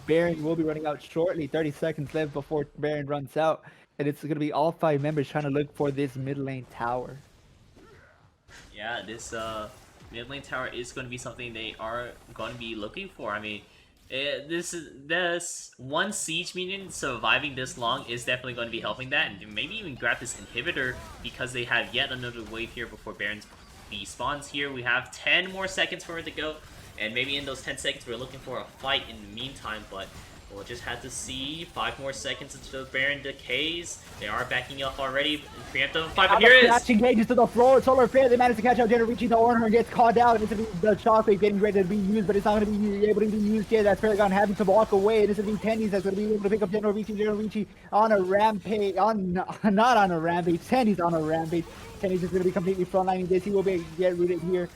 Baron will be running out shortly. 30 seconds left before Baron runs out, and it's gonna be all 5 members trying to look for this mid lane tower.
Yeah, this mid lane tower is going to be something they are going to be looking for. I mean, this one siege minion surviving this long is definitely going to be helping that, and maybe even grab this inhibitor because they have yet another wave here before Baron's B spawns here. We have 10 more seconds for it to go, and maybe in those 10 seconds we're looking for a fight in the meantime, but we'll just have to see. 5 more seconds until Baron decays. They are backing up already. Preemptive fight, but here it is!
Crashing cages to the floor. Solar Flare, they managed to catch out Generichi. The Ornhorn gets caught down. It's the Shockwave getting ready to be used, but it's not going to be able to be used yet. That's Paragon having to walk away. It is going to be Tendies that's going to be able to pick up Generichi on a rampage. Not on a rampage. Tendies on a rampage. Tendies is going to be completely frontlining this. He will be get rooted here.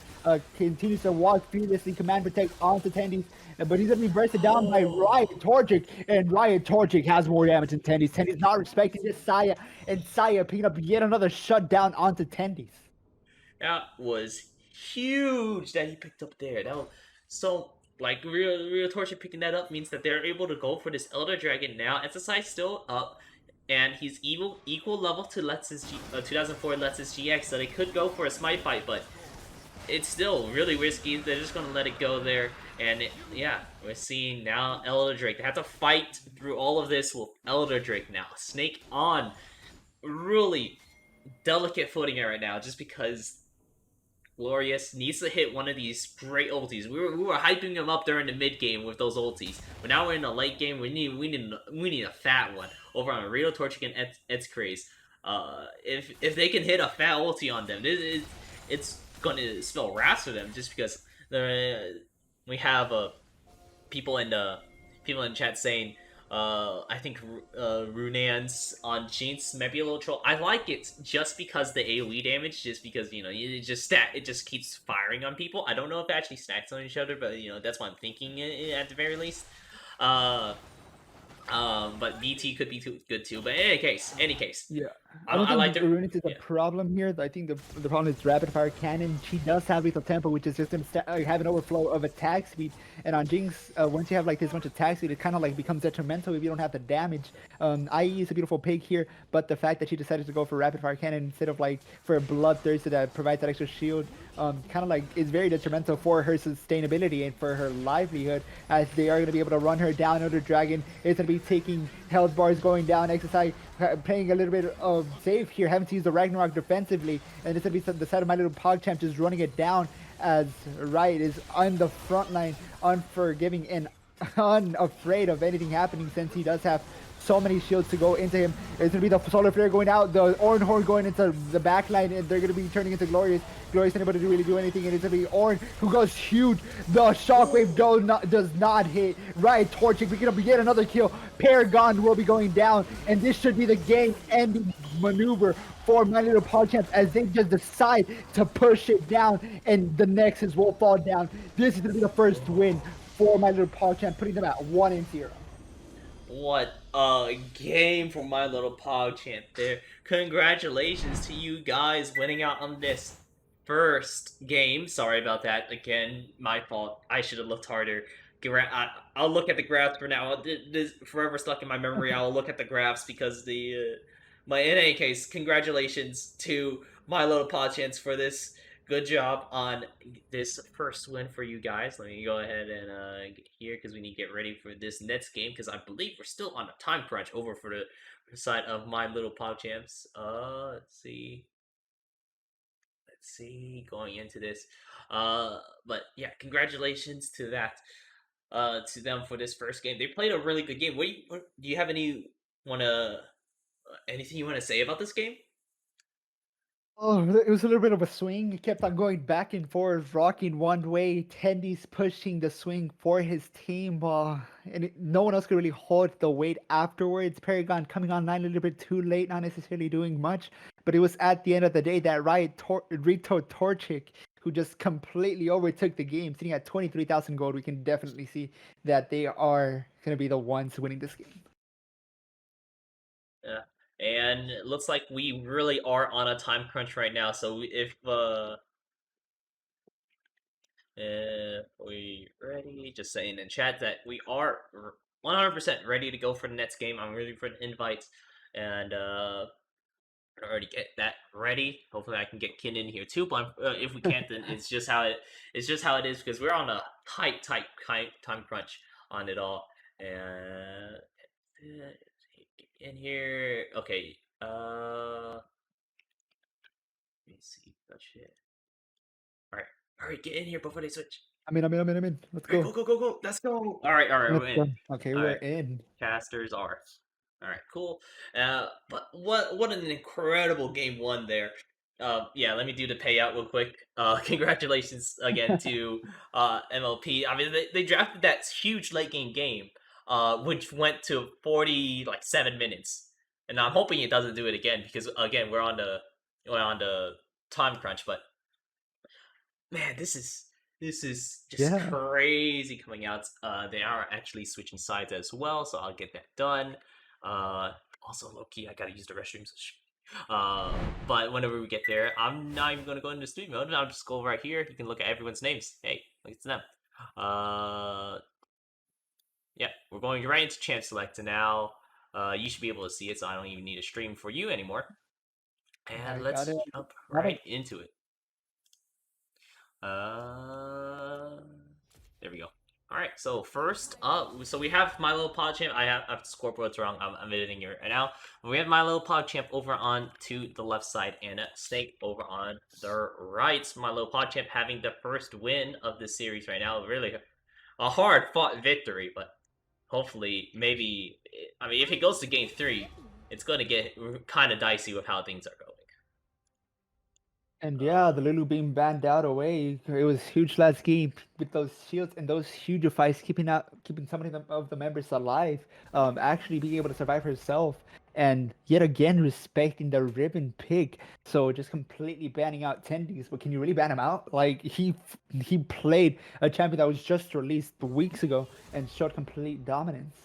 Continues to walk fearlessly, command protect onto Tendies, but he's going to be bursted down by Riot Torchic, and Riot Torchic has more damage than Tendies. Tendies not respecting this Saya, and Saya picking up yet another shutdown onto Tendies.
That was huge that he picked up there. That was so like real Torchic picking that up means that they're able to go for this Elder Dragon now. SSI still up, and he's equal level to 2004 Lexus GX, so they could go for a smite fight, but it's still really risky. They're just going to let it go there. And yeah, we're seeing now Elder Drake. They have to fight through all of this with Elder Drake now. Snake on really delicate footing right now just because Glorious needs to hit one of these great ultis. We were hyping him up during the mid game with those ultis, but now we're in the late game. We need a fat one over on Real Torchic and X-Craze. If they can hit a fat ulti on them, it's going to spell wrath for them just because we have people in chat saying I think Runan's on Jinx might be a little troll. I like it just because the AoE damage, just because it just keeps firing on people. I don't know if it actually stacks on each other, but that's what I'm thinking at the very least. But BT could be good too. But in any case,
yeah. I don't think Runit is a problem here. I think the problem is Rapid Fire Cannon. She does have lethal tempo, which is just going to have an overflow of attack speed. And on Jinx, once you have like this much attack speed, it kind of like becomes detrimental if you don't have the damage. IE is a beautiful pick here, but the fact that she decided to go for Rapid Fire Cannon instead of like for a Bloodthirster that provides that extra shield, kind of like is very detrimental for her sustainability and for her livelihood, as they are going to be able to run her down. Elder Dragon is going to be taking health bars going down. XSI playing a little bit of safe here, having to use the Ragnarok defensively, and it's going to be the side of my little PogChamp just running it down as Riot is on the front line, unforgiving and unafraid of anything happening, since he does have so many shields to go into him. It's going to be the Solar Flare going out, the Ornhorn going into the back line, and they're going to be turning into Glorious. Glorious not able to really do anything, and it's going to be Orn who goes huge. The Shockwave does not hit. Riot Torchic picking up yet another kill. Paragon will be going down, and this should be the game-ending maneuver for my little PogChamp as they just decide to push it down, and the Nexus will fall down. This is going to be the first win for my little PogChamp, putting them at 1-0.
What a game for my little PogChamp there. Congratulations to you guys winning out on this first game. Sorry about that. Again, my fault. I should have looked harder. I'll look at the graphs for now. This forever stuck in my memory. I'll look at the graphs because in any case, congratulations to my little PogChamps for this. Good job on this first win for you guys. Let me go ahead and get here because we need to get ready for this next game, because I believe we're still on a time crunch over for the side of my little PogChamps. Let's see. let's see, going into this. But yeah, congratulations to that. To them for this first game. They played a really good game. Do you have anything you want to say about this game?
Oh, it was a little bit of a swing. He kept on going back and forth, rocking one way. Tendy's pushing the swing for his team, no one else could really hold the weight afterwards. Paragon coming online a little bit too late, not necessarily doing much, but it was at the end of the day that Rito Torchic who just completely overtook the game, sitting at 23,000 gold. We can definitely see that they are going to be the ones winning this game.
Yeah. And it looks like we really are on a time crunch right now. So if we ready, just saying in chat that we are 100% ready to go for the next game. I'm ready for the invites, and already get that ready. Hopefully, I can get Kin in here too. But if we can't, then it's just how it is because we're on a tight time crunch on it all. And in here, okay. Let me see. Oh shit. All right, get in here before they switch.
I'm in. Let's
All right,
go.
go. Let's go. All right, we're
Let's
in.
go. Okay,
All
we're
right.
in.
Casters are. All right, cool. But what an incredible game one there. Yeah, let me do the payout real quick. Congratulations again to MLP. I mean, they drafted that huge late game, which went to 7 minutes, and I'm hoping it doesn't do it again because again we're on the time crunch. But man, this is just
Yeah.
crazy coming out. They are actually switching sides as well, so I'll get that done. Also, low key, I gotta use the restrooms. But whenever we get there, I'm not even gonna go into studio mode. I'll just go right here. You can look at everyone's names. Hey, look at them. Yeah, we're going right into champ select now. You should be able to see it, so I don't even need a stream for you anymore. And
I
let's
got it.
jump
Got
right
it.
into it. There we go. All right, so first up, so we have my little PogChamp. I have the scoreboard's wrong. I'm editing it right now. We have my little PogChamp over on to the left side and Snake over on the right. My little PogChamp having the first win of this series right now. Really a hard fought victory, but hopefully, maybe. I mean, if it goes to game 3, it's going to get kind of dicey with how things are going.
And yeah, the Lulu being banned out away. It was huge last game with those shields and those huge fights, keeping some of the members alive. Actually being able to survive herself, and yet again respecting the ribbon pick. So just completely banning out Tendies. But can you really ban him out? Like he played a champion that was just released weeks ago and showed complete dominance.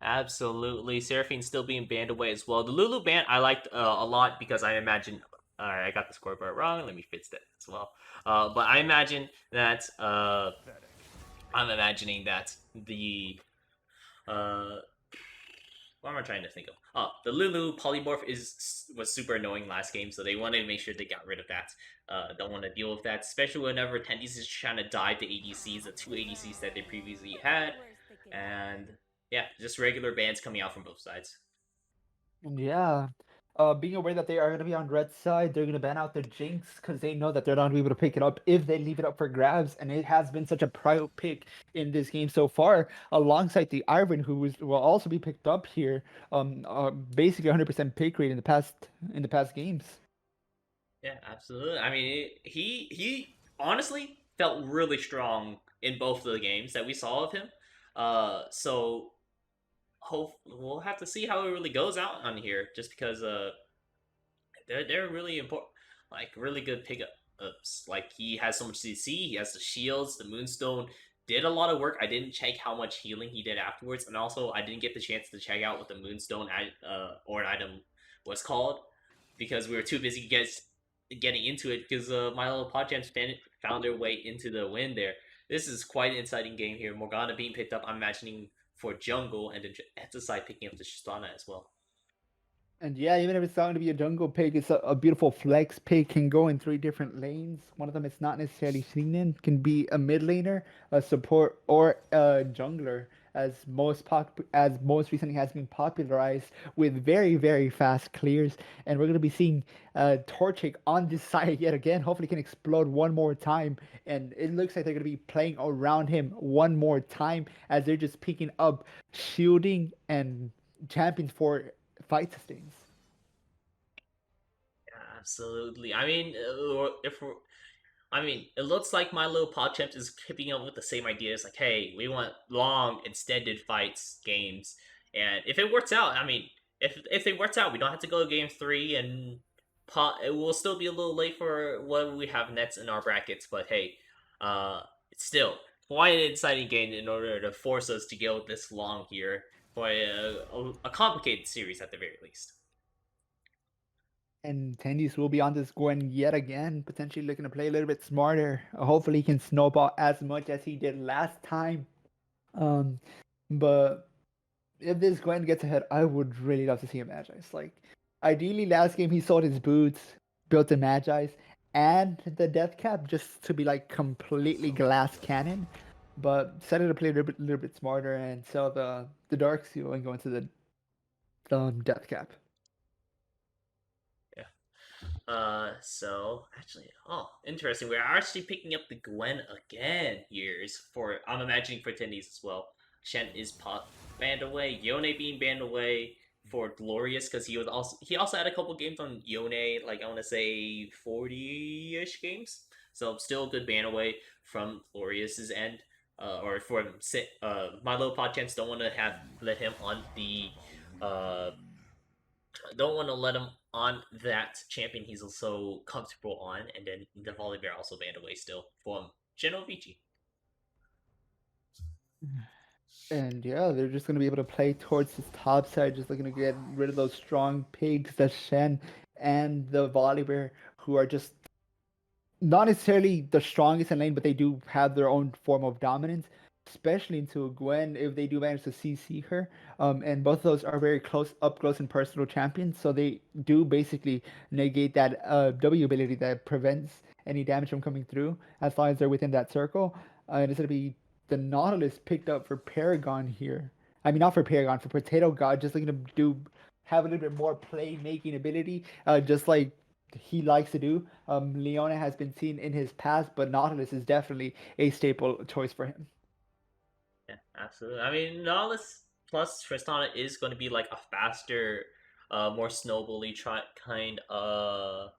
Absolutely. Seraphine still being banned away as well. The Lulu ban I liked a lot because I imagine. Alright, I got the scoreboard wrong. Let me fix that as well. But I imagine that. I'm imagining that the. What am I trying to think of? Oh, the Lulu polymorph was super annoying last game, so they wanted to make sure they got rid of that. Don't want to deal with that, especially whenever Tendies is trying to dive the ADCs, the 2 ADCs that they previously had. And yeah, just regular bans coming out from both sides.
And yeah, being aware that they are going to be on red side, they're going to ban out the Jinx because they know that they're not going to be able to pick it up if they leave it up for grabs. And it has been such a prio pick in this game so far, alongside the Ivan, will also be picked up here. Basically 100% pick rate in the past games.
Yeah, absolutely. I mean, he honestly felt really strong in both of the games that we saw of him. So we'll have to see how it really goes out on here, just because they're really important, like really good pickups. Like he has so much CC, he has the shields, the Moonstone. Did a lot of work. I didn't check how much healing he did afterwards, and also I didn't get the chance to check out what the Moonstone or an item was called because we were too busy getting into it because my little PogChamp found their way into the win there. This is quite an exciting game here. Morgana being picked up, I'm imagining, for jungle, and then Exorcise picking up the Tristana as well.
And yeah, even if it's not going to be a jungle pick, it's a beautiful flex pick. Can go in 3 different lanes. One of them is not necessarily seen in. Can be a mid laner, a support, or a jungler. as most recently has been popularized with very very fast clears, and we're gonna be seeing Torchic on this side yet again. Hopefully, he can explode one more time, and it looks like they're gonna be playing around him one more time as they're just picking up shielding and champions for fight sustains.
Absolutely. I mean, it looks like my little PogChamp is keeping up with the same ideas. Like, hey, we want long, extended fights, games, and if it works out, I mean, if it works out, we don't have to go to game 3, and it will still be a little late for what we have next in our brackets. But hey, it's still quite an exciting game in order to force us to go this long here for a complicated series at the very least.
And Tendies will be on this Gwen yet again, potentially looking to play a little bit smarter. Hopefully, he can snowball as much as he did last time. But if this Gwen gets ahead, I would really love to see him Magi's. Like, ideally, last game he sold his boots, built the Magi's, and the Death Cap just to be like completely glass cannon. But decided to play a little bit smarter and sell the Dark Seal and go into the Death Cap.
So actually, interesting. We're actually picking up the Gwen again here. I'm imagining for attendees as well. Shen is banned away. Yone being banned away for Glorious because he also had a couple games on Yone, like I want to say 40-ish games. So still a good ban away from Glorious's end. Or for my little PogChamps don't want to let him on the don't want to let him on that champion he's so comfortable on, and then the Volibear also banned away still from Genovici.
And yeah, they're just going to be able to play towards this top side, just looking to get rid of those strong pigs, the Shen and the Volibear, who are just not necessarily the strongest in lane, but they do have their own form of dominance, especially into Gwen if they do manage to CC her. And both of those are very up close and personal champions, so they do basically negate that W ability that prevents any damage from coming through as long as they're within that circle. And it's going to be the Nautilus picked up for Paragon here. I mean, not for Paragon, for Potato God, just looking to have a little bit more playmaking ability, just like he likes to do. Leona has been seen in his past, but Nautilus is definitely a staple choice for him.
Yeah, absolutely. I mean, Nautilus plus Tristana is going to be like a faster, more snowbally kind of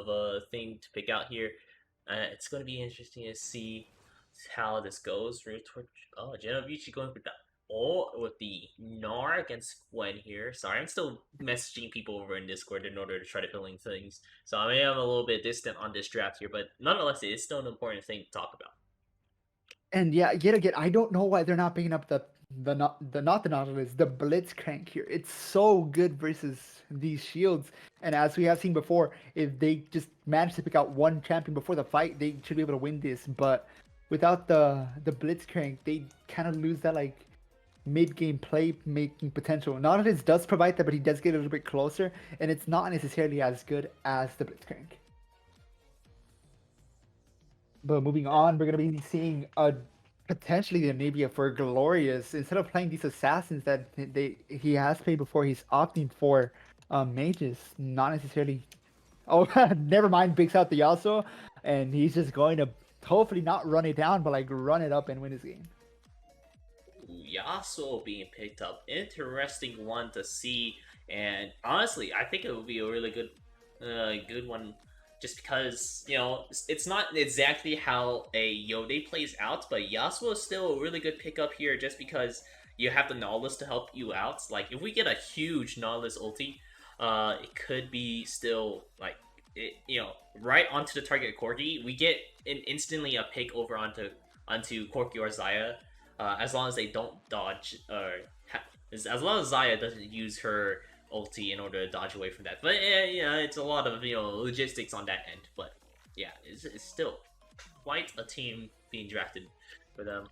a thing to pick out here. It's going to be interesting to see how this goes. Genovici going with the Gnar against Gwen here. Sorry, I'm still messaging people over in Discord in order to try to fill in things. So I am a little bit distant on this draft here, but nonetheless, it is still an important thing to talk about.
And yeah, yet again, I don't know why they're not picking up the Nautilus, the Blitzcrank here. It's so good versus these shields. And as we have seen before, if they just manage to pick out one champion before the fight, they should be able to win this. But without the Blitzcrank, they kind of lose that like mid-game play making potential. Nautilus does provide that, but he does get a little bit closer, and it's not necessarily as good as the Blitzcrank. But moving on, we're going to be seeing potentially the Nibia for Glorious. Instead of playing these assassins that he has played before, he's opting for mages. Not necessarily... Oh, never mind, picks out the Yasuo. And he's just going to hopefully not run it down, but like run it up and win his game.
Yasuo being picked up. Interesting one to see. And honestly, I think it would be a really good one. Just because, you know, it's not exactly how a Yone plays out, but Yasuo is still a really good pickup here just because you have the Nautilus to help you out. Like, if we get a huge Nautilus ulti, it could be still, like, right onto the target Corki. We get instantly a pick over onto Corki or Xayah, as long as they don't dodge, as long as Xayah doesn't use her ulti in order to dodge away from that. But yeah, it's a lot of logistics on that end. But yeah, it's still quite a team being drafted for them.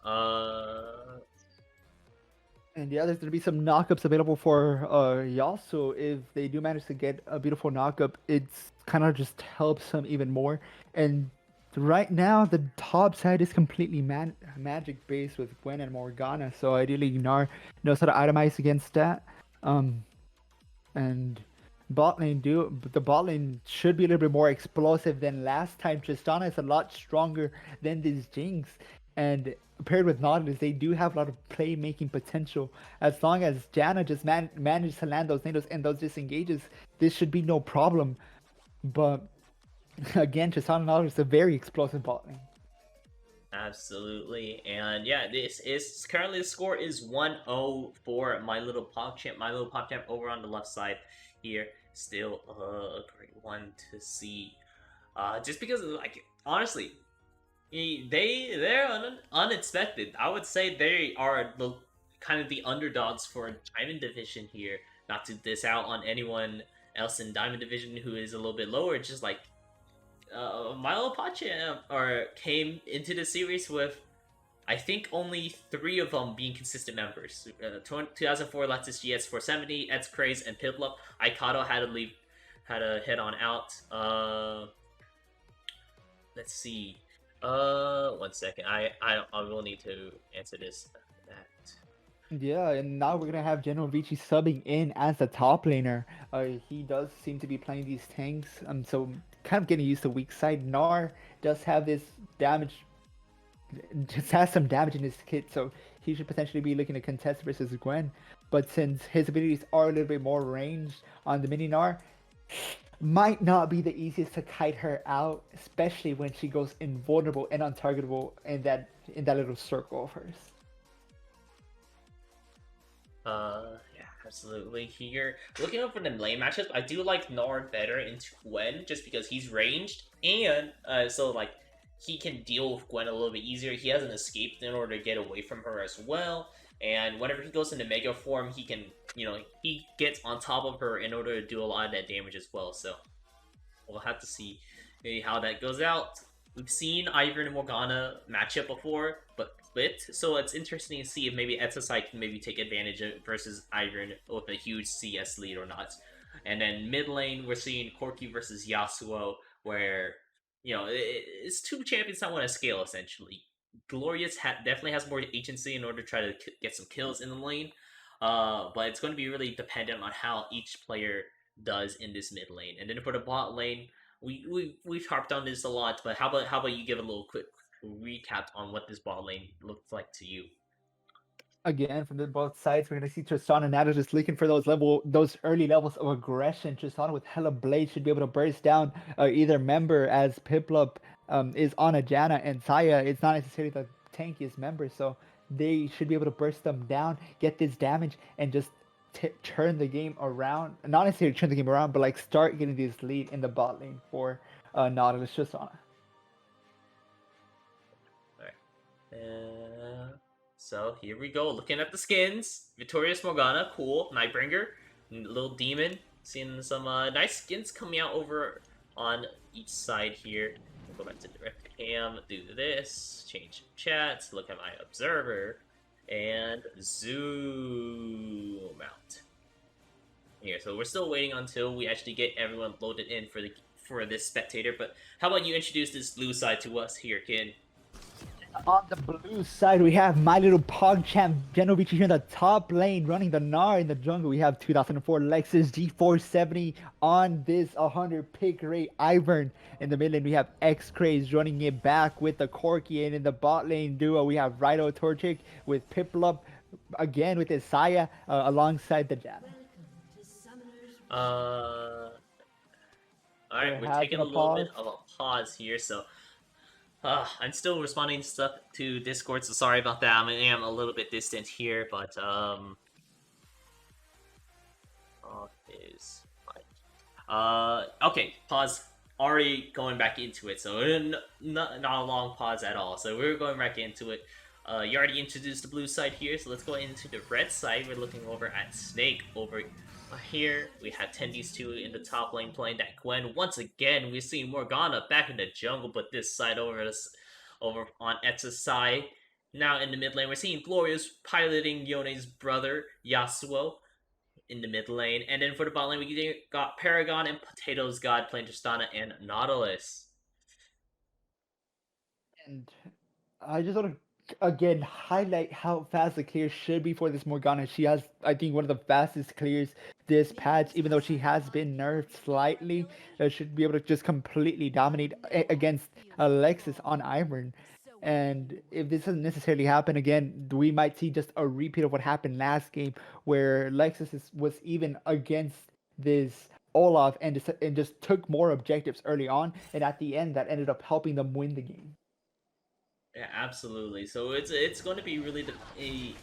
And yeah, there's going to be some knockups available for Yasuo. If they do manage to get a beautiful knockup, it's kind of just helps him even more. And Right now, the top side is completely magic based with Gwen and Morgana, so ideally Gnar knows how to itemize against that. Um, and the bot lane should be a little bit more explosive than last time. Tristana is a lot stronger than this Jinx, and paired with Nautilus, they do have a lot of playmaking potential. As long as Janna just manages to land those nados and those disengages, this should be no problem. But again, Tristana and Nautilus is a very explosive bot lane.
Absolutely. And yeah, this is currently the score is 1-0 for my little PogChamp. My little PogChamp over on the left side here. Still a great one to see. Just because like honestly, they're unexpected. I would say they are the kind of the underdogs for Diamond Division here. Not to diss out on anyone else in Diamond Division who is a little bit lower. Just like Milo Pacha came into the series with, I think, only 3 of them being consistent members. 2004 Lexus GS 470, XIV, and Piplup. Aikato had to head on out. Let's see. 1 second. I will need to answer this.
Yeah, and now we're gonna have General Vici subbing in as the top laner. He does seem to be playing these tanks, so kind of getting used to weak side. Gnar does have this damage, just has some damage in his kit, so he should potentially be looking to contest versus Gwen. But since his abilities are a little bit more ranged on the mini Gnar, might not be the easiest to kite her out, especially when she goes invulnerable and untargetable in that little circle of hers.
Yeah, absolutely. Here, looking up for the lane matchup, I do like Nard better into Gwen just because he's ranged, and so like he can deal with Gwen a little bit easier. He has an escape in order to get away from her as well, and whenever he goes into Mega form, he can, he gets on top of her in order to do a lot of that damage as well. So we'll have to see maybe how that goes out. We've seen Ivern and Morgana matchup before, but split. So it's interesting to see if maybe XSI can maybe take advantage of versus Ivern with a huge CS lead or not. And then mid lane, we're seeing Corki versus Yasuo, where it's 2 champions that want to scale essentially. Glorious definitely has more agency in order to try to get some kills in the lane, but it's going to be really dependent on how each player does in this mid lane. And then for the bot lane, we've harped on this a lot, but how about you give a little quick recap on what this bot lane looks like to you?
Again, from both sides, we're gonna see Tristana and Nado just looking for those early levels of aggression. Tristana with Hella Blade should be able to burst down either member, as Piplup is on a Janna, and Saya is not necessarily the tankiest member, so they should be able to burst them down, get this damage, and just turn the game around. Not necessarily turn the game around, but like start getting this lead in the bot lane for Nautilus Tristana.
So here we go, looking at the skins. Victorious Morgana, cool. Nightbringer, little demon. Seeing some nice skins coming out over on each side here. We'll go back to direct cam, do this, change chats, look at my observer, and zoom out. Here, so we're still waiting until we actually get everyone loaded in for this spectator. But how about you introduce this blue side to us here, kid?
On the blue side, we have my little PogChamp Genovici here in the top lane, running the Gnar in the jungle. We have 2004 Lexus G470 on this 100 pick rate Ivern. In the mid lane, we have XIV running it back with the Corki, and in the bot lane duo, we have Rhino Torchic with Piplup, again with his Saya, alongside the Janna.
Alright, we're taking a little bit of a pause here, so I'm still responding to Discord, so sorry about that. I am a little bit distant here, but okay, pause. Already going back into it, so not a long pause at all. So we're going back into it. You already introduced the blue side here, so let's go into the red side. We're looking over at Snake over here. We have Tendies 2 in the top lane playing that Gwen. Once again, we're seeing Morgana back in the jungle, but this side over on Etza's side. Now in the mid lane, we're seeing Glorious piloting Yone's brother, Yasuo, in the mid lane. And then for the bot lane, we got Paragon and Potatoes God playing Tristana and Nautilus.
And I just want to again highlight how fast the clear should be for this Morgana. She has, I think, one of the fastest clears this patch, even though she has been nerfed slightly. Should be able to just completely dominate against Alexis on Ivern. And if this doesn't necessarily happen again, we might see just a repeat of what happened last game, where was even against this Olaf and just took more objectives early on, and at the end that ended up helping them win the game.
Yeah, absolutely. So it's going to be really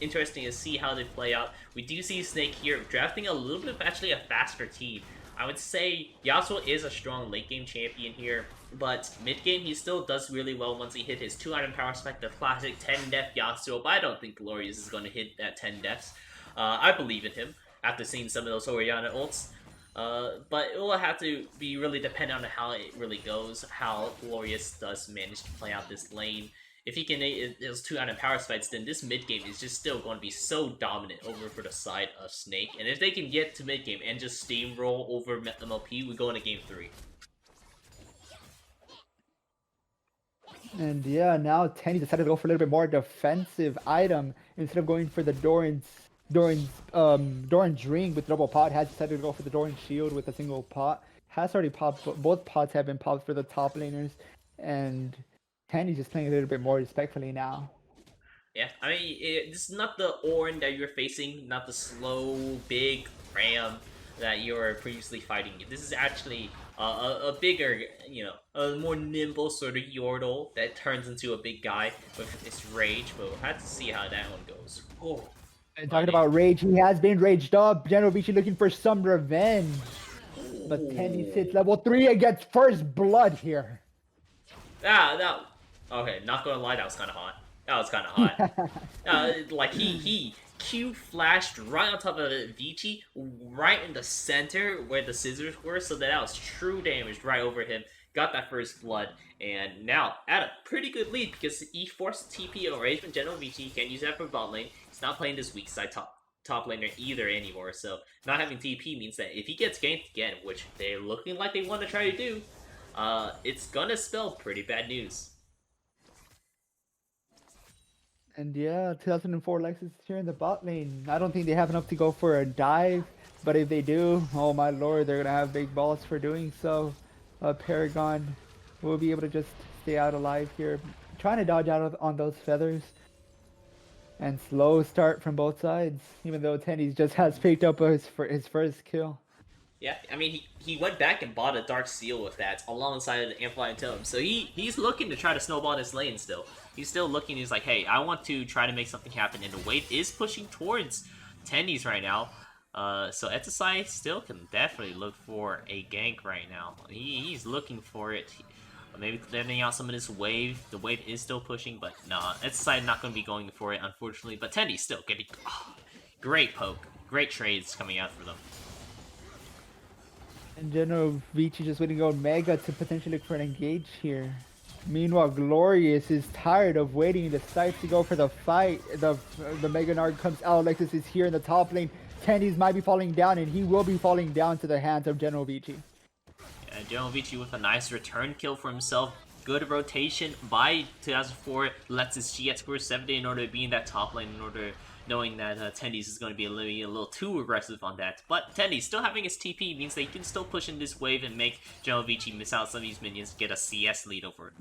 interesting to see how they play out. We do see Snake here drafting a little bit of actually a faster team. I would say Yasuo is a strong late game champion here, but mid game he still does really well once he hit his 2-item power spec, the classic 10 death Yasuo. But I don't think Glorious is going to hit that 10 deaths. I believe in him after seeing some of those Orianna ults. But it will have to be really dependent on how it really goes, how Glorious does manage to play out this lane. If he can hit those 2-item power spikes, then this mid game is just still going to be so dominant over for the side of Snake. And if they can get to mid game and just steamroll over MLP, we go into game 3.
And yeah, now Tenny decided to go for a little bit more defensive item instead of going for the Doran's ring with double pot. Has decided to go for the Doran shield with a single pot. Has already popped. Both pots have been popped for the top laners, and Tenny's just playing a little bit more respectfully now.
Yeah, I mean, this is not the Ornn that you're facing, not the slow, big Ram that you were previously fighting. This is actually a bigger, you know, a more nimble sort of Yordle that turns into a big guy with its rage, but we'll have to see how that one goes. Oh.
And talking about rage, he has been raged up. General Vichy looking for some revenge. But Tenny sits level 3 and gets first blood here.
Okay, not gonna lie, that was kind of hot. That was kind of hot. Like, he Q flashed right on top of Vici, right in the center where the scissors were, so that was true damage right over him. Got that first blood, and now at a pretty good lead because he forced TP arrangement. General Vici, he can't use that for bot lane. He's not playing this weak side top laner either anymore, so not having TP means that if he gets ganked again, which they're looking like they want to try to do, it's gonna spell pretty bad news.
And yeah, 2004 Lexus is here in the bot lane. I don't think they have enough to go for a dive, but if they do, oh my lord, they're gonna have big balls for doing so. Paragon will be able to just stay out alive here, trying to dodge out on those feathers. And slow start from both sides, even though Tenny's just has picked up his first kill.
Yeah, I mean, he went back and bought a Dark Seal with that alongside the Amplify Tome. So he's looking to try to snowball his lane still. He's still looking, he's like, hey, I want to try to make something happen. And the wave is pushing towards Tenny's right now. So XIV still can definitely look for a gank right now. He's looking for it. Maybe clearing out some of this wave. The wave is still pushing, but nah, XIV not going to be going for it, unfortunately. But Tenny's still getting great poke. Great trades coming out for them.
And General Vici just waiting to go Mega to potentially look for an engage here. Meanwhile, Glorious is tired of waiting. Decides to go for the fight. The Mega Nard comes out. Alexis is here in the top lane. Tenny's might be falling down, and he will be falling down to the hands of General Vici.
Yeah, General Vici with a nice return kill for himself. Good rotation by 2004. Lets his GX score 70 in order to be in that top lane, in order knowing that Tendy's is going to be a little too aggressive on that. But Tendy still having his TP means they can still push in this wave and make General Vici miss out some of these minions, get a CS lead over it.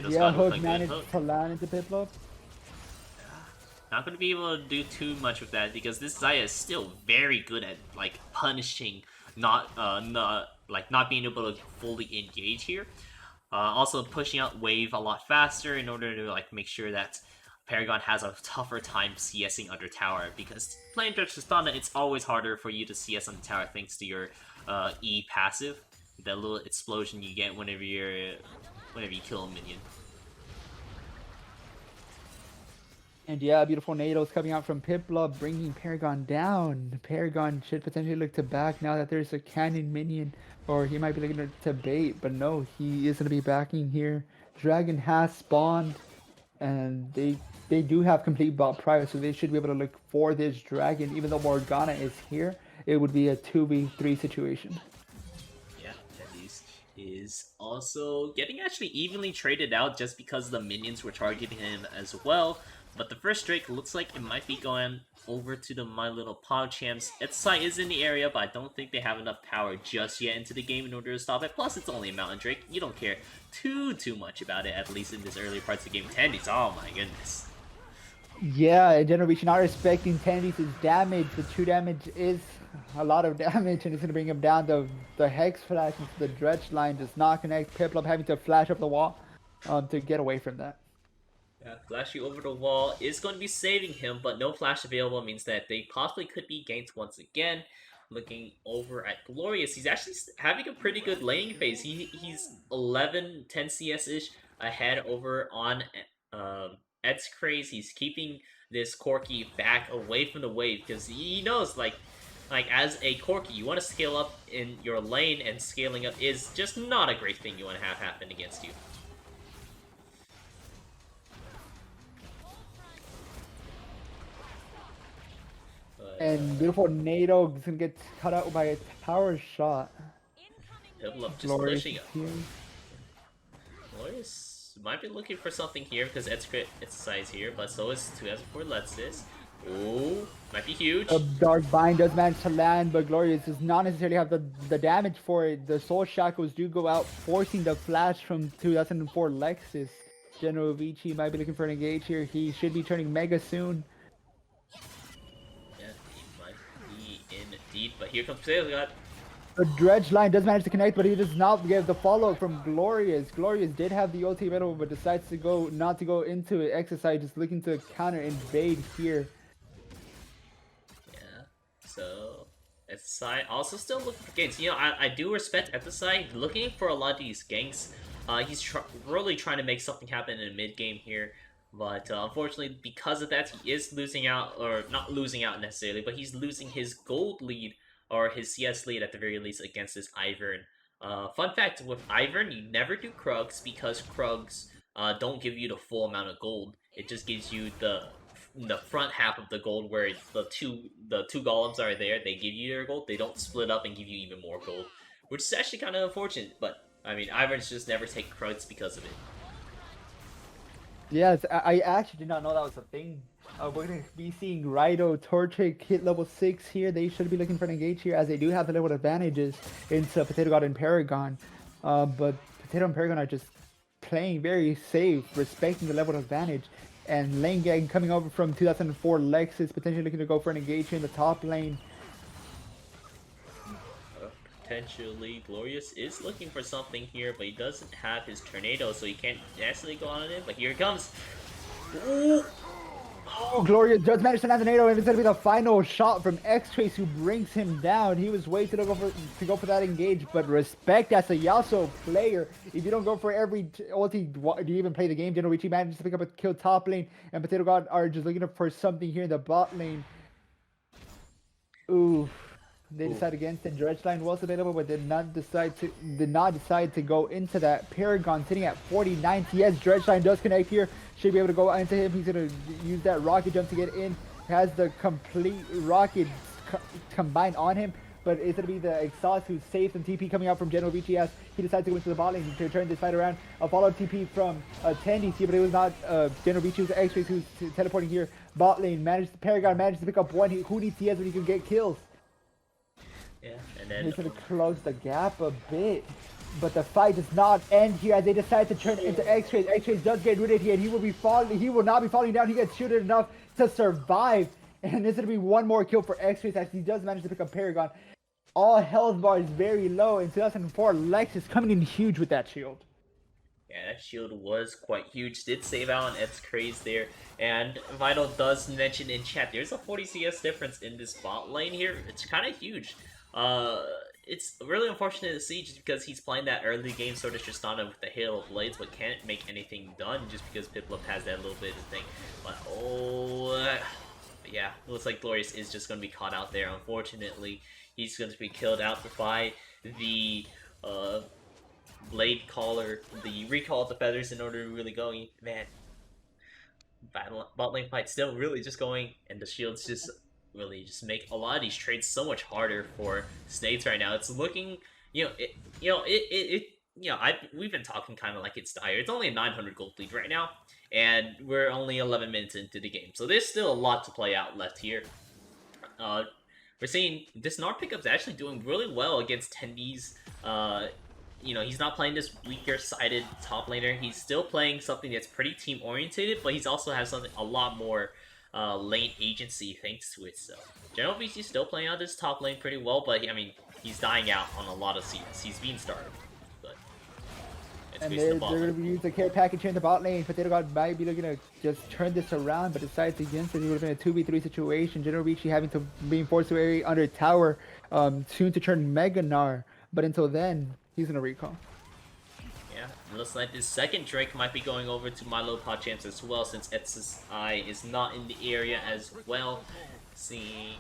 Yeah, Hook managed to land into Piplup.
Not going to be able to do too much with that because this Xayah is still very good at like punishing, not being able to fully engage here. Also pushing out wave a lot faster in order to like make sure that Paragon has a tougher time CSing under tower, because playing Tristana, it's always harder for you to CS on the tower thanks to your E passive, that little explosion you get whenever you kill a minion.
And yeah, beautiful Nados coming out from Piplup, bringing Paragon down. Paragon should potentially look to back now that there's a cannon minion, or he might be looking to bait, but no, he is going to be backing here. Dragon has spawned, and they do have complete bot prior, so they should be able to look for this dragon. Even though Morgana is here, it would be a 2v3 situation.
Yeah, Tendy's is also getting actually evenly traded out just because the minions were targeting him as well. But the first Drake looks like it might be going over to the My Little PogChamps. XIV is in the area, but I don't think they have enough power just yet into the game in order to stop it. Plus, it's only a Mountain Drake. You don't care too much about it, at least in this early parts of the game. Tendies, oh my goodness.
Yeah, Generation not respecting Tendies' damage. The true damage is a lot of damage, and it's going to bring him down. The Hex Flash into the Dredge line does not connect. Piplup having to flash up the wall to get away from that.
Yeah, flashing over the wall is going to be saving him, but no flash available means that they possibly could be ganked once again. Looking over at Glorious, he's actually having a pretty good laning phase. He's 11, 10 CS-ish ahead over on XIV. He's keeping this Corki back away from the wave because he knows, like as a Corki, you want to scale up in your lane, and scaling up is just not a great thing you want to have happen against you.
And beautiful Nado is going to get cut out by a tower shot.
Piplup just
Glorious
pushing up.
here.
Glorious might be looking for something here because XIV is here, but so is 2004 Let's This. Ooh, might be huge.
A Dark Bind does manage to land, but Glorious does not necessarily have the damage for it. The Soul Shackles do go out, forcing the flash from 2004 Lexus. General Vici might be looking for an engage here. He should be turning Mega soon.
Yeah, he might be indeed, but here comes Potato.
The Dredge line does manage to connect, but he does not get the follow from Glorious. Glorious did have the ulti middle, but decides to not to go into it. Exercise just looking to counter invade here.
Yeah, so XI also still looking for ganks. You know, I do respect XI looking for a lot of these ganks. He's really trying to make something happen in mid game here. But unfortunately, because of that, he is losing out, or not losing out necessarily, but he's losing his gold lead, or his CS lead at the very least, against this Ivern. Fun fact, with Ivern, you never do Krugs, because Krugs don't give you the full amount of gold. It just gives you the front half of the gold, where the two golems are there, they give you their gold, they don't split up and give you even more gold. Which is actually kind of unfortunate, but, I mean, Iverns just never take Krugs because of it.
Yes, I actually did not know that was a thing. We're going to be seeing Raido, Torchic hit level 6 here. They should be looking for an engage here, as they do have the level advantages into Potato God and Paragon. But Potato and Paragon are just playing very safe, respecting the level advantage. And lane gang coming over from 2004 Lexus, potentially looking to go for an engage here in the top lane.
Potentially, Glorious is looking for something here, but he doesn't have his Tornado, so he can't necessarily go on it. But here it comes. Ooh.
Oh, Glorious does manage to land the NATO, and it's going to be the final shot from X-Trace, who brings him down. He was waiting to go for that engage, but respect as a Yasuo player. If you don't go for every ulti, do you even play the game? General Richie manages to pick up a kill top lane, and Potato God are just looking for something here in the bot lane. Ooh. They decided against it. Dredge line was available, but did not decide to go into that. Paragon sitting at 49. Yes, Dredge line does connect here. Should be able to go into him. He's gonna use that rocket jump to get in. Has the complete rocket combined on him, but it's gonna be the exhaust who saves some TP coming out from General Vici as he decides to go into the bot lane to turn this fight around. A follow TP from Tendies here, but it was not General Vici, it was X-Rays who's teleporting here. Bot lane Paragon managed to pick up one. Who needs CS when he can get kills?
Yeah, and then
he's gonna close the gap a bit, but the fight does not end here as they decide to turn into X-Rays. X-Rays does get rooted here, and he will not be falling down. He gets shielded enough to survive, and there's gonna be one more kill for X-Rays as he does manage to pick up Paragon. All health bar is very low in 2004. Lexus coming in huge with that shield.
Yeah, that shield was quite huge. Did save out on X-Craze there. And Vital does mention in chat, there's a 40 CS difference in this bot lane here. It's kind of huge. It's really unfortunate to see just because he's playing that early game sort of Tristana with the Hail of Blades, but can't make anything done just because Piplup has that little bit of thing. But yeah, looks like Glorious is just going to be caught out there. Unfortunately, he's going to be killed out by the Blade Caller, the recall of the feathers in order to really go. Man, bot lane fight still really just going, and the shields just really just make a lot of these trades so much harder for Snades right now. It's looking, it we've been talking kind of like it's dire. It's only a 900 gold lead right now, and we're only 11 minutes into the game, so there's still a lot to play out left here. We're seeing this Nard pickup's actually doing really well against Tendies. He's not playing this weaker-sided top laner. He's still playing something that's pretty team-orientated, but he's also has something a lot more lane agency thanks to it. So General VC's still playing out this top lane pretty well, but I mean, he's dying out on a lot of CS. He's being starved, but it's
And
facing
they're
the bot
going to
lane.
be using the care package here in the bot lane. Potato God might be looking to just turn this around, but decides against it. It would have been a 2v3 situation. General Vici having to being forced to area under tower, soon to turn Mega Gnar. But until then, he's going to recall.
Yeah, it looks like this second Drake might be going over to my little PogChamps as well, since XIV is not in the area as well. Seeing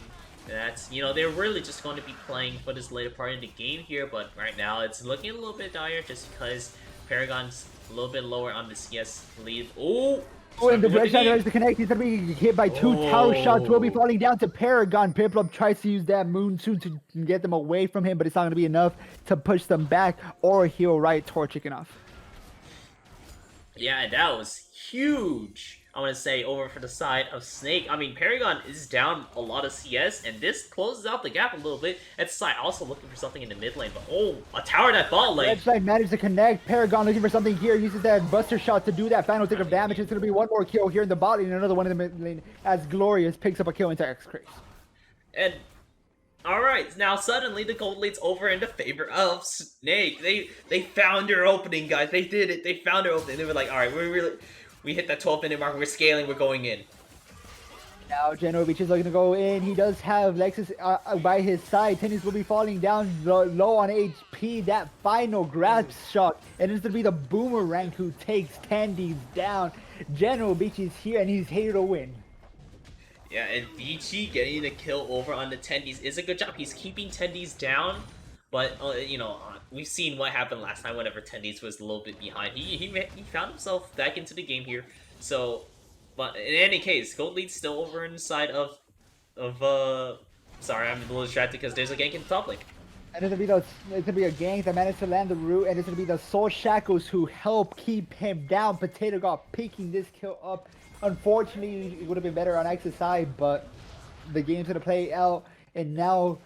that, they're really just going to be playing for this later part of the game here, but right now it's looking a little bit dire just because Paragon's a little bit lower on the CS lead. Oh!
Oh, and the red shot is to connect. He's going to be hit by two tower shots. Will be falling down to Paragon. Piplup tries to use that moon soon to get them away from him, but it's not going to be enough to push them back, or he'll right torching enough.
Yeah, that was huge. I want to say over for the side of Snake. I mean, Paragon is down a lot of CS, and this closes out the gap a little bit. At the side, also looking for something in the mid lane, but oh, a tower that bot lane.
Red side managed to connect. Paragon looking for something here. Uses that buster shot to do that final tick of damage. It's going to be one more kill here in the bot lane, and another one in the mid lane as Glorious picks up a kill into X-Craze.
And alright, now suddenly the gold lead's over in the favor of Snake. They found their opening, guys. They did it. They found their opening. They were like, alright, we hit that 12-minute mark. We're scaling. We're going in.
Now Genovich is looking to go in. He does have Lexus by his side. Tennis will be falling down low on HP. That final grasp shot. And it's going to be the Boomerang who takes Tendies down. Genovich is here and he's here to win.
Yeah, and Vici getting the kill over on the Tendies is a good job. He's keeping Tendies down, but we've seen what happened last time whenever Tendies was a little bit behind. He found himself back into the game here. So, but in any case, gold lead's still over inside of sorry, I'm a little distracted because there's a gank in the top lane.
And it's gonna be a gank that managed to land the root, and it's gonna be the Soul Shackles who help keep him down. Potato God picking this kill up. Unfortunately, it would have been better on X's side, but the game's gonna play out, and now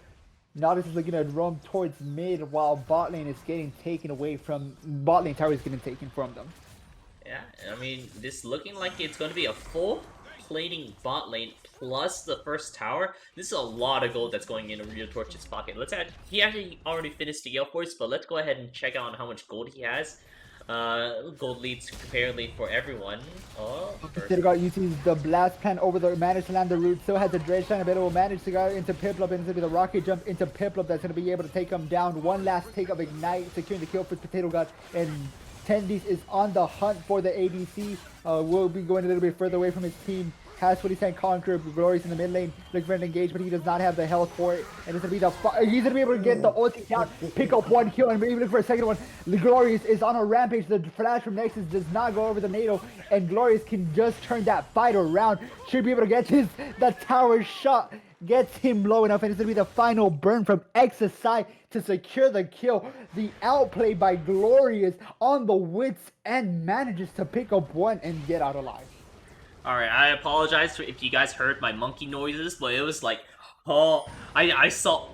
Nautilus is looking to roam towards mid while bot lane is getting taken away from bot lane tower is getting taken from them.
Yeah, I mean, this looking like it's going to be a full plating bot lane plus the first tower. This is a lot of gold that's going into Rio Torch's pocket. He actually already finished the Gale Force, but let's go ahead and check out on how much gold he has. Gold leads comparatively for everyone.
Potato God uses the blast plan over the managed to land the root. Still has the dredge line available. Managed to go into Piplup, and it's gonna be the rocket jump into Piplup that's gonna be able to take him down. One last take of Ignite, securing the kill for Potato God, and Tendies is on the hunt for the ADC. Will be going a little bit further away from his team. Has what he's saying, Conqueror, Glorious in the mid lane, looking for an engagement. He does not have the health for it, and it's gonna be he's gonna be able to get the ulti down, pick up one kill, and maybe look for a second one. The Glorious is on a rampage. The flash from Nexus does not go over the NATO, and Glorious can just turn that fight around. Should be able to get the tower shot. Gets him low enough, and it's gonna be the final burn from X's side to secure the kill. The outplay by Glorious on the wits end manages to pick up one and get out alive.
Alright, I apologize if you guys heard my monkey noises, but it was like, oh, I saw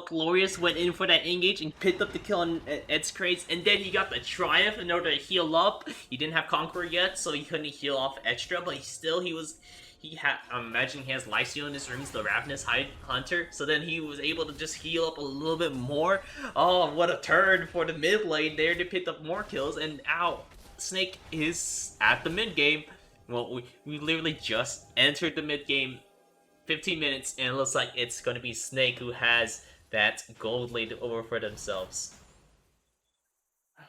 Glorious went in for that engage and picked up the kill on X-Craze, and then he got the Triumph in order to heal up. He didn't have Conqueror yet, so he couldn't heal off extra, but I'm imagining he has Lifesteal in his rooms, the Ravenous Hunter, so then he was able to just heal up a little bit more. Oh, what a turn for the mid lane there. They picked up more kills, and ow, Snake is at the mid game. Well, we literally just entered the mid game, 15 minutes, and it looks like it's going to be Snake who has that gold lead over for themselves.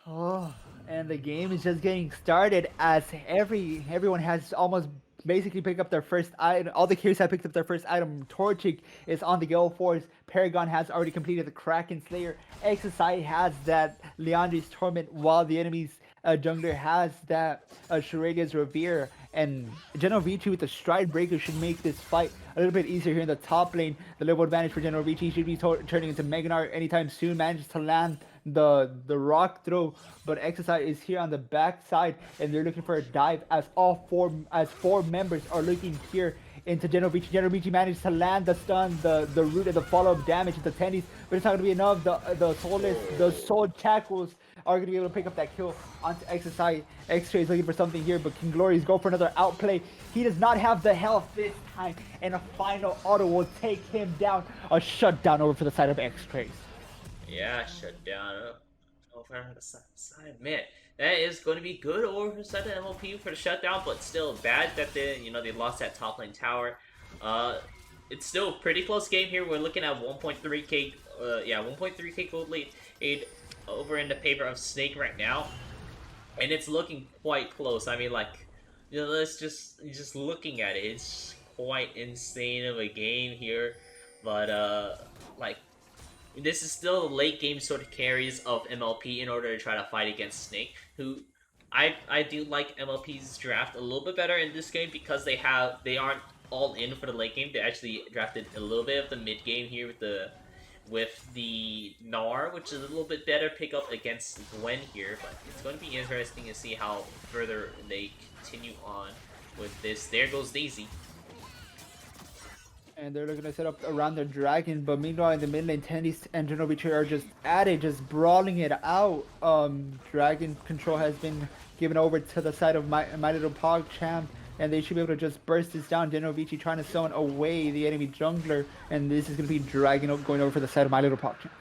Oh, and the game is just getting started as everyone has almost basically picked up their first item. All the heroes have picked up their first item. Torchic is on the Gale Force. Paragon has already completed the Kraken Slayer. XSI has that Leandri's Torment, while the enemy's jungler has that Shurelia's Revere. And General Vici with the Stride Breaker should make this fight a little bit easier here in the top lane. The level advantage for General Vici should be turning into Mega Gnar anytime soon. Manages to land the rock throw, but XSI is here on the back side, and they're looking for a dive as four members are looking here into Genovici. Genovici managed to land the stun, the root, and the follow-up damage into tendies, but it's not gonna be enough. The soul tackles are gonna be able to pick up that kill onto XSI. X-Ray is looking for something here, but King Glorious go for another outplay. He does not have the health this time, and a final auto will take him down. A shutdown over for the side of X-Trace.
Yeah, shut down over on the side. Man, that is going to be good over for the side of MLP for the shutdown, but still bad that they lost that top lane tower. It's still a pretty close game here. We're looking at 1.3k, 1.3k gold lead over in the favor of Snake right now, and it's looking quite close. I mean, like, let's just looking at it, it's quite insane of a game here, but like, this is still late game sort of carries of MLP in order to try to fight against Snake, who I do like MLP's draft a little bit better in this game because they aren't all in for the late game. They actually drafted a little bit of the mid game here with the Gnar, which is a little bit better pickup against Gwen here, but it's going to be interesting to see how further they continue on with this. There goes Daisy.
And they're looking to set up around their dragon, but meanwhile in the mid lane, Tendies and Genovici are just at it, just brawling it out. Dragon control has been given over to the side of my little PogChamp, and they should be able to just burst this down. Genovici trying to summon away the enemy jungler, and this is going to be Dragon going over for the side of my little PogChamp.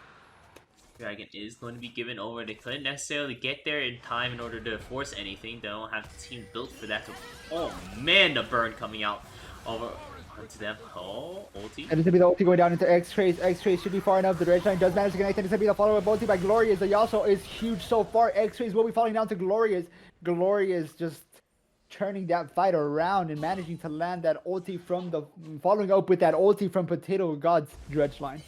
Dragon is going to be given over. They couldn't necessarily get there in time in order to force anything. They don't have the team built for that. Oh man, the burn coming out over onto them. Oh, ulti.
And it's going to be the ulti going down into X-Trace. X-Trace should be far enough. The red line does manage to connect, and it's going to be the follow-up ulti by Glorious. The Yasuo is huge so far. X-Trace will be falling down to Glorious. Glorious just turning that fight around and managing to land that ulti from following up with that ulti from Potato God's dredge line.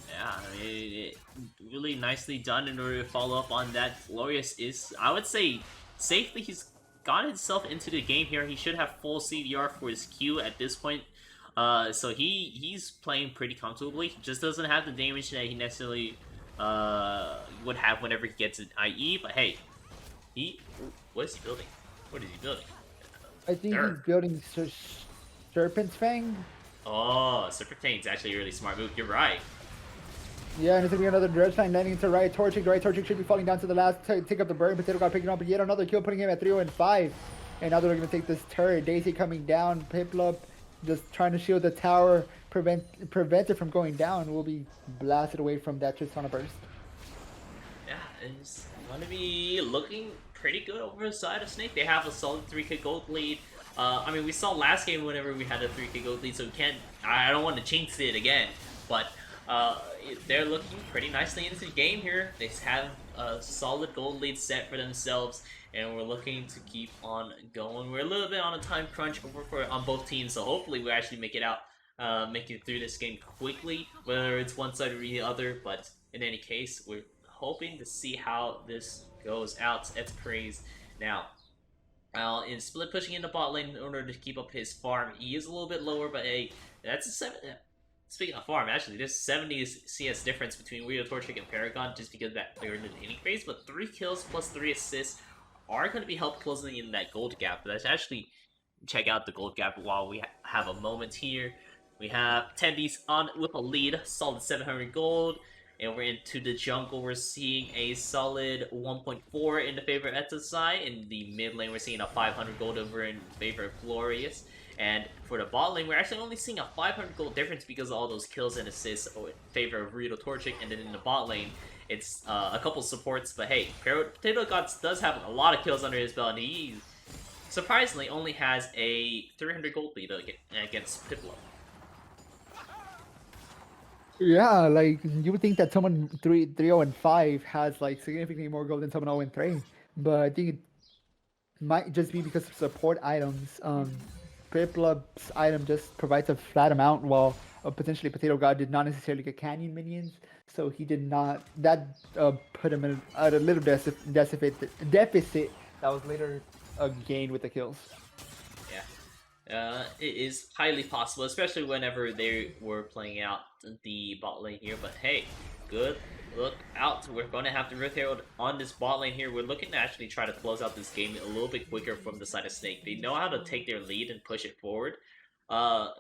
Yeah, I mean, really nicely done in order to follow up on that. Glorious is, I would say, safely he's got himself into the game here. He should have full CDR for his Q at this point. So he's playing pretty comfortably. He just doesn't have the damage that he necessarily would have whenever he gets an IE. But hey, what is he building? What is he building?
I think he's building Serpent's Fang.
Oh, Serpent Fang's actually a really smart move. You're right.
Yeah, and it's going to be another dredge line landing into Riot Torchic. The Riot Torchic should be falling down to the last, take up the burn. Potato got picking up yet another kill, putting him at 3-5. And now they're going to take this turret. Daisy coming down, Piplup just trying to shield the tower, prevent it from going down. Will be blasted away from that Tristana burst.
Yeah, it's going to be looking pretty good over the side of Snake. They have a solid 3k gold lead. I mean, we saw last game whenever we had a 3k gold lead, so we can't, I don't want to jinx it again, but they're looking pretty nicely into the game here. They have a solid gold lead set for themselves, and we're looking to keep on going. We're a little bit on a time crunch on both teams, so hopefully we actually make it out, make it through this game quickly, whether it's one side or the other. But in any case, we're hoping to see how this goes out. Let's praise now. In split pushing in the bot lane in order to keep up his farm. He is a little bit lower, but hey, that's a 7. Speaking of farm, actually, there's 70 CS difference between Rio Torchic and Paragon just because that they're in the inning phase, but 3 kills plus 3 assists are going to be help closing in that gold gap. Let's actually check out the gold gap while we have a moment here. We have Tendies on with a lead, solid 700 gold, and we're into the jungle. We're seeing a solid 1.4 in the favor of XSI. In the mid lane, we're seeing a 500 gold over in favor of Glorious. And for the bot lane, we're actually only seeing a 500 gold difference because of all those kills and assists in favor of Rito Torchic. And then in the bot lane, it's a couple supports. But hey, Potato Gods does have a lot of kills under his belt, and he surprisingly only has a 300 gold lead against Piplup.
Yeah, like, you would think that someone 3-0-5 has, like, significantly more gold than someone 0-3. But I think it might just be because of support items. Piplup's item just provides a flat amount, while potentially Potato God did not necessarily get Canyon minions. So he did not, that put him at a little deficit that was later gained with the kills.
It is highly possible, especially whenever they were playing out the bot lane here. But hey, good look out. We're going to have to Rift Herald on this bot lane here. We're looking to actually try to close out this game a little bit quicker from the side of Snake. They know how to take their lead and push it forward.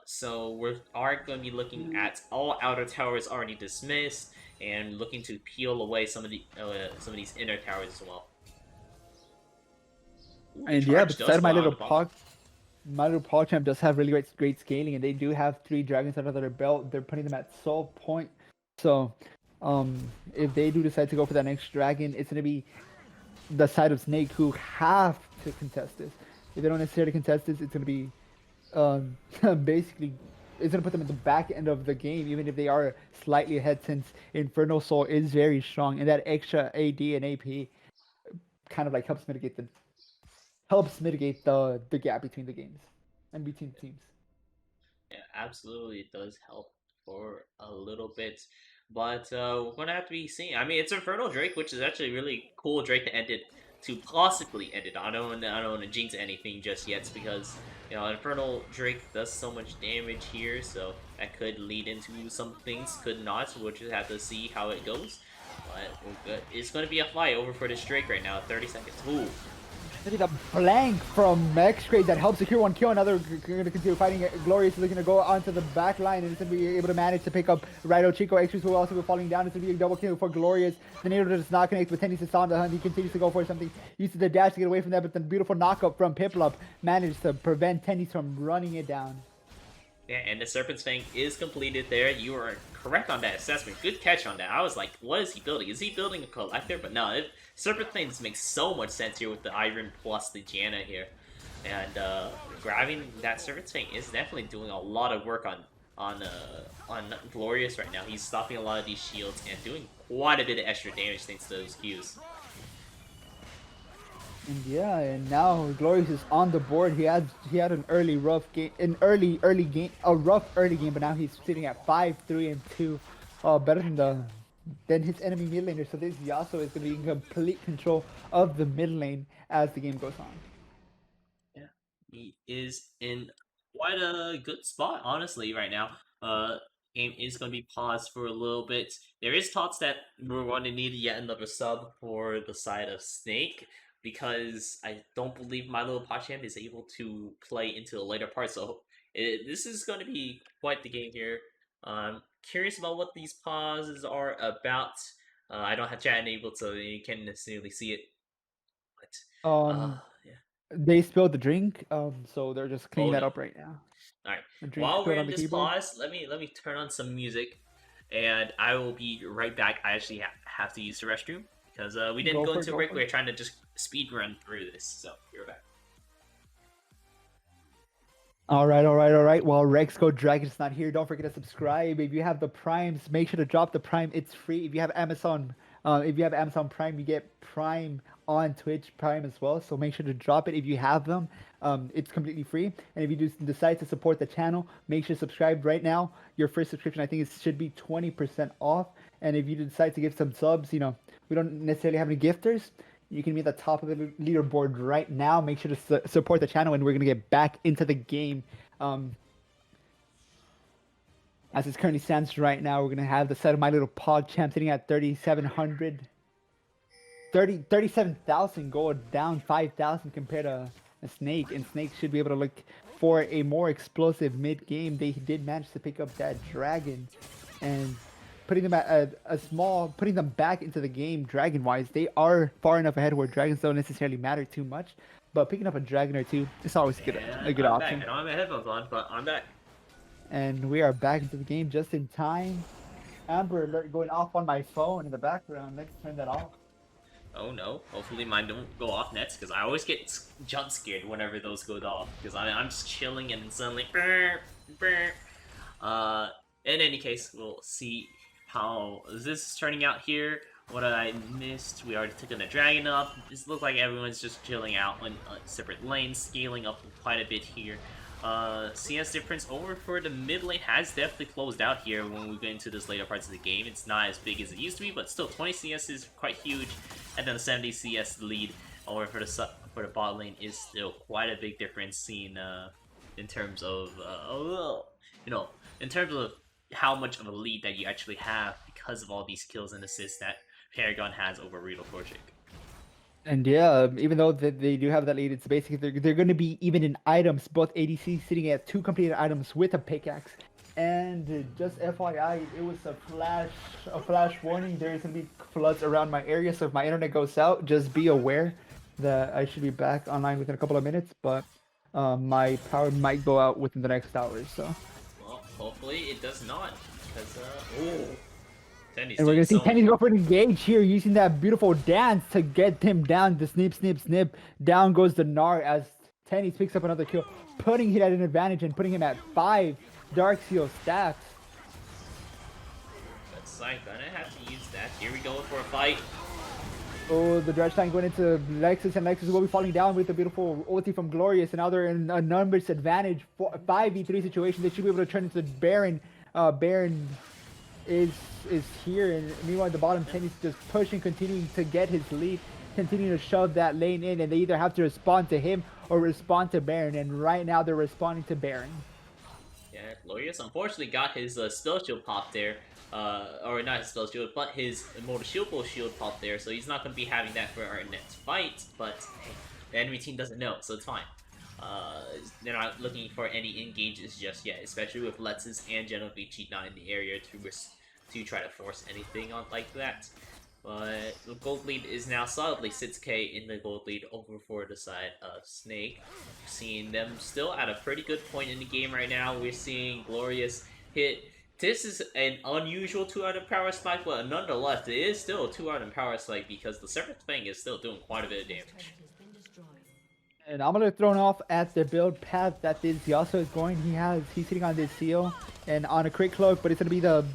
So we are going to be looking at all outer towers already dismissed and looking to peel away some of these inner towers as well. Ooh,
And
charge
yeah,
does
beside
fly on the bot.
my little PogChamp does have really great scaling, and they do have 3 dragons under their belt. They're putting them at soul point. So, if they do decide to go for that next dragon, it's gonna be the side of Snake who have to contest this. If they don't necessarily contest this, it's gonna be basically it's gonna put them at the back end of the game, even if they are slightly ahead, since Infernal Soul is very strong, and that extra AD and AP kind of like helps mitigate the gap between the games and between teams.
Yeah, absolutely, it does help for a little bit, but we're gonna have to be seeing. I mean, it's Infernal Drake, which is actually a really cool Drake to end it, to possibly end it. I don't want to jinx anything just yet because Infernal Drake does so much damage here, so that could lead into some things, could not. We'll just have to see how it goes. But we're good. It's gonna be a fight over for this Drake right now. 30 seconds. Ooh.
Maybe the blank from X-Grade that helps secure 1 kill. Another going to continue fighting. Glorious is looking to go onto the back line, and it's going to be able to manage to pick up Rido Chico. X-Grade will also be falling down. It's going to be a double kill for Glorious. The Nader does not connect with Tennis on the hunt. He continues to go for something. Uses the dash to get away from that, but the beautiful knockup from Piplup managed to prevent Tennis from running it down.
Yeah, and the Serpent's Fang is completed there. You are correct on that assessment. Good catch on that. I was like, what is he building? Is he building a collector? But no, Serpent Fangs makes so much sense here with the Iron plus the Janna here. And grabbing that Serpent's Fang is definitely doing a lot of work on Glorious right now. He's stopping a lot of these shields and doing quite a bit of extra damage thanks to those Qs.
And yeah, and now Glorious is on the board. He had an rough game, a rough early game, but now he's sitting at 5-3-2, better than his enemy mid laner. So this Yasuo is going to be in complete control of the mid lane as the game goes on.
Yeah, he is in quite a good spot, honestly, right now. Game is going to be paused for a little bit. There is talks that we're going to need yet another sub for the side of Snake, because I don't believe my little PogChamp is able to play into the later part, so this is going to be quite the game here. Curious about what these pauses are about. I don't have chat enabled, so you can't necessarily see it. But yeah.
They spilled the drink, so they're just cleaning that
no.
up right now.
All right. While we're in this pause, let me turn on some music, and I will be right back. I actually have to use the restroom because we didn't go into a break. We were trying to just speed run through this, so you're back.
All right. Well, Rexco Dragon's not here. Don't forget to subscribe. If you have the Primes, make sure to drop the Prime. It's free. If you have Amazon Prime, you get Prime on Twitch Prime as well. So make sure to drop it if you have them. It's completely free. And if you just decide to support the channel, make sure to subscribe right now. Your first subscription, I think, should be 20% off. And if you decide to give some subs, we don't necessarily have any gifters. You can be at the top of the leaderboard right now. Make sure to support the channel, and we're going to get back into the game. As it currently stands right now, we're going to have the set of my little PogChamp sitting at 37,000 gold, down 5,000 compared to a Snake. And Snake should be able to look for a more explosive mid-game. They did manage to pick up that dragon, and putting them at putting them back into the game dragon-wise. They are far enough ahead where dragons don't necessarily matter too much, but picking up a dragon or two is always a good option.
Back. I don't have my headphones on, but I'm back.
And we are back into the game just in time. Amber alert going off on my phone in the background. Let's turn that off.
Oh no, hopefully mine don't go off next, because I always get jump scared whenever those go off, because I'm just chilling and suddenly in any case, we'll see how this is turning out here. What I missed, we already took the dragon up. This looks like everyone's just chilling out on separate lanes, scaling up quite a bit here. CS difference over for the mid lane has definitely closed out here when we get into this later parts of the game. It's not as big as it used to be, but still 20 CS is quite huge, and then the 70 CS lead over for the bot lane is still quite a big difference seen in terms of in terms of how much of a lead that you actually have, because of all these kills and assists that Paragon has over Rito Torchic.
And yeah, even though they do have that lead, it's basically they're going to be even in items. Both ADC sitting at 2 completed items with a pickaxe. And just FYI, it was a flash warning. There's going to be floods around my area, so if my internet goes out, just be aware that I should be back online within a couple of minutes. But my power might go out within the next hour. So.
Well, hopefully it does not, because oh. Tenny's
And we're gonna see
so
Tenny's go for an engage here, using that beautiful dance to get him down. The snip, snip, snip. Down goes the Gnar as Tenny's picks up another kill, putting him at an advantage and putting him at 5 Dark Seal stacks.
That's like gonna have to use that. Here we go for a fight.
Oh, the Dredge Tank going into Lexus, and Lexus will be falling down with the beautiful ulti from Glorious, and now they're in a numbers advantage. 5v3 situation. They should be able to turn into Baron. Baron is here, and meanwhile at the bottom, Tenny's just pushing, continuing to get his lead, continuing to shove that lane in, and they either have to respond to him or respond to Baron, and right now they're responding to Baron.
Yeah, Glorious unfortunately got his spell shield pop there, or not his spell shield, but his Immortal shield pop there, so he's not going to be having that for our next fight, but hey, the enemy team doesn't know, so it's fine. They're not looking for any engages just yet, especially with Lexus and Genovici not in the area to try to force anything on like that. But the gold lead is now solidly 6k in the gold lead over for the side of Snake. Seeing them still at a pretty good point in the game right now. We're seeing Glorious hit. This is an unusual 2-item power spike, but nonetheless, it is still a 2-item power spike because the Serpent Fang is still doing quite a bit of damage.
And I'm gonna throw off at the build path that this Yasuo is going. He's sitting on this seal and on a crit cloak, but it's gonna be the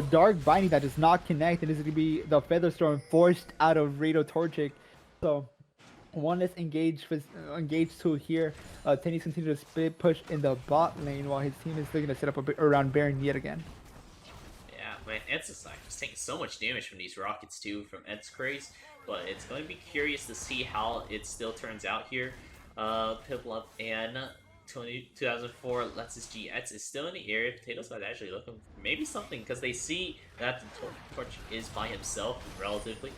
dark binding that does not connect, and it's gonna be the feather storm forced out of Rito Torchic. So one less engaged tool here. Tenny's continue to split push in the bot lane while his team is looking to set up a bit around Baron yet again.
Yeah, man, Ed's just taking so much damage from these rockets too, from Ed's Craze. But it's going to be curious to see how it still turns out here. Piplup and 2004 Lexus GX is still in the area. Potatoes are actually looking for maybe something, because they see that the Torch is by himself relatively.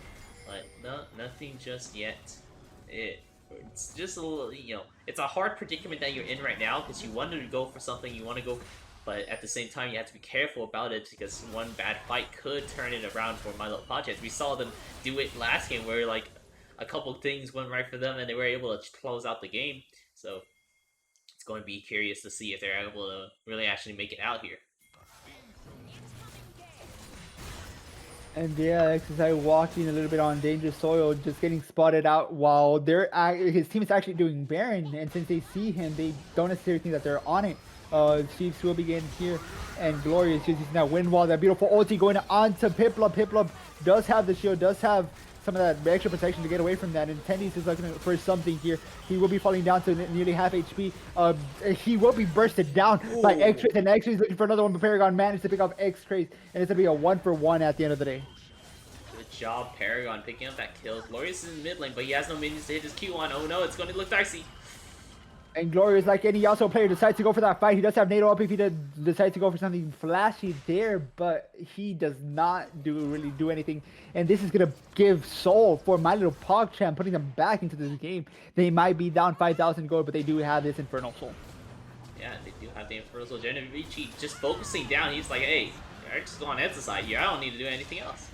But no, nothing just yet. It's just a little, it's a hard predicament that you're in right now, because you wanted to go for something, but at the same time, you have to be careful about it, because one bad fight could turn it around for My Little PogChamp. We saw them do it last game, where like a couple things went right for them, and they were able to close out the game. So it's going to be curious to see if they're able to really actually make it out here.
And yeah, XIV walking a little bit on dangerous soil, just getting spotted out while his team is actually doing Baron, and since they see him, they don't necessarily think that they're on it. Chiefs will begin here, and Glorious using that wind wall, that beautiful ulti going on to Piplup. Piplup does have the shield, does have some of that extra protection to get away from that, and Tenny's is looking for something here. He will be falling down to nearly half HP. He will be bursted down by X-Trace, and X-Trace looking for another one, but Paragon managed to pick up X-Trace, and it's going to be a 1-for-1 at the end of the day.
Good job, Paragon, picking up that kill. Glorious is in mid lane, but he has no minions to hit his Q on. Oh no, it's going to look dicey.
And Glorious, like any Yasuo player, decides to go for that fight. He does have NATO up if he decides to go for something flashy there, but he does not really do anything. And this is going to give soul for My Little PogChamp, putting them back into this game. They might be down 5,000 gold, but they do have this Infernal Soul.
Yeah, they do have the Infernal Soul. Genovici just focusing down. He's like, hey, I just go on Ed's side here. I don't need to do anything else.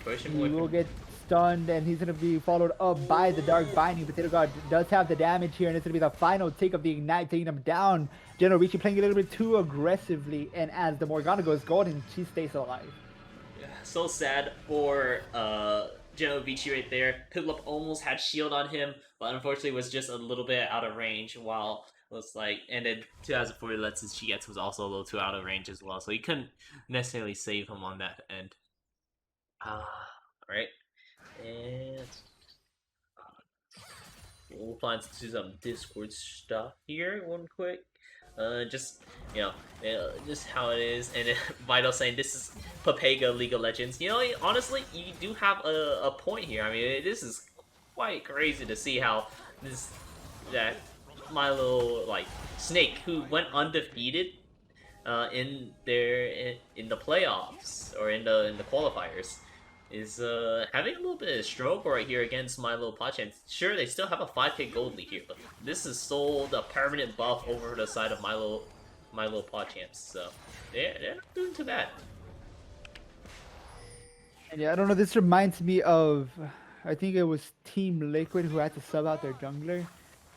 Push him away.
He will get stunned, and he's going to be followed up by the Dark Binding. Potato God does have the damage here, and it's going to be the final take of the Ignite, taking him down. Genovici playing a little bit too aggressively, and as the Morgana goes golden, she stays alive.
Yeah, so sad for Genovici right there. Piplup almost had shield on him, but unfortunately was just a little bit out of range, while looks like, and then 2004 Lexus GX was also a little too out of range as well, so he couldn't necessarily save him on that end. Right. And we'll find some Discord stuff here one quick. Just just how it is. And Vital saying this is Papega League of Legends. Honestly, you do have a point here. I mean, this is quite crazy to see how that My Little Snake, who went undefeated in in the playoffs or in the qualifiers is having a little bit of struggle right here against my little PogChamp. Sure, they still have a 5k gold lead here, but this is still the permanent buff over the side of my little PogChamps. So they're not doing too bad.
And yeah, I don't know. This reminds me of, I think it was Team Liquid who had to sub out their jungler,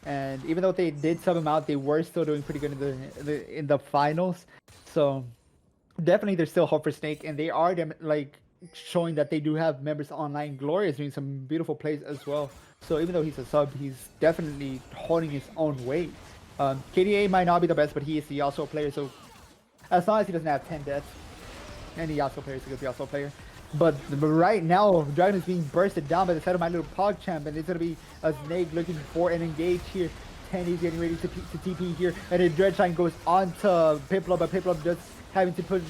and even though they did sub him out, they were still doing pretty good in the finals. So definitely, there's still hope for Snake, and they are like showing that they do have members online. Gloria is doing some beautiful plays as well. So even though he's a sub, he's definitely holding his own weight. KDA might not be the best, but he is the Yasuo player. So as long as he doesn't have 10 deaths, any Yasuo player is a good Yasuo player. But right now, Dragon is being bursted down by the side of my little PogChamp, and it's going to be a Snake looking for an engage here. Tenny's getting ready to TP here, and then Dredgeline goes on to Piplup, but Piplup just having to put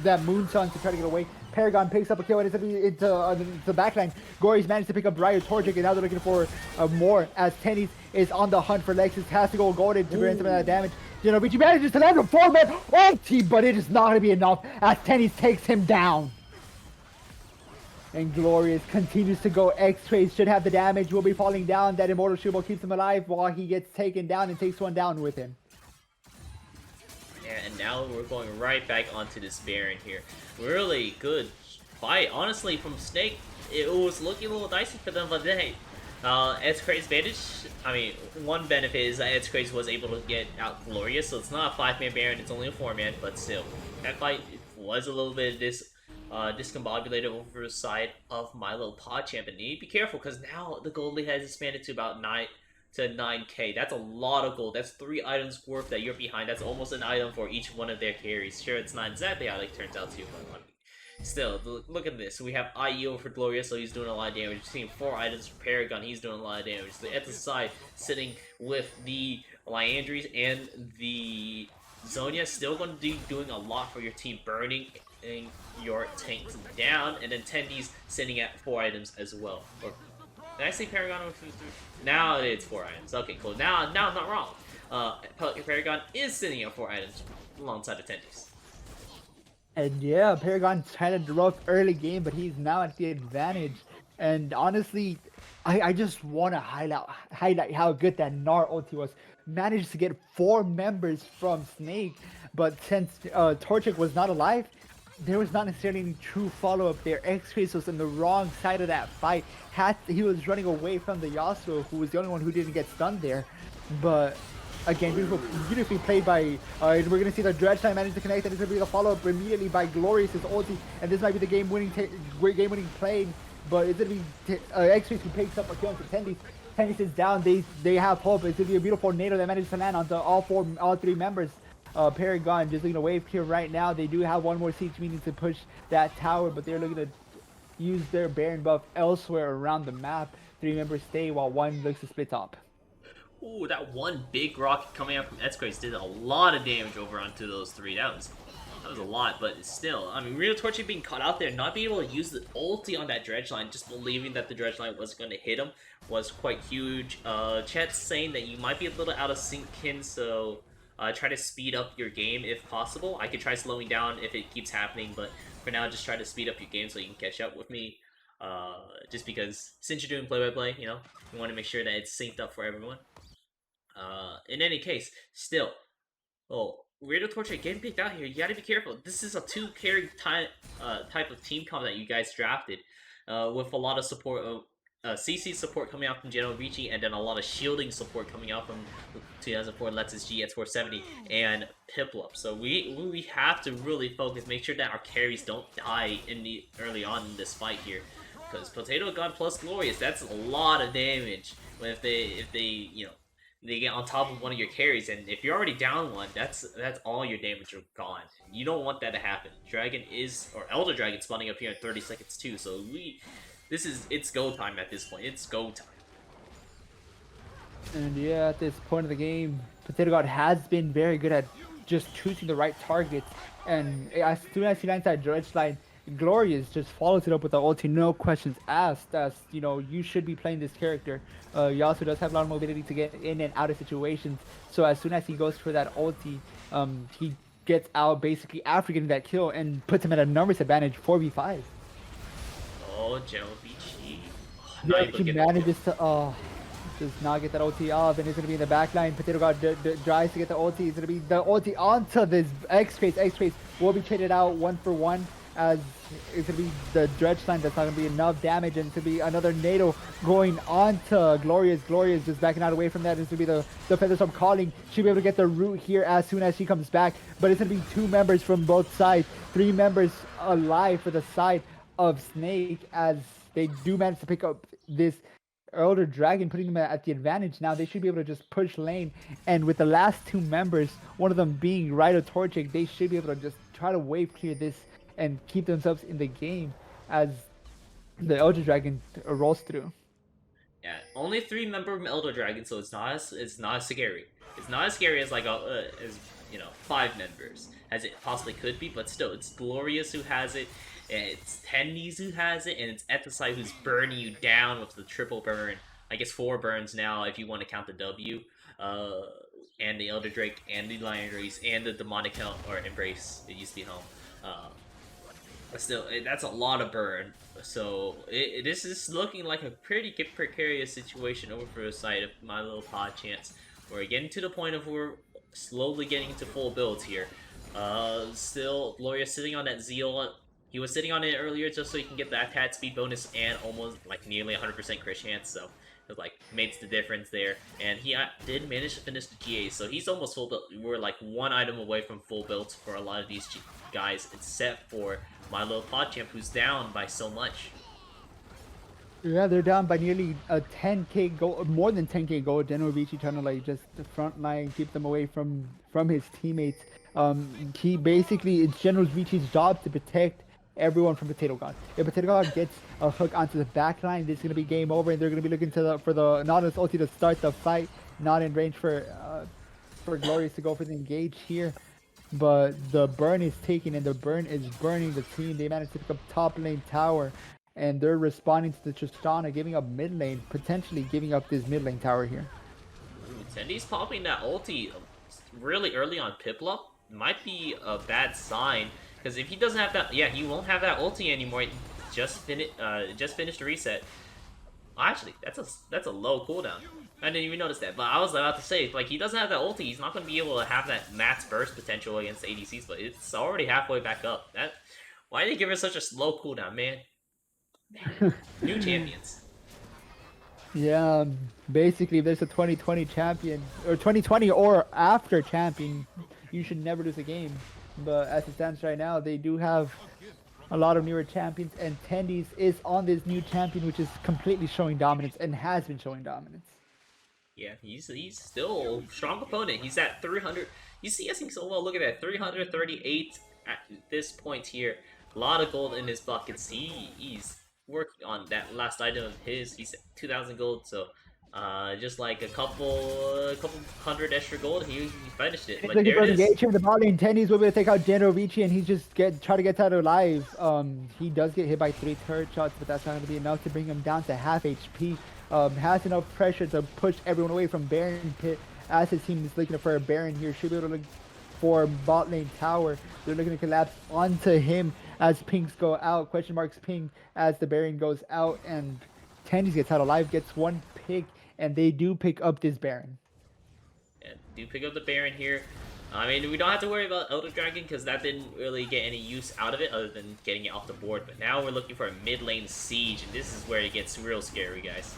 that Moonson to try to get away. Paragon picks up a kill, and it's going to be into the backline. Gory's managed to pick up Ryo Torchic, and now they're looking for more, as Tenny's is on the hunt for Lexus, has to go golden to prevent some of that damage. Genovici manages to land a 4-man ulti, but it is not going to be enough, as Tenny's takes him down. And Glorious continues to go. X-Trace should have the damage, will be falling down. That Immortal Shield keeps him alive while he gets taken down and takes one down with him.
Yeah, and now we're going right back onto this Baron here. Really good fight. Honestly, from Snake, it was looking a little dicey for them, but then, hey, X-Craze advantage, I mean, one benefit is that X-Craze was able to get out Glorious, so it's not a 5-man Baron, it's only a 4-man, but still, that fight was a little bit discombobulated over the side of my little PogChamp, and you need to be careful because now the gold lead has expanded to about 9k. That's a lot of gold. That's 3 items worth that you're behind. That's almost an item for each one of their carries. Sure, it's not exactly how it turns out to, but still, look at this. We have IEO for Glorious, so he's doing a lot of damage. We're seeing 4 items for Paragon, he's doing a lot of damage. So at the side, sitting with the Liandry's and the Zonia, still going to be doing a lot for your team, burning your tanks down, and then Tendy's sitting at 4 items as well. Or, did I say Paragon? Now it's 4 items. Okay, cool. Now I'm not wrong. Paragon is sitting at 4 items alongside of Tendy's.
And yeah, Paragon had a rough early game, but he's now at the advantage. And honestly, I just want to highlight how good that Gnar ulti was. Managed to get 4 members from Snake, but since Torchic was not alive, there was not necessarily any true follow-up there. X-Craze was on the wrong side of that fight. He was running away from the Yasuo, who was the only one who didn't get stunned there. But again, beautifully played by. We're gonna see the Dredgeline manage to connect, and it's gonna be the follow-up immediately by Glorious's ulti, and this might be the game-winning play. But it's gonna be X-Craze who picks up a kill into Tendy's. Tendy's is down. They have hope. It's gonna be a beautiful NATO that managed to land onto all 3 members. Paragon just looking to wave here right now. They do have one more siege meaning to push that tower, but they're looking to use their Baron buff elsewhere around the map. 3 members stay while 1 looks to split top.
Ooh, that one big rocket coming out from X-Craze did a lot of damage over onto those 3. That was a lot, but still, I mean, Ryo Torchic being caught out there, not being able to use the ulti on that Dredgeline, just believing that the Dredgeline was going to hit him, was quite huge. Chat's saying that you might be a little out of sync, Kin, so try to speed up your game if possible. I could try slowing down if it keeps happening, but for now, just try to speed up your game so you can catch up with me. Just because, since you're doing play-by-play, you know, you want to make sure that it's synced up for everyone. In any case, still, Ryo Torchic getting picked out here. You gotta be careful. This is a 2-carry type of team comp that you guys drafted, with a lot of support, CC support coming out from Genovici, and then a lot of shielding support coming out from 2004 Lexus GX 470 and Piplup. So we have to really focus, make sure that our carries don't die early on in this fight here, because Potato Gun plus Glorious, that's a lot of damage. If they you know, they get on top of one of your carries, and if you're already down 1, that's all your damage are gone. You don't want that to happen. Elder Dragon spawning up here in 30 seconds too, so it's go time at this point. It's go time.
And yeah, at this point of the game, Potato God has been very good at just choosing the right targets, and as soon as he lands that Dredgeline, Glorious just follows it up with the ulti, no questions asked, as, you know, you should be playing this character. He also does have a lot of mobility to get in and out of situations, so as soon as he goes for that ulti, he gets out basically after getting that kill and puts him at a numbers advantage 4v5.
Oh, Genovici. Oh,
Yeah,
not
she
able to get
manages to does not get that ulti off, and it's gonna be in the back line. Potato God tries to get the ulti. It's gonna be the ulti onto this X-Trace. X-Trace will be traded out 1-for-1, as it's gonna be the dredge line. That's not gonna be enough damage, and it's gonna be another NATO going on to Glorious. Glorious just backing out away from that. It's gonna be the Featherstorm calling. She'll be able to get the root here as soon as she comes back, but it's gonna be 2 members from both sides, 3 members alive for the side of Snake, as they do manage to pick up this Elder Dragon, putting them at the advantage. Now they should be able to just push lane, and with the last 2 members, one of them being Rito Torchic, they should be able to just try to wave clear this and keep themselves in the game as the Elder Dragon rolls through.
Yeah, only 3-member Elder Dragon, so it's not as scary. It's not as scary as like as 5 members as it possibly could be, but still, it's Glorious who has it. It's Tendies who has it, and it's Ethicite who's burning you down with the triple burn. I guess 4 burns now if you want to count the W. And the Elder Drake, and the Lion Race, and the Demonic Helm, or Embrace, it used to be Helm. But still, that's a lot of burn. So, this is looking like a pretty precarious situation over for the side of My Little PogChamp. We're getting to the point of we're slowly getting into full builds here. Still, Glorious sitting on that Zeal. He was sitting on it earlier just so he can get that attack speed bonus and almost like nearly 100% crit chance, so it like makes the difference there. And he did manage to finish the GA, so he's almost full build. We're like 1 item away from full builds for a lot of these guys, except for My Little PogChamp, who's down by so much.
Yeah, they're down by nearly a 10k gold, more than 10k gold. Genovici trying to like just the front line, keep them away from his teammates. He basically, it's Genovici's job to protect everyone from Potato God. If Potato God gets a hook onto the back line, this is gonna be game over, and they're gonna be looking to for the Nautilus ulti to start the fight. Not in range for Glorious to go for the engage here. But the burn is taken, and the burn is burning the team. They managed to pick up top lane tower, and they're responding to the Tristana, giving up mid lane, potentially giving up this mid lane tower here.
Tendi's popping that ulti really early on Piplup might be a bad sign, because if he doesn't have that, yeah, he won't have that ulti anymore. Just finished the reset. Actually, that's a low cooldown. I didn't even notice that, but I was about to say, like, he doesn't have that ulti, he's not going to be able to have that max burst potential against ADCs, but it's already halfway back up. Why did they give her such a slow cooldown, man? New champions.
Yeah, basically, if there's a 2020 champion, or 2020 or after champion, you should never lose a game. But as it stands right now, they do have a lot of newer champions, and Tendies is on this new champion, which is completely showing dominance and has been showing dominance.
Yeah, he's still a strong opponent. He's at 300. You see us so well. Look at that, 338 at this point here. A lot of gold in his buckets. He's working on that last item of his. He's at 2,000 gold, so just like a couple hundred extra gold, he finished it. But there it is.
Engage him, the ball lane. Tendies will be able to take out Genovici, and he just try to get out alive. He does get hit by 3 turret shots, but that's not going to be enough to bring him down to half HP. Has enough pressure to push everyone away from Baron Pit, as his team is looking for a Baron here. Should be able to look for bot lane tower. They're looking to collapse onto him as pings go out. Question marks ping as the Baron goes out, and Tendies gets out alive, gets 1 pick, and they do pick up this Baron.
Yeah, do pick up the Baron here. I mean, we don't have to worry about Elder Dragon because that didn't really get any use out of it other than getting it off the board. But now we're looking for a mid lane siege, and this is where it gets real scary, guys.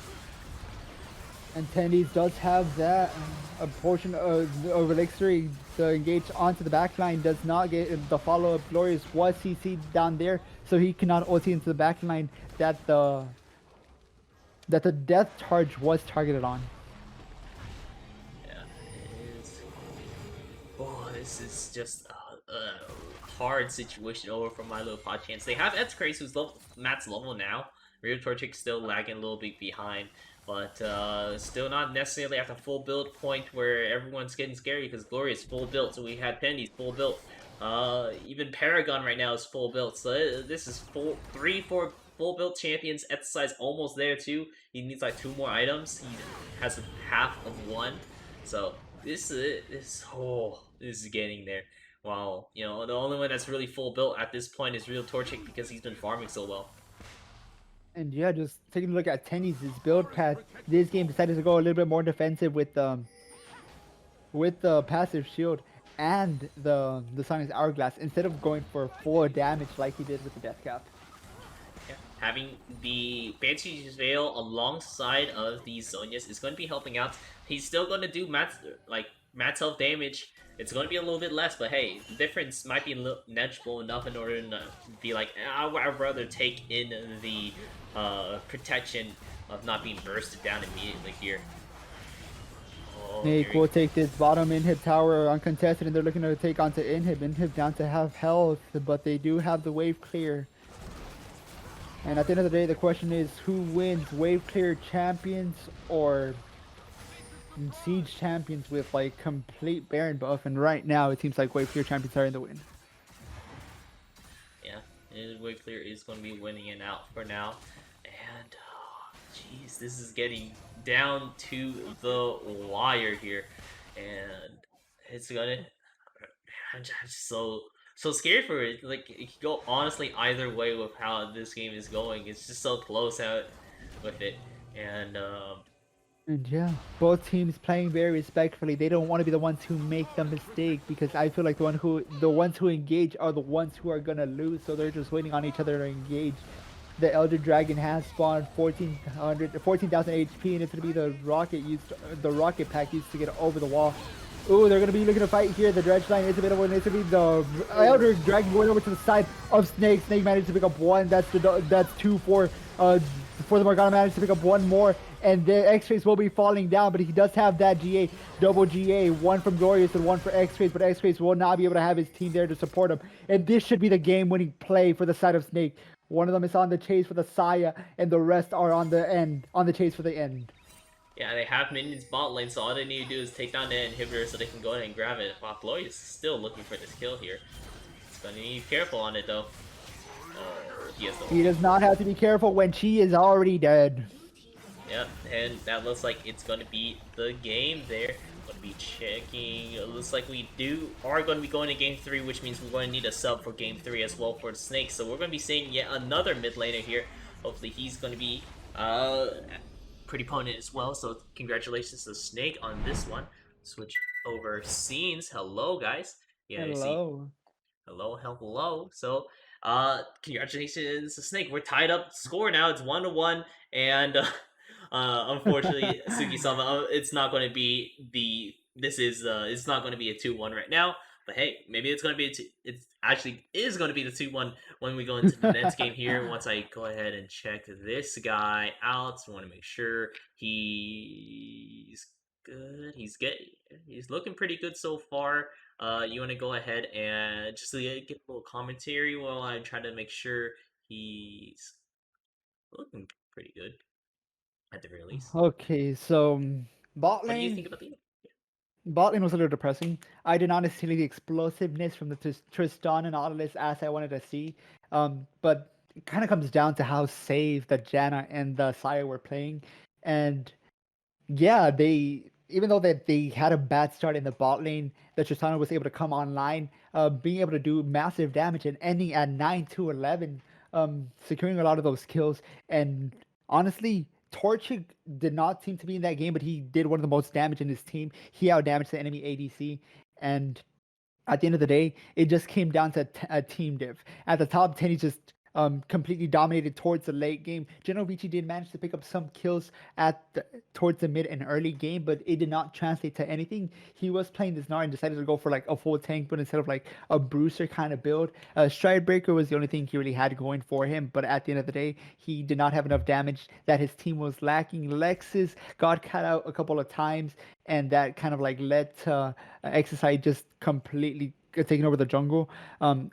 And Tendies does have that a portion of Elixir to engage onto the backline. Does not get the follow-up. Glorious was CC'd down there, so he cannot ulti into the backline that the death charge was targeted on.
Yeah, it is. Oh, this is just a hard situation over for My Little PogChamp. They have X-Craze, who's max level now. Rito Torchic's still lagging a little bit behind. But still not necessarily at the full build point where everyone's getting scary, because Glorious full built, so we had Tendies full built. Even Paragon right now is full built, so this is 3-4 full built champions. Exercise almost there too. He needs like 2 more items. He has half of 1, so this is getting there. While, you know, the only one that's really full built at this point is Real Torchic because he's been farming so well.
And yeah, just taking a look at Tenny's build path. This game decided to go a little bit more defensive with the passive shield and the Sonic's Hourglass instead of going for full damage like he did with the Death Cap.
Yeah. Having the Banshee's Veil alongside of the Zonias is going to be helping out. He's still going to do max health damage. It's going to be a little bit less, but hey, the difference might be negligible enough in order to be like, I'd rather take in the protection of not being bursted down immediately here. Oh,
Snake will take this bottom inhib tower uncontested, and they're looking to take onto inhib. Inhib down to half health, but they do have the wave clear. And at the end of the day, the question is, who wins, wave clear champions or siege champions with like complete Baron buff? And right now, it seems like wave clear champions are in the win.
Yeah, wave clear is going to be winning it out for now. And jeez, this is getting down to the wire here, and it's gonna. I'm just so scared for it. Like, it could go honestly either way with how this game is going. It's just so close out with it, and
And yeah, both teams playing very respectfully. They don't want to be the ones who make the mistake, because I feel like the ones who engage are the ones who are gonna lose. So they're just waiting on each other to engage. The Elder Dragon has spawned 14,000 HP, and it's gonna be the rocket pack used to get over the wall. Ooh, they're gonna be looking to fight here. The dredge line is a bit of one. It's gonna be the Elder Dragon going over to the side of Snake. Snake managed to pick up one. That's two for the Morgana managed to pick up one more, and the X-Rays will be falling down, but he does have that GA, double GA, one from Glorious and one for X-Rays, but X-Rays will not be able to have his team there to support him. And this should be the game-winning play for the side of Snake. One of them is on the chase for the Saya, and the rest are on the chase for the end.
yeah, they have minions bot lane, so all they need to do is take down the inhibitor so they can go ahead and grab it. Wow, Glorious is still looking for this kill here. He's gonna need to be careful on it though.
He does not have to be careful when she is already dead.
Yep, and that looks like it's going to be the game there. Going to be checking. It looks like we are going to be going to game 3, which means we're going to need a sub for game 3 as well for the Snake. So we're going to be seeing yet another mid laner here. Hopefully he's going to be pretty potent as well. So congratulations to Snake on this one. Switch over scenes. Hello, guys. Yeah,
Hello.
Hello. So congratulations to Snake. We're tied up score now. It's 1-1, and unfortunately, Suki-sama, it's not going to be it's not going to be a 2-1 right now. But hey, maybe it's going to be it actually is going to be the 2-1 when we go into the next game here. Once I go ahead and check this guy out, so I want to make sure he's good. He's looking pretty good so far. You want to go ahead and just get a little commentary while I try to make sure he's looking pretty good at the very least.
Okay, so bot
What do you
lane.
think about the?
Bot lane was a little depressing. I did not see the explosiveness from the Tristan and Nautilus as I wanted to see. But it kind of comes down to how safe the Janna and the Saya were playing. And yeah, even though they had a bad start in the bot lane, the Tristana was able to come online, being able to do massive damage and ending at 9-11, securing a lot of those kills. And honestly, Torchic did not seem to be in that game, but he did one of the most damage in his team. He outdamaged the enemy ADC, and at the end of the day, it just came down to a team diff. At the top 10, he just completely dominated towards the late game. Genovici did manage to pick up some kills towards the mid and early game, but it did not translate to anything. He was playing this Gnar and decided to go for like a full tank, but instead of like a Bruiser kind of build. Stride Breaker was the only thing he really had going for him, but at the end of the day, he did not have enough damage that his team was lacking. Lexus got cut out a couple of times, and that kind of like led to XIV just completely taking over the jungle.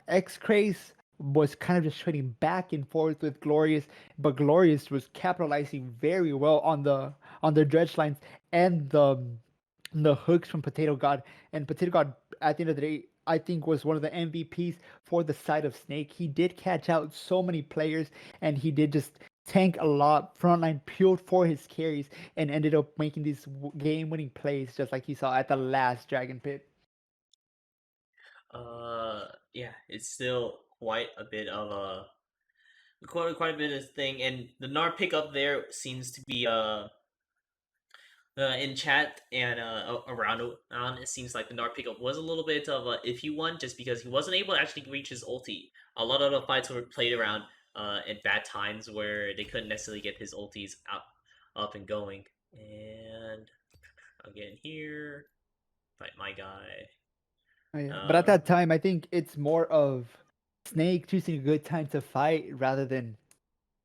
X-Craze was kind of just trading back and forth with Glorious, but Glorious was capitalizing very well on the dredge lines and the hooks from Potato God. And Potato God, at the end of the day, I think was one of the MVPs for the side of Snake. He did catch out so many players, and he did just tank a lot, frontline peeled for his carries, and ended up making these game-winning plays, just like you saw at the last Dragon Pit.
Yeah, it's still quite a bit of a quite a bit of thing, and the Nard pickup there seems to be in chat and around it seems like the Nard pickup was a little bit of a iffy one, just because he wasn't able to actually reach his ulti. A lot of the fights were played around at bad times where they couldn't necessarily get his ultis up and going. And again here, fight my guy.
Oh, yeah. But at
Uh,
that time, I think it's more of Snake choosing a good time to fight rather than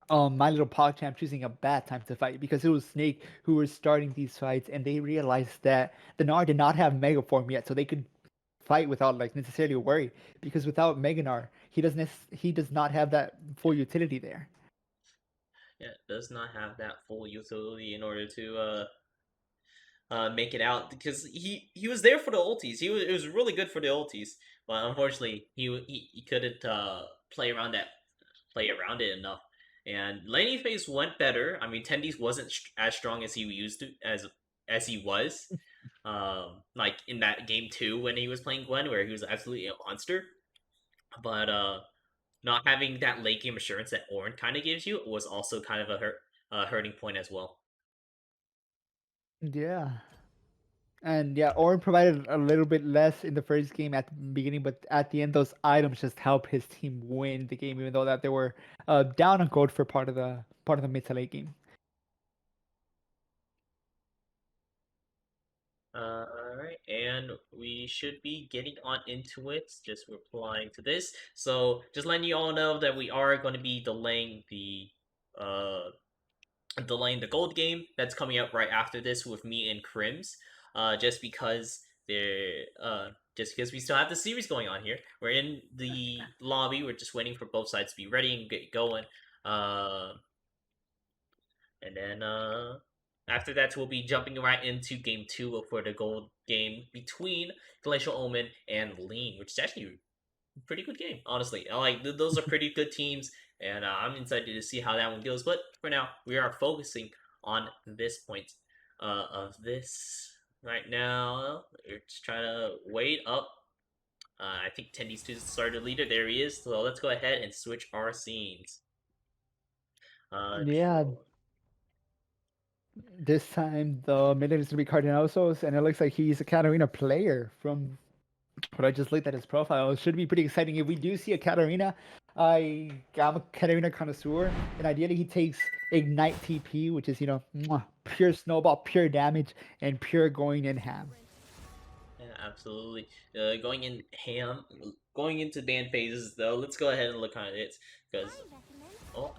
My Little PogChamp choosing a bad time to fight, because it was Snake who was starting these fights, and they realized that the Gnar did not have Mega Form yet, so they could fight without like necessarily worry. Because without Mega Gnar, he does not have that full utility there.
yeah, does not have that full utility in order to make it out, because he was there for the ultis. It was really good for the ultis, but unfortunately he couldn't play around it enough. And laning phase went better. I mean, Tendies wasn't as strong as he used to as he was. Like in that game 2 when he was playing Gwen, where he was absolutely a monster. But not having that late game assurance that Ornn kind of gives you was also kind of a hurting point as well.
Yeah. And yeah, Orin provided a little bit less in the first game at the beginning, but at the end, those items just help his team win the game, even though that they were down on gold for part of the mid to late game.
Alright, and we should be getting on into it, just replying to this. So, just letting you all know that we are going to be delaying the gold game that's coming up right after this with me and Crims, just because just because we still have the series going on here. We're in the lobby, we're just waiting for both sides to be ready and get going. Uh, and then after that, we'll be jumping right into game 2 for the gold game between Glacial Omen and Lean, which is actually a pretty good game, honestly. Those are pretty good teams, and I'm excited to see how that one goes. But for now, we are focusing on this point of this right now. We're just trying to wait up. I think Tendy's to start the leader. There he is. So let's go ahead and switch our scenes.
Yeah,
Sure.
this time the mid lane is gonna be Cardinosos, and it looks like he's a Katarina player from what I just looked at his profile. It should be pretty exciting if we do see a Katarina. I'm a Katarina connoisseur, and ideally he takes Ignite TP, which is pure snowball, pure damage, and pure going in ham.
Yeah, absolutely. Going into band phases though. Let's go ahead and look at it because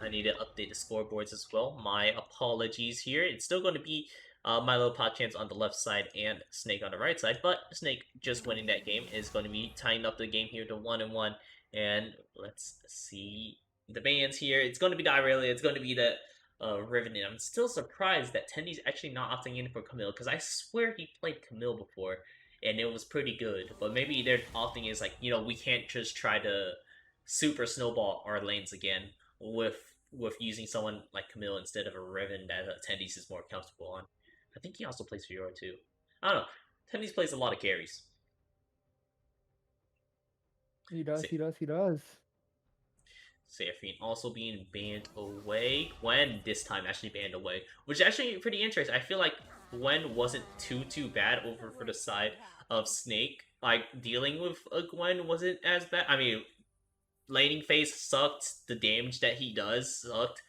I need to update the scoreboards as well. My apologies here. It's still going to be my little pot chance on the left side and Snake on the right side, but Snake just winning that game is going to be tying up the game here to 1-1. And let's see the bands here. It's going to be the Irelia. It's going to be the Riven. I'm still surprised that Tendy's actually not opting in for Camille, because I swear he played Camille before and it was pretty good. But maybe their opting is like, we can't just try to super snowball our lanes again with using someone like Camille instead of a Riven that Tendies is more comfortable on. I think he also plays Fiora too. I don't know. Tendies plays a lot of carries.
He does,
Sa-
he does, he does.
Seraphine also being banned away. Gwen this time actually banned away, which is actually pretty interesting. I feel like Gwen wasn't too bad over for the side of Snake. Like dealing with a Gwen wasn't as bad. I mean, laning phase sucked. The damage that he does sucked.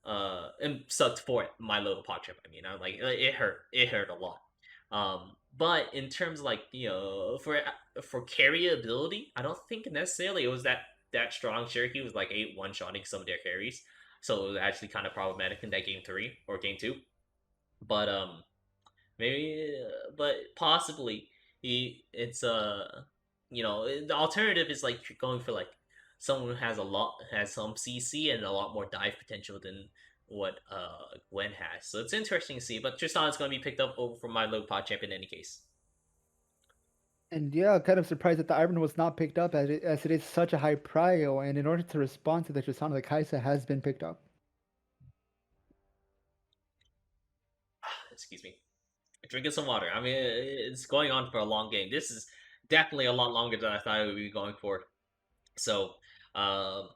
And sucked for my little PogChamp. I mean, I'm like it hurt. It hurt a lot. But in terms of like for carry ability, I don't think necessarily it was that strong. Sure, he was like one shotting some of their carries, so it was actually kind of problematic in that game 3 or game 2. But maybe, but possibly it's the alternative is like going for like someone who has some CC and a lot more dive potential than what Gwen has. So it's interesting to see. But Tristan is going to be picked up over from my low pod champ in any case.
And yeah, kind of surprised that the Iron was not picked up as it is such a high prio, and in order to respond to the Tristana, the Kaisa has been picked up.
Excuse me. Drinking some water. I mean, it's going on for a long game. This is definitely a lot longer than I thought it would be going for. So, um,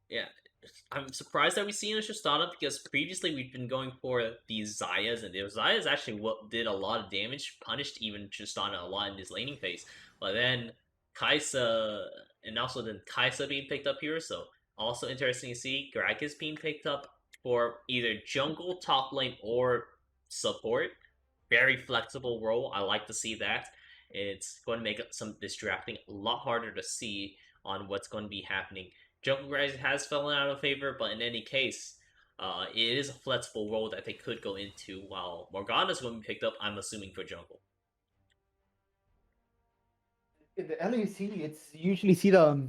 yeah, I'm surprised that we see a Tristana because previously we've been going for these Zayas, and the Zayas actually what did a lot of damage, punished even Tristana a lot in his laning phase. But then Kaisa, and also then Kaisa being picked up here, so also interesting to see Gragas being picked up for either jungle, top lane, or support. Very flexible role. I like to see that. It's going to make this drafting a lot harder to see on what's going to be happening. Jungle Rise has fallen out of favor, but in any case, it is a flexible role that they could go into. While Morgana's going to be picked up, I'm assuming for jungle.
In the LAC, it's usually see the.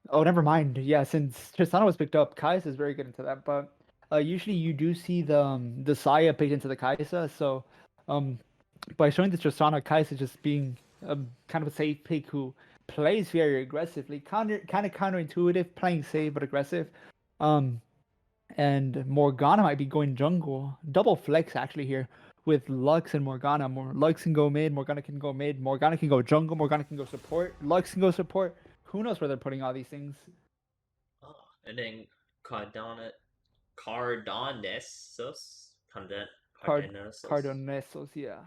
Oh, never mind. Yeah, since Tristana was picked up, Kaisa is very good into that. But usually you do see the Saya picked into the Kaisa. So um, by showing the Tristana, Kaisa just being kind of a safe pick who plays very aggressively, kind of counterintuitive, playing safe but aggressive. Um, and Morgana might be going jungle. Double flex actually here with Lux and Morgana. Lux can go mid, Morgana can go mid, Morgana can go jungle, Morgana can go support, Lux can go support. Who knows where they're putting all these things?
Oh, and then Cardonesos,
Card
Cardonesos,
Cardonesos, yeah.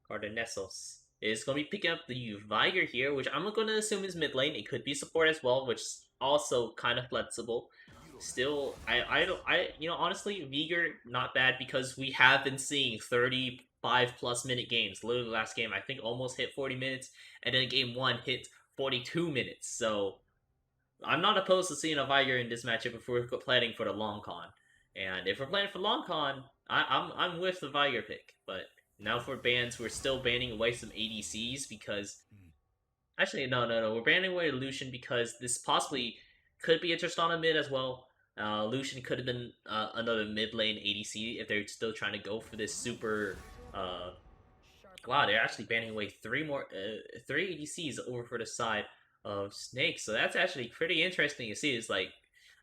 Cardonesos is going to be picking up the Viger here, which I'm going to assume is mid lane. It could be support as well, which is also kind of flexible. Still, honestly, Viger not bad because we have been seeing 35+ minute games. Literally, last game I think almost hit 40 minutes, and then game one hit 42 minutes. So I'm not opposed to seeing a Viger in this matchup if we're planning for the long con. And if we're planning for long con, I'm with the Viger pick. But now for bans, we're still banning away some ADCs because actually no, we're banning away Lucian because this possibly could be a Tristana mid as well. Lucian could have been another mid lane ADC if they're still trying to go for this super. Wow, they're actually banning away three ADCs over for the side of Snake. So that's actually pretty interesting to see. It's like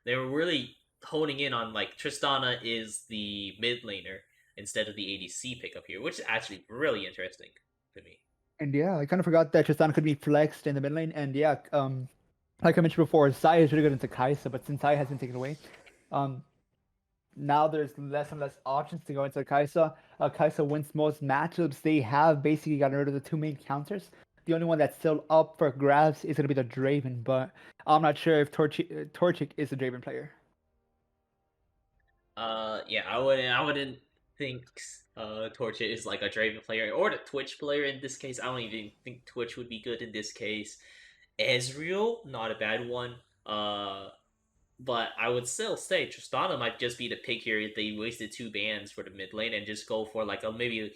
they were really honing in on like Tristana is the mid laner instead of the ADC pickup here, which is actually really interesting to me.
And yeah, I kind of forgot that Tristana could be flexed in the mid lane. And yeah, like I mentioned before, Sai is really good into Kaisa, but since Sai has been taken away, um, now there's less and less options to go into Kaisa. Kaisa wins most matchups. They have basically gotten rid of the two main counters. The only one that's still up for grabs is going to be the Draven, but I'm not sure if Torchic is a Draven player.
Yeah, I wouldn't think Torch is like a Draven player or the Twitch player in this case. I don't even think Twitch would be good in this case. Ezreal, not a bad one. But I would still say Tristana might just be the pick here if they wasted two bans for the mid lane and just go for like a maybe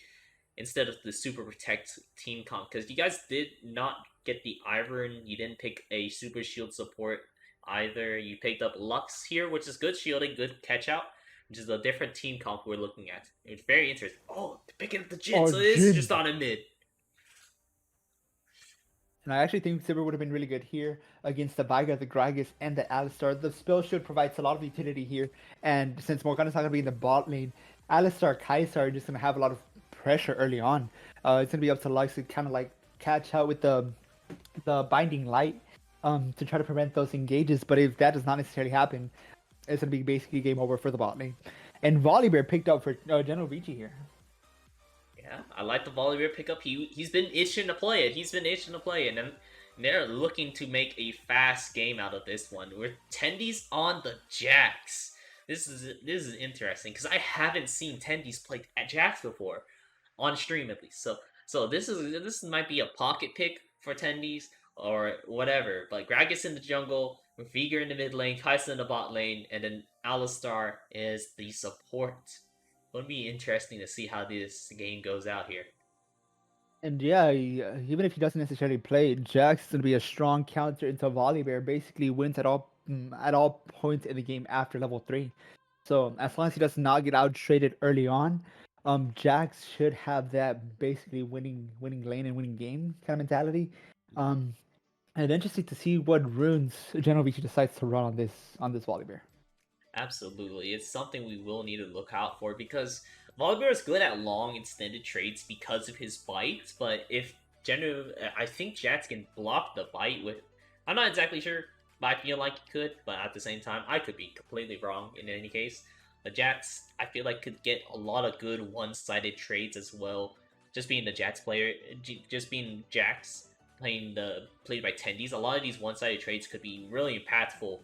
instead of the super protect team comp because you guys did not get the Ivern. You didn't pick a super shield support either. You picked up Lux here, which is good shielding, good catch out, which is a different team comp we're looking at. It's very interesting. Oh, picking up the Jhin, so it is Tristana mid.
And I actually think Sivir would have been really good here against the Veigar, the Gragas, and the Alistar. The spell shield provides a lot of utility here. And since Morgana's not going to be in the bot lane, Alistar, Kaisa are just going to have a lot of pressure early on. It's going to be up to Lux to kind of like catch out with the Binding Light to try to prevent those engages. But if that does not necessarily happen, it's going to be basically game over for the bot lane. And Volibear picked up for General Vici here.
Yeah, I like the Volibear pickup. He's been itching to play it. And then they're looking to make a fast game out of this one. We're Tendies on the Jax. This is interesting because I haven't seen Tendies play at Jax before, on stream at least. So this might be a pocket pick for Tendies or whatever. But Gragas in the jungle, Veigar in the mid lane, Kaisa in the bot lane, and then Alistar is the support. It'll be interesting to see how this game goes out here.
And yeah, even if he doesn't necessarily play, Jax is going to be a strong counter into Volibear. Basically wins at all points in the game after level 3. So as long as he does not get out traded early on, Jax should have that basically winning lane and winning game kind of mentality. And interesting to see what runes General Vici decides to run on this Volibear.
Absolutely, it's something we will need to look out for because Volibear is good at long extended trades because of his bite, but if I think Jax can block the bite with. I'm not exactly sure, but I feel like he could. But at the same time, I could be completely wrong in any case. But Jax, I feel like could get a lot of good one-sided trades as well. Just being the Jax player, just being Jax played by Tendies, a lot of these one-sided trades could be really impactful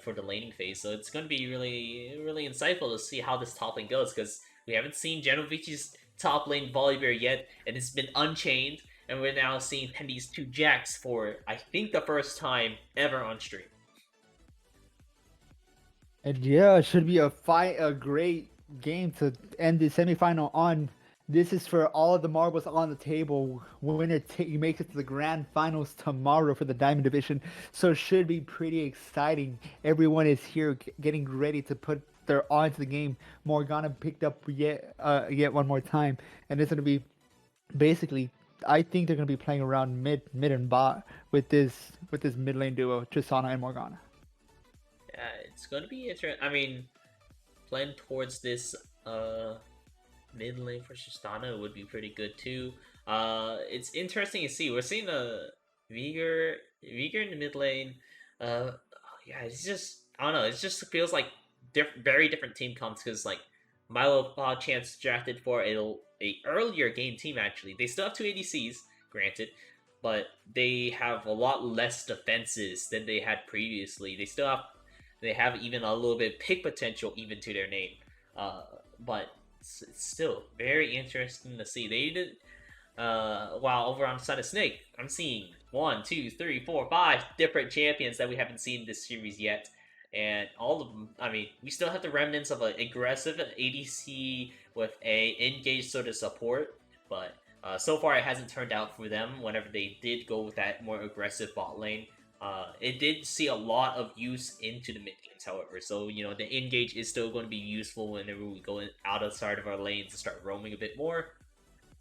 for the laning phase. So it's going to be really insightful to see how this top lane goes, because we haven't seen Genovici's top lane Volibear yet, and it's been unchained, and we're now seeing Tendies 2 Jax for, I think, the first time ever on stream.
And yeah, it should be a great game to end the semifinal on. This is for all of the marbles on the table. Winner makes it to the grand finals tomorrow for the Diamond Division. So it should be pretty exciting. Everyone is here getting ready to put their all into the game. Morgana picked up yet one more time, and it's gonna be basically. I think they're gonna be playing around mid and bot with this mid lane duo, Tristana and Morgana.
Yeah, it's going to be interesting. I mean, playing towards this mid lane for Tristana would be pretty good too. It's interesting to see. We're seeing a Veigar in the mid lane. Yeah, it's just, I don't know. It just feels like very different team comps, because like Milo PogChamp's drafted for a earlier game team. Actually, they still have 2 ADCs, granted, but they have a lot less defenses than they had previously. They have even a little bit of pick potential even to their name. But it's still very interesting to see. They did, while over on the side of Snake, I'm seeing 1, 2, 3, 4, 5 different champions that we haven't seen in this series yet. And all of them, I mean, we still have the remnants of an aggressive ADC with a engaged sort of support, but so far it hasn't turned out for them whenever they did go with that more aggressive bot lane. It did see a lot of use into the mid games, however, so, you know, the engage is still going to be useful whenever we go outside of our lanes and start roaming a bit more.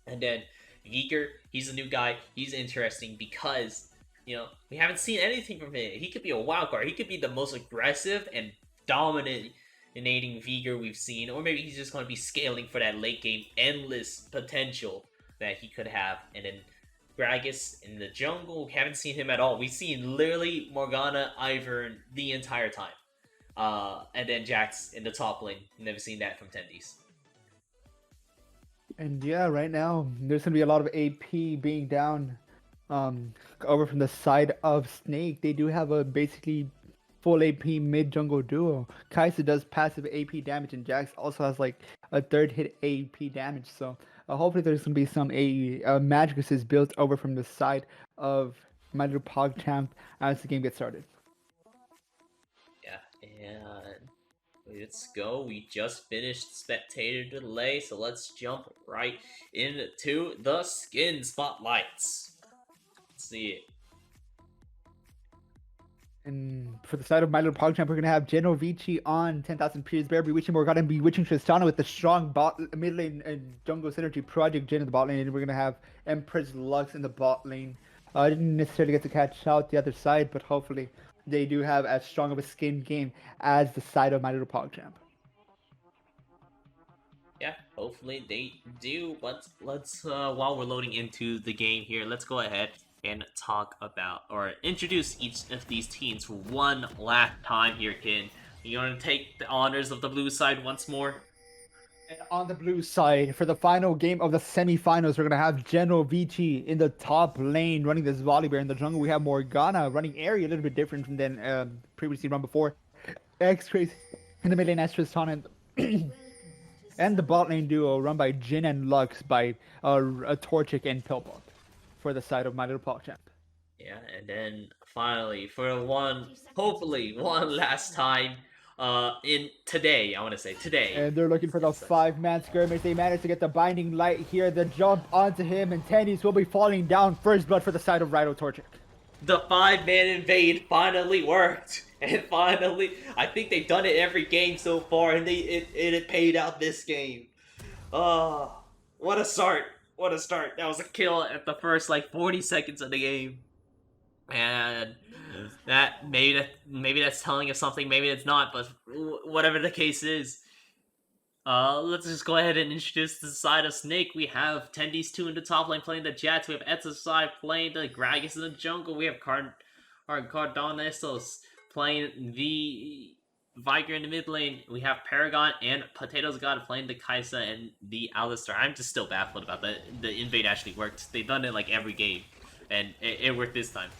And then Veigar, he's a new guy. He's interesting because, you know, we haven't seen anything from him. He could be a wild card. He could be the most aggressive and dominating Veigar we've seen, or maybe he's just going to be scaling for that late game endless potential that he could have. And then Gragas in the jungle, we haven't seen him at all. We've seen literally Morgana, Ivern the entire time. And then Jax in the top lane. Never seen that from Tendies.
And yeah, right now there's gonna be a lot of AP being down over from the side of Snake. They do have a basically full AP mid jungle duo. Kai'Sa does passive AP damage, and Jax also has like a third hit AP damage. So hopefully there's gonna be some magic assist built over from the side of my little PogChamp as the game gets started.
Yeah, and let's go. We just finished spectator delay, so let's jump right into the skin spotlights. Let's see it.
And for the side of my little PogChamp, we're gonna have Genovici on 10,000 Pierce Bear, bewitching Morgana, and bewitching Tristana with the strong mid lane and jungle synergy project Jin in the bot lane, and we're gonna have Empress Lux in the bot lane. I didn't necessarily get to catch out the other side, but hopefully they do have as strong of a skin game as the side of my little PogChamp.
Yeah, hopefully they do. But let's while we're loading into the game here, let's go ahead and talk about or introduce each of these teams for one last time here, Kin. You want to take the honors of the blue side once more?
And on the blue side, for the final game of the semifinals, we're going to have Genovici in the top lane running this Volibear. In the jungle, we have Morgana running Airy, a little bit different than previously run before. X-Crazy in the mid lane, Tristana, and the bot lane duo run by Jin and Lux by Torchic and Pillbot for the side of my little PogChamp.
Yeah, and then finally, for hopefully one last time, in today, I want to say today.
And they're looking for the 5-man skirmish. They managed to get the binding light here. The jump onto him, and Tendies will be falling down. First blood for the side of Rhino Torchic.
The 5-man invade finally worked. And finally, I think they've done it every game so far, and it paid out this game. Oh, what a start. What a start. That was a kill at the first, like, 40 seconds of the game. And that maybe that's telling us something, maybe it's not, but whatever the case is, Let's just go ahead and introduce the side of Snake. We have Tendies 2 in the top lane playing the Jets. We have XIV playing the Gragas in the jungle. We have Cardonesos playing the Viger in the mid lane. We have Paragon and Potatoes God playing the Kaisa and the Alistar. I'm just still baffled about that. The invade actually worked. They've done it like every game, and it worked this time.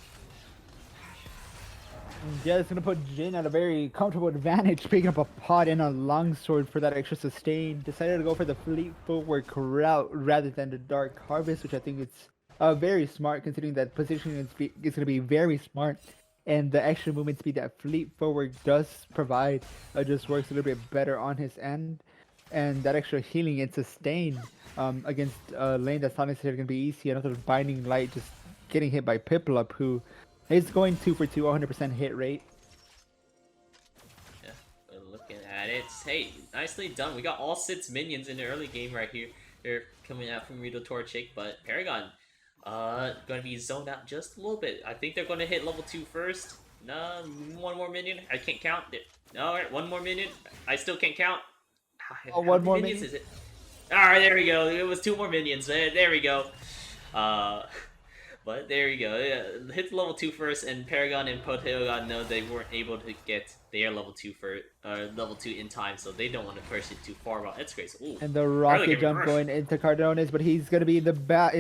Yeah, it's gonna put Jin at a very comfortable advantage, picking up a pot and a longsword for that extra sustain. Decided to go for the fleet footwork route rather than the dark harvest, which I think it's very smart considering that positioning is gonna be very smart. And the extra movement speed that fleet forward does provide just works a little bit better on his end. And that extra healing and sustain against a lane that's not necessarily going to be easy. Another Binding Light just getting hit by Piplup, who is going 2 for 2, 100% hit rate.
Yeah, looking at it. Hey, nicely done. We got all 6 minions in the early game right here. They're coming out from Rito Torchic, but Paragon going to be zoned out just a little bit. I think they're going to hit level 2 first. No, one more minion. I can't count it. Alright, one more minion. I still can't count.
Oh, one more
minions
minion?
is it? Alright, there we go. It was 2 more minions. There we go. But there you go. Yeah, hit the level 2 first, and Paragon and Potato God know they weren't able to get their level 2 level 2 in time, so they don't want to push it too far. Well, it's crazy. Ooh,
And the rocket jump
reverse.
going into Cardones, but he's going to be in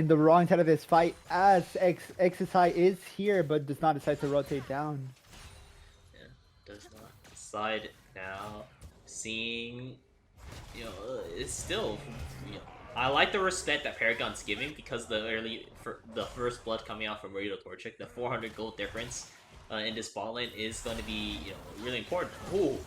the wrong side of this fight as XSI is here, but does not decide to rotate down.
Yeah, does not decide now. Seeing, it's still, I like the respect that Paragon's giving because the first blood coming out from Rito Torchic, the 400 gold difference in this bot lane is going to be really important. Ooh.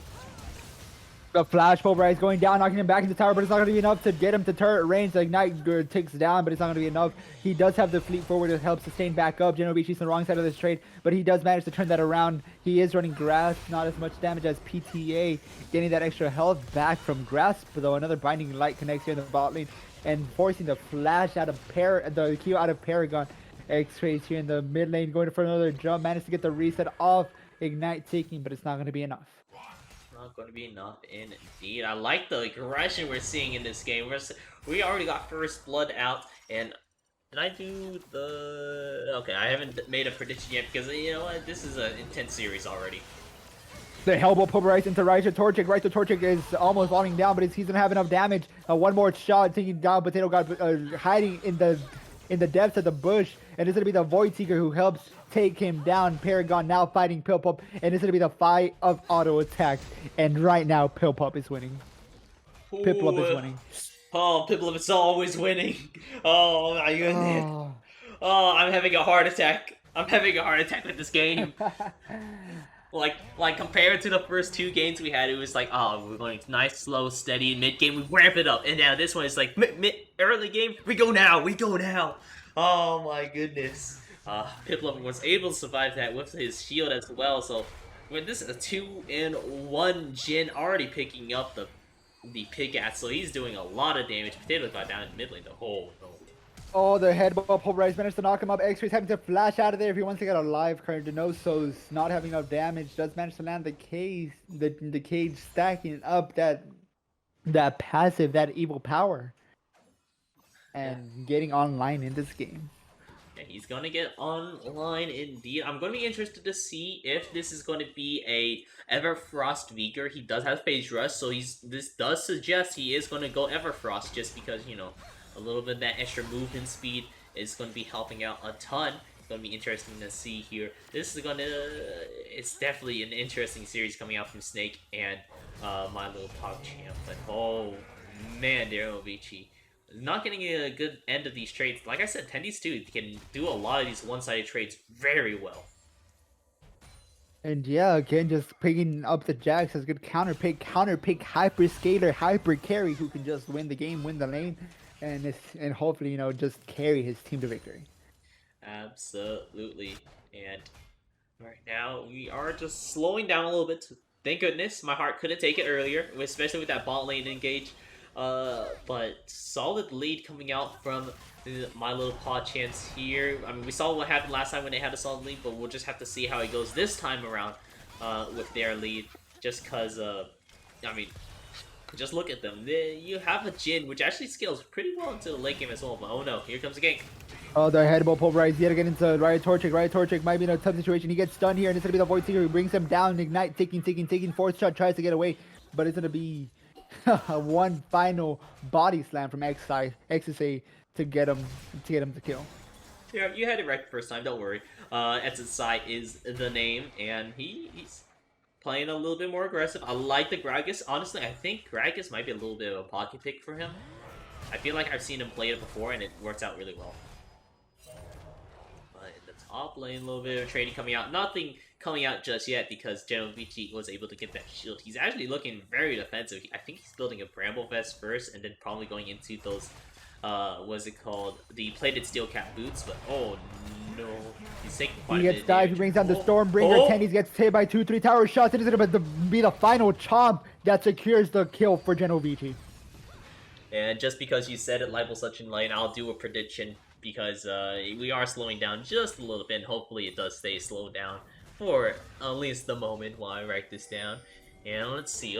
The flash pulverize going down, knocking him back into the tower, but it's not going to be enough to get him to turret range. The Ignite ticks down, but it's not going to be enough. He does have the fleet forward to help sustain back up. Genobichi's on the wrong side of this trade, but he does manage to turn that around. He is running Grasp, not as much damage as PTA, getting that extra health back from Grasp, though another Binding Light connects here in the bot lane and forcing the flash out of the Q out of Paragon. X-Rays here in the mid lane going for another jump, managed to get the reset off. Ignite taking, but it's not going to be enough.
Not going to be enough indeed. I like the aggression we're seeing in this game. We already got first blood out, and did I do the... Okay, I haven't made a prediction yet because, you know what, this is an intense series already.
The Hellbow pulverized into Rito Torchic. Rito Torchic is almost falling down, but he's gonna have enough damage. One more shot, taking down Potato God, hiding in the depths of the bush, and it's gonna be the Void Seeker who helps take him down. Paragon now fighting Piplup, and it's gonna be the fight of auto attack. And right now, Piplup is winning. Piplup is winning.
Oh, Piplup is always winning. Oh my goodness. Oh, I'm having a heart attack. I'm having a heart attack with this game. Like compared to the first 2 games we had, it was like, oh, we're going nice, slow, steady. Mid game, we ramp it up, and now this one is like early game. We go now. Oh my goodness. Piplup was able to survive that with his shield as well. So when this is a 2-in-1 Jin already picking up the pickaxe, so he's doing a lot of damage. Potato got down in the mid lane.
Oh, the headbutt pulverize managed to knock him up. X-Ray's having to flash out of there if he wants to get alive. Cardonoso's not having enough damage. Does manage to land the cage, the cage stacking up that passive, that evil power, and getting online in this game.
Yeah, he's gonna get online indeed. I'm gonna be interested to see if this is going to be a Everfrost Vigor. He does have Phase Rush, so this does suggest he is gonna go Everfrost just because, a little bit of that extra movement speed is going to be helping out a ton. It's going to be interesting to see here. It's definitely an interesting series coming out from Snake and my little PogChamp. But oh man, Daryl Vici not getting a good end of these trades. Like I said, Tendies 2 can do a lot of these one-sided trades very well.
And yeah, again, just picking up the Jax as good counter pick, hyper scaler, hyper carry who can just win the game, win the lane. And hopefully, just carry his team to victory.
Absolutely. And right now, we are just slowing down a little bit. Thank goodness, my heart couldn't take it earlier, especially with that bot lane engage. But solid lead coming out from my little PogChamps here. I mean, we saw what happened last time when they had a solid lead, but we'll just have to see how it goes this time around with their lead. Just because, just look at them. You have a Jin, which actually scales pretty well into the late game as well, but oh no, here comes the gank.
Oh, the headbutt pulverized yet again into Riot Torchic. Riot Torchic might be in a tough situation. He gets stunned here, and it's going to be the Void Seeker who brings him down. Ignite, taking. Fourth shot tries to get away, but it's going to be one final body slam from XIV to get him to kill.
Yeah, you had it right the first time, don't worry. XIV is the name, and he's playing a little bit more aggressive. I like the Gragas. Honestly, I think Gragas might be a little bit of a pocket pick for him. I feel like I've seen him play it before, and it works out really well. But in the top lane, a little bit of trading coming out. Nothing coming out just yet because Genovici was able to get that shield. He's actually looking very defensive. I think he's building a Bramble Vest first, and then probably going into those, what's it called? The plated steel cap boots, but oh no. He's taking quite
he
a
gets
bit
dived, he brings down the Stormbringer. Tennis gets hit by 2-3 tower shots. It is going to be the final chomp that secures the kill for Genovici.
And just because you said it, Libel such in lane, I'll do a prediction because we are slowing down just a little bit, and hopefully it does stay slowed down for at least the moment while I write this down. And let's see,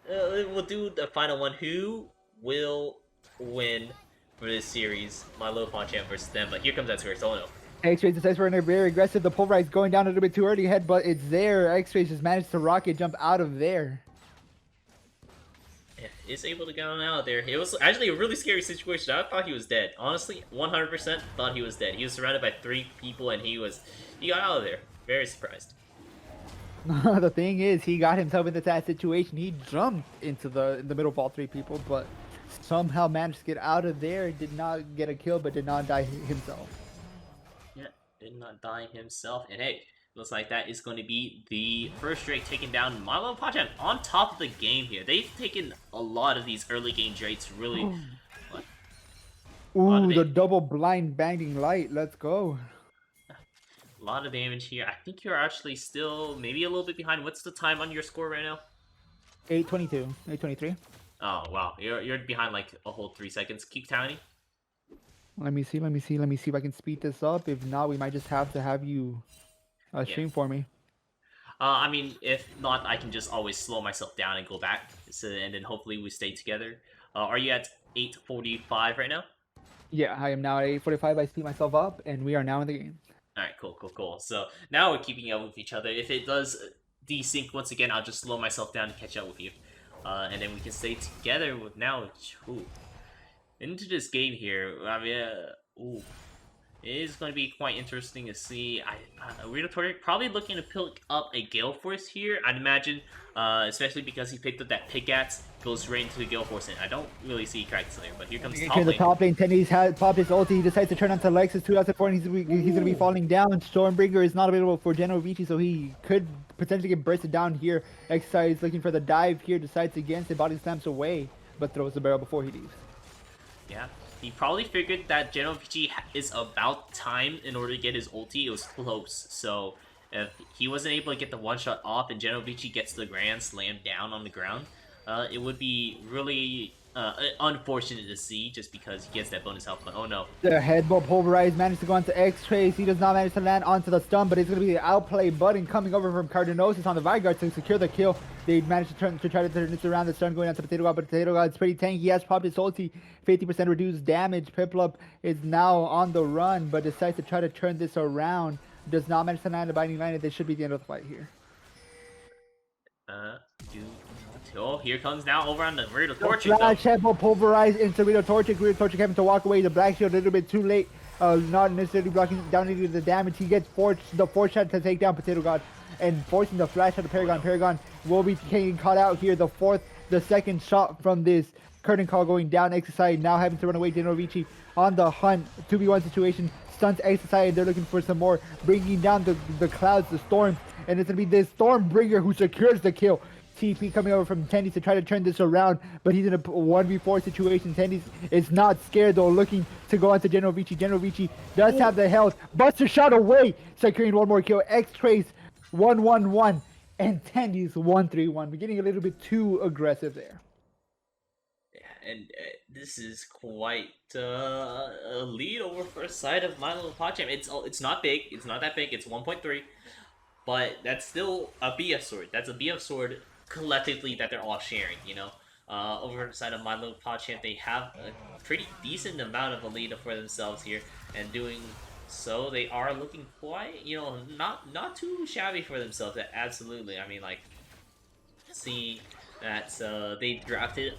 we'll do the final one. Who will win for this series? My little PogChamp versus them, but here comes that series. Oh no.
X-Rays decides for very aggressive. The pulverize going down a little bit too early. Headbutt, it's there. X-Rays just managed to rocket jump out of there.
Yeah, is able to get on out of there. It was actually a really scary situation. I thought he was dead. Honestly, 100% thought he was dead. He was surrounded by 3 people, and he got out of there. Very surprised.
The thing is, he got himself into that situation. He jumped into the middle of all 3 people, but somehow managed to get out of there. Did not get a kill, but did not die himself.
Yeah, did not die himself. And hey, looks like that is going to be the first Drake taking down my little PogChamp on top of the game here. They've taken a lot of these early game Drakes really. What?
Ooh, the double blind banging light. Let's go.
A lot of damage here. I think you're actually still maybe a little bit behind. What's the time on your score right now?
8:22, 8:23.
Oh wow, you're behind like a whole 3 seconds. Keep counting.
Let me see if I can speed this up. If not, we might just have to have you stream for me.
I mean, if not, I can just always slow myself down and go back. So, and then hopefully we stay together. Are you at 8:45 right now?
Yeah, I am now at 8:45. I speed myself up, and we are now in the game.
Alright, cool. So now we're keeping up with each other. If it does desync once again, I'll just slow myself down to catch up with you. And then we can stay together with now. Ooh. Into this game here, I mean, ooh. It is going to be quite interesting to see. Weirdo probably looking to pick up a Gale Force here, I'd imagine. Especially because he picked up that pickaxe, goes right into the Gale Force, and I don't really see Crack Slayer, but here comes top lane.
The top lane, Tenny's has popped his ulti. He decides to turn on to Lexus 2004, and he's going to be falling down. Stormbringer is not available for Genovici, so he could potentially get bursted down here. XIV is looking for the dive here, decides against it, body slams away, but throws the barrel before he leaves.
Yeah. He probably figured that Genovici is about time in order to get his ulti. It was close, so if he wasn't able to get the one-shot off and Genovici gets the Grand Slam down on the ground, it would be really unfortunate to see just because he gets that bonus health, but oh no.
The headbutt pulverized managed to go onto X-Trace. He does not manage to land onto the stun, but it's going to be the outplay button coming over from Cardinosis on the Vanguard to secure the kill. They managed to try to turn this around. The stun going onto Potato God, but Potato God's pretty tanky. He has popped his ulti, 50% reduced damage. Piplup is now on the run, but decides to try to turn this around. Does not manage to land a binding line, and this should be the end of the fight here.
Oh, here comes now over on the Rito Torchic.
Flash headbutt pulverized into Rito Torchic. Rito Torchic having to walk away. The Black Shield a little bit too late. Not necessarily blocking down into the damage. He gets the force shot to take down Potato God and forcing the flash shot to Paragon. Paragon will be getting caught out here. The second shot from this curtain call going down. XIV now having to run away. Genovici on the hunt. 2v1 situation. Stuns XIV. They're looking for some more. Bringing down the clouds, the storms. And it's going to be this Stormbringer who secures the kill. TP coming over from Tendies to try to turn this around, but he's in a 1v4 situation. Tendies is not scared though, looking to go onto Genovici. Genovici does have the health, busts a shot away, securing one more kill. X-Trace 1-1-1, and Tendies 1-3-1. We're getting a little bit too aggressive there.
Yeah, and this is quite a lead over first sight of my little PogChamp. It's not big, it's not that big, it's 1.3. But that's still a BF sword. That's a BF sword collectively that they're all sharing. Over on the side of my little PogChamp, they have a pretty decent amount of a lead for themselves here, and doing so, they are looking quite, not too shabby for themselves. Absolutely, I mean, like, see that they drafted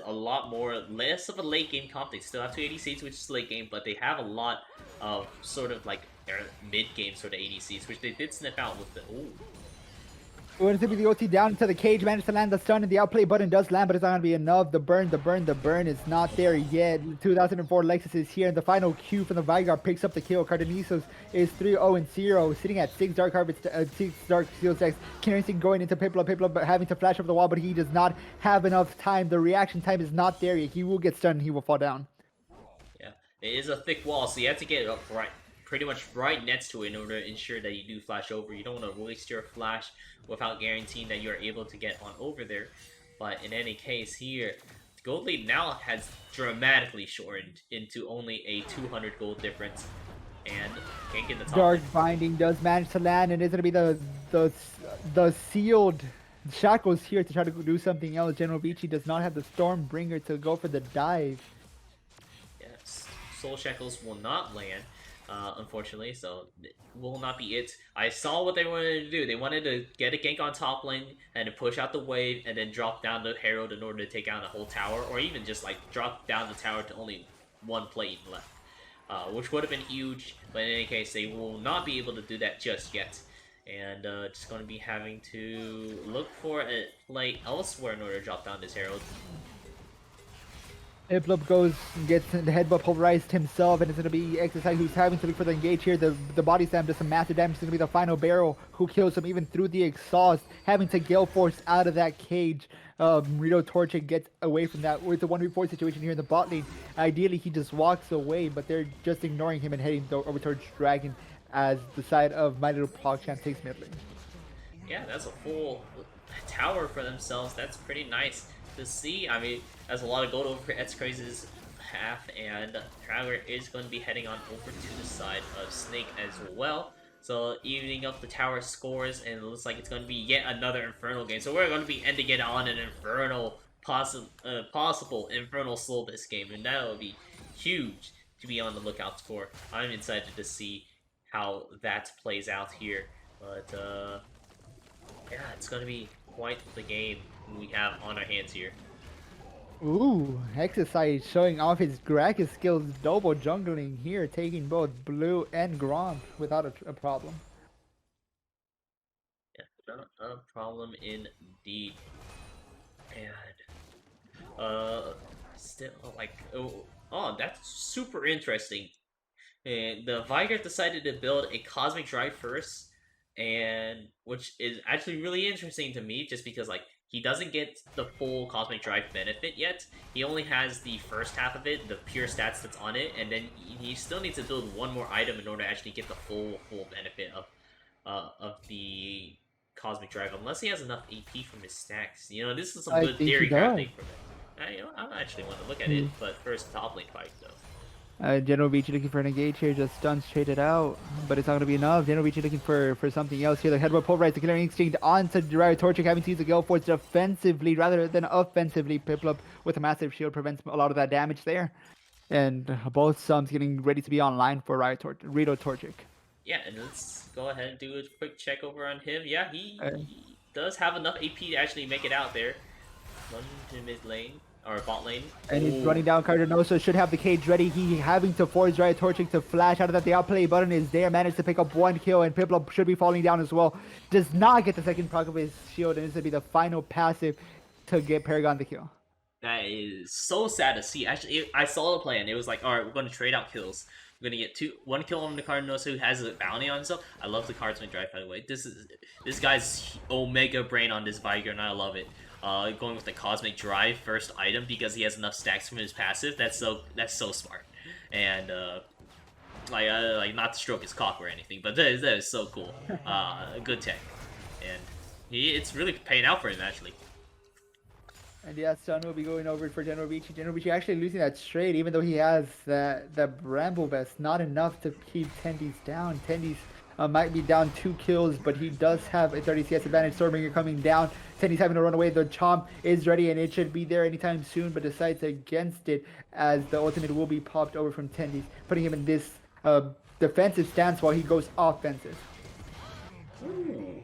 a lot more, less of a late game comp. They still have 2 ADCs, which is late game, but they have a lot of sort of like mid game sort of ADCs, which they did sniff out with the
Going to be the OT down into the cage, managed to land the stun, and the outplay button does land, but it's not going to be enough. The burn is not there yet. 2004 Lexus is here, and the final Q from the Vigor picks up the kill. Cardenissos is 3-0-0, sitting at 6 Dark Harvest, 6 Dark Steel Stacks. Kinerising going into Piplup having to flash over the wall, but he does not have enough time. The reaction time is not there yet. He will get stunned, and he will fall down.
Yeah, it is a thick wall, so you have to get it up pretty much right next to it in order to ensure that you do flash over. You don't want to waste your flash without guaranteeing that you're able to get on over there. But in any case here, gold lead now has dramatically shortened into only a 200 gold difference, and can't get the top.
Dark Binding does manage to land, and it's going to be the sealed shackles here to try to do something else. General Vici does not have the Stormbringer to go for the dive.
Yes, Soul Shackles will not land. Unfortunately, so it will not be it. I saw what they wanted to do. They wanted to get a gank on top lane and to push out the wave and then drop down the Herald in order to take down the whole tower, or even just like drop down the tower to only one plate left, which would have been huge. But in any case, they will not be able to do that just yet, and just going to be having to look for a play elsewhere in order to drop down this Herald.
Piplup goes and gets the headbutt pulverized himself, and it's going to be XIV who's having to look for the engage here. The body slam does some massive damage. It's going to be the final barrel who kills him even through the exhaust, having to gale force out of that cage. Rito Torchic gets away from that. It's a 1v4 situation here in the bot lane. Ideally, he just walks away, but they're just ignoring him and heading over towards Dragon as the side of my little PogChamp takes mid lane.
Yeah, that's a full tower for themselves. That's pretty nice to see. I mean, that's a lot of gold over for XIV's half, and Traveler is going to be heading on over to the side of Snake as well. So evening up the tower scores, and it looks like it's going to be yet another Infernal game. So we're going to be ending it on an Infernal, possible Infernal Soul this game, and that will be huge to be on the lookout for. I'm excited to see how that plays out here, but yeah, it's going to be quite the game we have on our hands here.
Ooh, XIV showing off his Gragas skills, double jungling here, taking both blue and Gromp without a problem.
Yeah, not a problem indeed. And still like oh, that's super interesting. And the Vigor decided to build a Cosmic Drive first, and which is actually really interesting to me, just because like he doesn't get the full Cosmic Drive benefit yet. He only has the first half of it, the pure stats that's on it, and then he still needs to build one more item in order to actually get the full benefit of the Cosmic Drive, unless he has enough AP from his stacks. You know, this is some good theory crafting for him. You know, I actually want to look at it, but first top lane fight though.
General Vici looking for an engage here, just stun straight it out, but it's not going to be enough. General Vici looking for something else here. The headbutt pulverized, the Killer Instinct onto Rito Torchic, having to use the Gale Force defensively rather than offensively. Piplup with a massive shield prevents a lot of that damage there. And both sums getting ready to be online for Rito Torchic.
Yeah, and let's go ahead and do a quick check over on him. Yeah, he does have enough AP to actually make it out there. Run to mid lane. Or bot lane.
And he's running down Cardonoso, should have the cage ready. He having to force Rito Torchic to flash out of that. The outplay button is there, managed to pick up one kill, and Piplup should be falling down as well. Does not get the second proc of his shield, and this will be the final passive to get Paragon the kill.
That is so sad to see. Actually, I saw the plan. It was like, alright, we're going to trade out kills. We're going to get one kill on the Cardonoso who has a bounty on himself. I love the Cardsman Drive, by the way. This guy's Omega Brain on this Vigor, and I love it. Going with the Cosmic Drive first item because he has enough stacks from his passive. That's so smart, and like not to stroke his cock or anything, but that is so cool. Good tech, and it's really paying out for him actually.
And yeah, Stun will be going over for General Vici. General Vici actually losing that straight, even though he has that Bramble Vest. Not enough to keep Tendies down. Tendies might be down 2 kills, but he does have a 30 CS advantage. Stormbringer coming down. Tendy's having to run away. The Chomp is ready, and it should be there anytime soon, but decides against it as the ultimate will be popped over from Tendy's, putting him in this defensive stance while he goes offensive.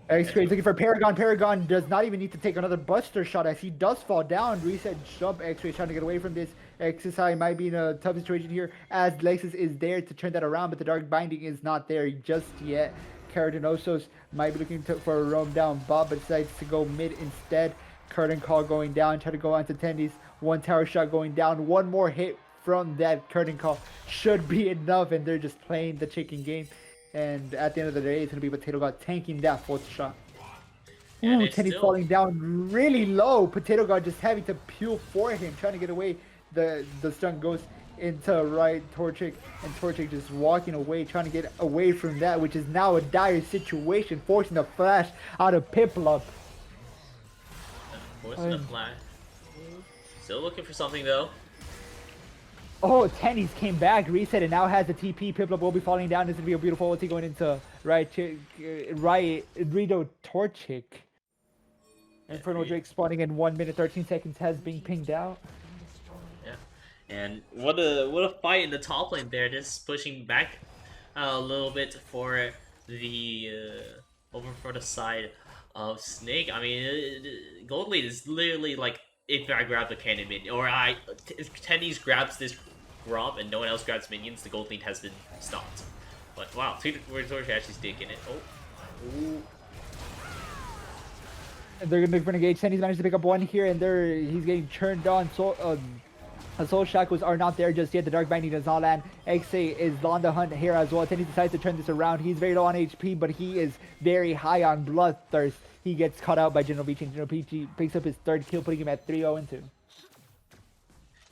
X-Ray looking for Paragon. Paragon does not even need to take another Buster shot as he does fall down. Reset jump. X-Ray trying to get away from this. XSI might be in a tough situation here as Lexus is there to turn that around, but the Dark Binding is not there just yet. Cardenosos might be looking for a roam down Bob, but decides to go mid instead. Curtain Call going down. Try to go on to Tendy's. One tower shot going down. One more hit from that Curtain Call should be enough, and they're just playing the chicken game. And at the end of the day, it's going to be Potato God tanking that 4th shot. Ooh, Tendy's falling down really low. Potato God just having to peel for him, trying to get away. The stun goes into right Torchic, and Torchic just walking away, trying to get away from that, which is now a dire situation, forcing the flash out of Piplup.
Forcing the flash. Still looking for something though.
Oh, Tenny's came back, reset, and now has the TP. Piplup will be falling down. This is going to be a beautiful ulti going into right Rito Torchic. Inferno Drake spawning in 1 minute 13 seconds has been pinged out.
Yeah, and what a fight in the top lane there. Just pushing back a little bit for the over for the side of Snake. I mean, Gold Lane is literally like, if I grab the cannon minion, or if Tenny's grabs this Gromp and no one else grabs minions, the Gold Lead has been stopped. But wow, Torch actually sticking it. Oh. Ooh.
And they're gonna look for an engage. Tenny's managed to pick up one here, and he's getting turned on. Soul Shackles are not there just yet. The Dark Binding does not land. XA is on the hunt here as well. Tenny decides to turn this around. He's very low on HP, but he is very high on Bloodthirst. He gets caught out by General Vici, and General Vici picks up his 3rd kill, putting him at 3-0-2.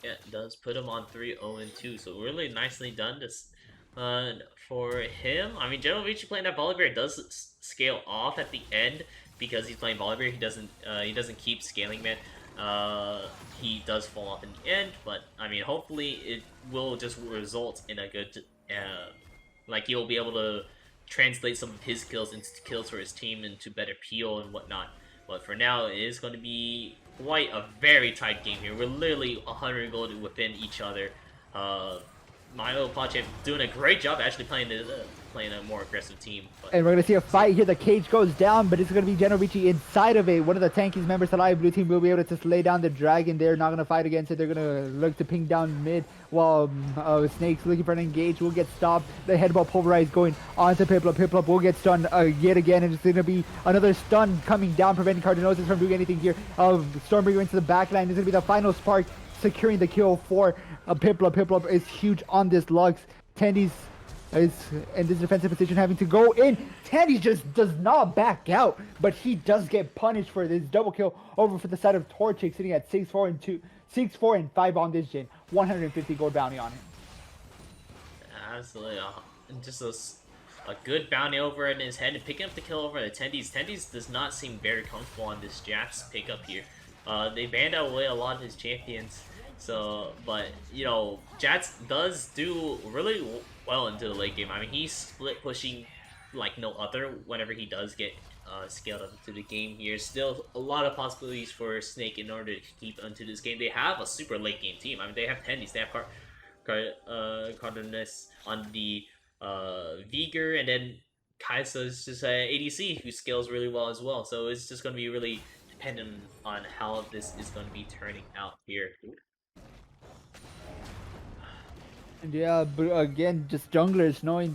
Yeah, it does put him on 3-0-2. So really nicely done this for him. I mean, General Vici playing that Volibear does scale off at the end because he's playing Volibear. He doesn't keep scaling, man. He does fall off in the end, but I mean, hopefully it will just result in a good, like he'll be able to translate some of his kills into kills for his team, into better peel and whatnot. But for now, it is going to be quite a very tight game here. We're literally 100 gold within each other. My little PogChamp doing a great job actually playing a more aggressive team. But
and we're going to see a fight here. The cage goes down, but it's going to be General Vici inside of it. One of the tankiest members alive. Blue team will be able to just lay down the dragon. They're not going to fight against it. They're going to look to ping down mid while Snake's looking for an engage. Will get stopped. The headbutt pulverized going onto Piplup. Piplup will get stunned yet again, and it's going to be another stun coming down, preventing Cardinosis from doing anything here. Stormbringer into the backline. This is going to be the final spark, securing the kill for Piplup. Piplup is huge on this Lux. Tendy's is in this defensive position, having to go in. Tandy just does not back out, but he does get punished for this double kill over for the side of Torchic, sitting at 6-4 and 5 on this gen. 150 gold bounty on him.
Absolutely, just a good bounty over in his head and picking up the kill over the Tendies. Tendies does not seem very comfortable on this Jax pickup here. They banned away a lot of his champions. So, but, you know, Jax does do really well into the late game. I mean, he's split pushing like no other whenever he does get scaled up into the game here. Still a lot of possibilities for Snake in order to keep into this game. They have a super late game team. I mean, they have Tendies, they have Cardenas on the Vigor, and then Kaisa's just ADC who scales really well as well. So it's just going to be really dependent on how this is going to be turning out here.
Yeah, but again, just junglers knowing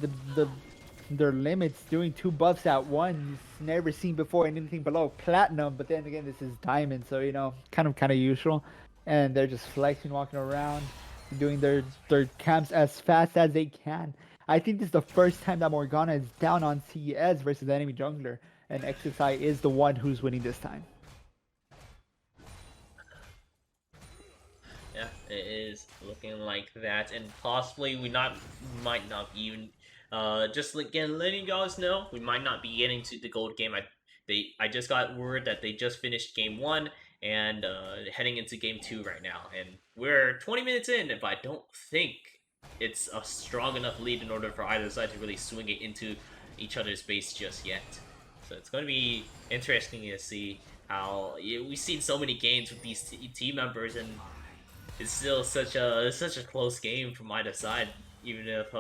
their limits, doing 2 buffs at once, never seen before in anything below platinum. But then again, this is diamond, so you know, kind of usual. And they're just flexing, walking around, doing their camps as fast as they can. I think this is the first time that Morgana is down on CS versus the enemy jungler, and XSI is the one who's winning this time.
Yeah, it is looking like that, and possibly we might not even just again letting you guys know, we might not be getting to the gold game. I just got word that they just finished game 1 and heading into game 2 right now, and we're 20 minutes in, but I don't think it's a strong enough lead in order for either side to really swing it into each other's base just yet. So it's going to be interesting to see how we've seen so many games with these team members, and it's still such a close game from either side. Even if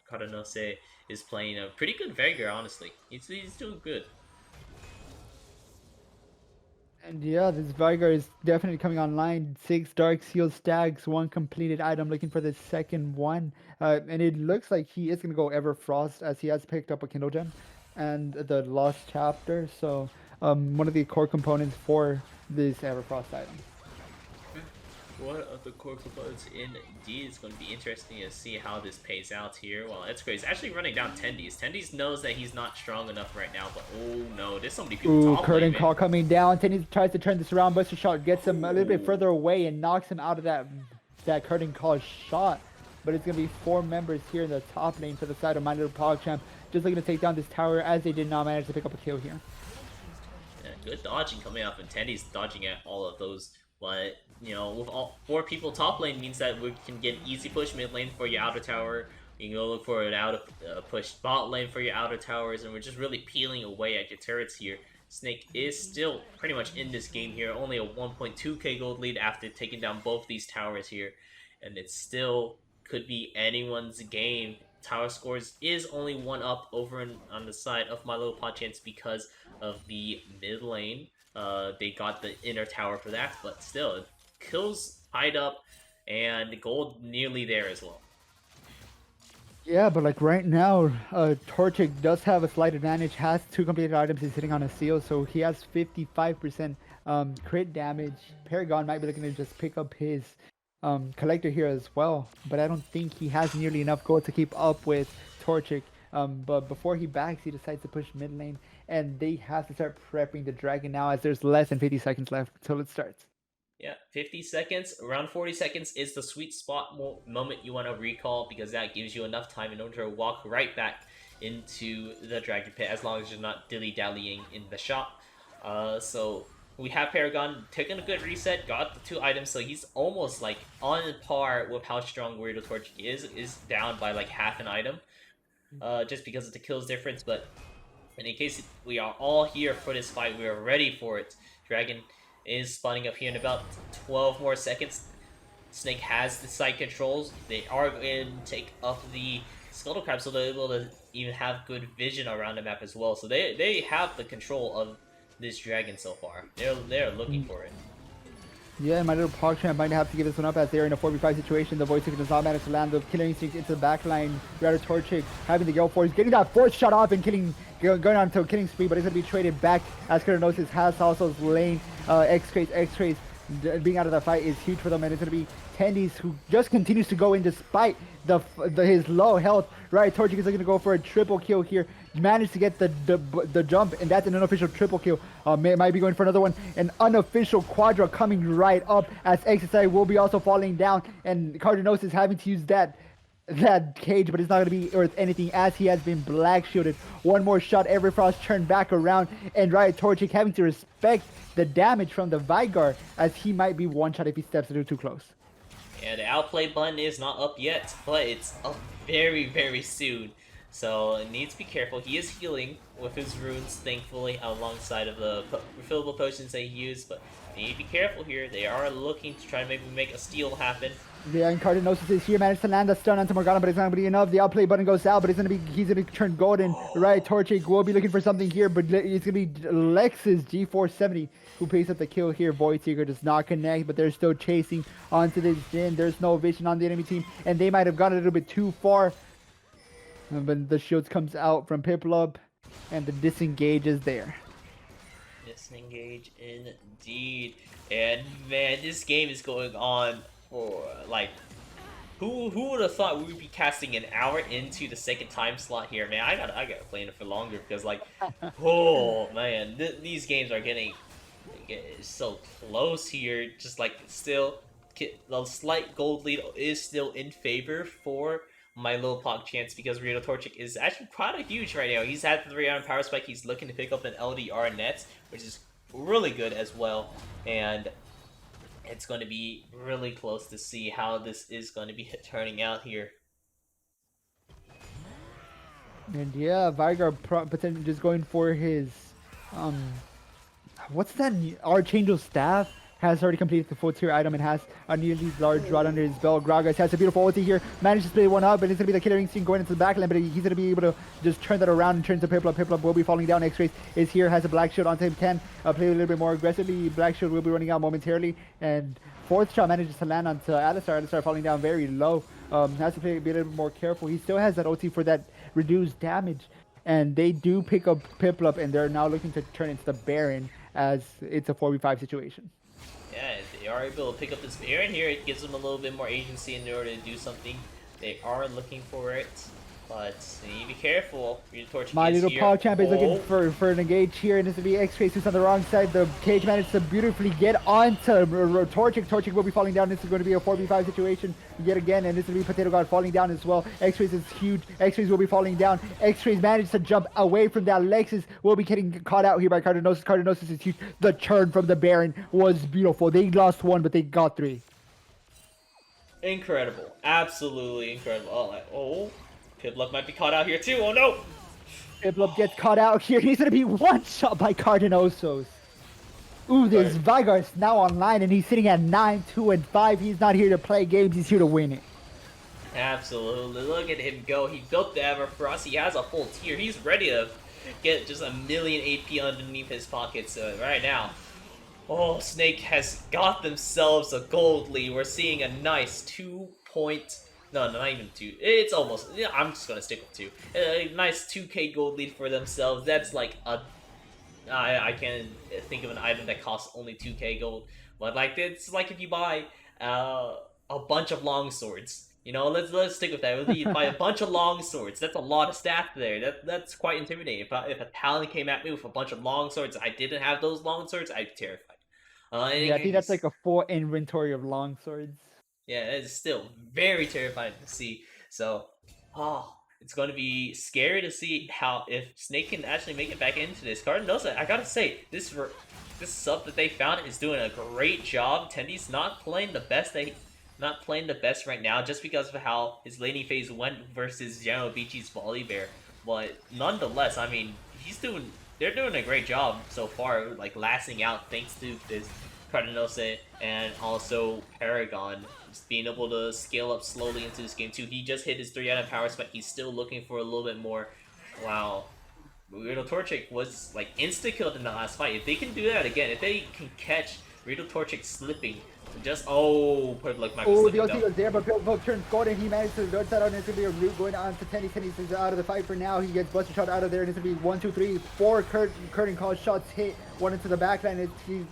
Cardinose is playing a pretty good Veigar, honestly, he's doing good.
And yeah, this Vigar is definitely coming online. 6 Dark Seal stacks, 1 completed item, looking for the second one. And it looks like he is going to go Everfrost, as he has picked up a Kindle Gem and the Lost Chapter. So one of the core components for this Everfrost item.
One of the core components indeed. It's going to be interesting to see how this pays out here. Well, it's great. He's actually running down Tendies. Tendies knows that he's not strong enough right now, but oh no, there's so many people
Ooh,
top
curtain
lane,
call coming down. Tendies tries to turn this around. Buster shot gets him a little bit further away and knocks him out of that curtain call shot. But it's going to be 4 members here in the top lane for the side of My Little PogChamp, just looking to take down this tower, as they did not manage to pick up a kill here.
Yeah, good dodging coming off, and Tendies dodging at all of those. But, you know, with all 4 people top lane means that we can get easy push mid lane for your outer tower. You can go look for an out push bot lane for your outer towers, and we're just really peeling away at your turrets here. Snake is still pretty much in this game here, only a 1.2k gold lead after taking down both these towers here, and it still could be anyone's game. Tower scores is only 1 up over on the side of My Little PogChamp because of the mid lane. They got the inner tower for that, but still, kills tied up, and gold nearly there as well.
Yeah, but like right now, Torchic does have a slight advantage, has 2 completed items, he's sitting on a seal, so he has 55% crit damage. Paragon might be looking to just pick up his collector here as well, but I don't think he has nearly enough gold to keep up with Torchic. But before he backs, he decides to push mid lane, and they have to start prepping the dragon now, as there's less than 50 seconds left until it starts.
Yeah, 50 seconds, around 40 seconds is the sweet spot moment you want to recall, because that gives you enough time in order to walk right back into the dragon pit, as long as you're not dilly-dallying in the shop. So we have Paragon taking a good reset, got the 2 items, so he's almost like on par with how strong Warrior Torch is down by like half an item, just because of the kills difference. But in any case, we are all here for this fight. We are ready for it. Dragon is spawning up here in about 12 more seconds. Snake has the side controls. They are going to take up the Scuttle Crab, so they're able to even have good vision around the map as well. So they have the control of this dragon so far. They're looking for it.
Yeah, My Little PogChamp might have to give this one up, as they're in a 4v5 situation. The Voice Seeker does not manage to land the Killer Instinct into the backline. Rather Torchic having to go for it. He's getting that 4th shot off and going on to a killing spree, but he's going to be traded back, as Cardinosis has also lane. X-Trace being out of the fight is huge for them, and it's going to be Tendies who just continues to go in despite his low health. Right, Torchic is looking to go for a triple kill here. Managed to get the jump, and that's an unofficial triple kill. Might be going for another one. An unofficial quadra coming right up, as XIV will be also falling down, and Cardinosis having to use that cage, but it's not going to be worth anything, as he has been black shielded. One more shot, Everfrost turned back around, and Riot Torchic having to respect the damage from the Veigar, as he might be one shot if he steps a little too close.
Yeah, the outplay button is not up yet, but it's up very, very soon. So it needs to be careful. He is healing with his runes, thankfully, alongside of the refillable potions they use, but you need to be careful here. They are looking to try to maybe make a steal happen.
Yeah, and Cardinosis is here, managed to land a stun onto Morgana, but it's not going to be enough. The outplay button goes out, but he's going to turn golden. Right, Torchic will be looking for something here, but it's going to be Lex's G470 who picks up the kill here. Void Seeker does not connect, but they're still chasing onto this Jhin. There's no vision on the enemy team, and they might have gone a little bit too far. But the shields comes out from Piplup, and the disengage is there.
Disengage indeed. And man, this game is going on for like, who would have thought we would be casting an hour into the second time slot here, man? I gotta play it for longer, because like, oh man, these games are getting so close here. Just like, still, the slight gold lead is still in favor for My Little PogChamp, because Reno Torchic is actually quite huge right now. He's had the 3-iron power spike. He's looking to pick up an LDR net, which is really good as well. And it's going to be really close to see how this is going to be turning out here.
And yeah, Vigar potentially just going for his um what's that? Archangel staff has already completed the full tier item and has a nearly large rod under his belt. Gragas has a beautiful ulti here, managed to split one up, but it's gonna be the killer instinct going into the backline, but he's gonna be able to just turn that around and turn to Piplup. Piplup will be falling down. X-Rays is here, has a black shield onto him, can play a little bit more aggressively. Black shield will be running out momentarily, and fourth shot manages to land onto Alistar. Alistar falling down very low. Has to be a little bit more careful. He still has that ulti for that reduced damage, and they do pick up Piplup, and they're now looking to turn into the Baron as it's a 4v5 situation.
Yeah, they are able to pick up this Baron here. It gives them a little bit more agency in order to do something. They are looking for it, but they need to be careful.
My little PogChamp is looking for an engage here, and this will be X-Trace who's on the wrong side. The cage managed to beautifully get onto Torchic. Torchic will be falling down. This is going to be a 4v5 situation yet again, and this will be Potato God falling down as well. X-Trace is huge. X-Trace will be falling down. X-Trace managed to jump away from that. Lexus will be getting caught out here by Cardinosis. Cardinosis is huge. The turn from the Baron was beautiful. They lost one, but they got three.
Incredible. Absolutely incredible. Oh, Piplup might be caught out here too. Oh no!
Piplup gets caught out here. He's going to be one shot by Cardinosos. Ooh, this Vigar's now online, and he's sitting at 9, 2, and 5. He's not here to play games. He's here to win it.
Absolutely. Look at him go. He built the Everfrost. He has a full tier. He's ready to get just a million AP underneath his pockets right now. Oh, Snake has got themselves a gold lead. We're seeing a nice 2 point... No, not even 2. It's almost... Yeah, I'm just going to stick with 2. A nice 2k gold lead for themselves. That's like a... I can't think of an item that costs only 2k gold. But like, it's like if you buy a bunch of long swords. You know, let's stick with that. You buy a bunch of long swords. That's a lot of staff there. That's quite intimidating. If a Talon came at me with a bunch of long swords, I didn't have those long swords, I'd be terrified.
Yeah, I think that's like a full inventory of long swords.
Yeah, it's still very terrifying to see. So, it's going to be scary to see how if Snake can actually make it back into this. Cardinosa, I gotta say, this sub that they found is doing a great job. Tendy's not playing the best. Not playing the best right now, just because of how his laning phase went versus General Beachy's Volibear. But nonetheless, I mean, they're doing a great job so far, like lasting out thanks to this Cardinosa and also Paragon just being able to scale up slowly into this game too. He just hit his 3 item power spike. He's still looking for a little bit more. Wow. Rito Torchic was like insta-killed in the last fight. If they can do that again, if they can catch Rito Torchic slipping, just put like my.
Oh, the ulti was there, but Piplup turns golden. He managed to dodge that out, and it's gonna be a root going on to Tenny. Tenny's out of the fight for now. He gets Buster Shot out of there, and it's gonna be 1, 2, 3, 4 curtain call shots hit. One into the backline. He's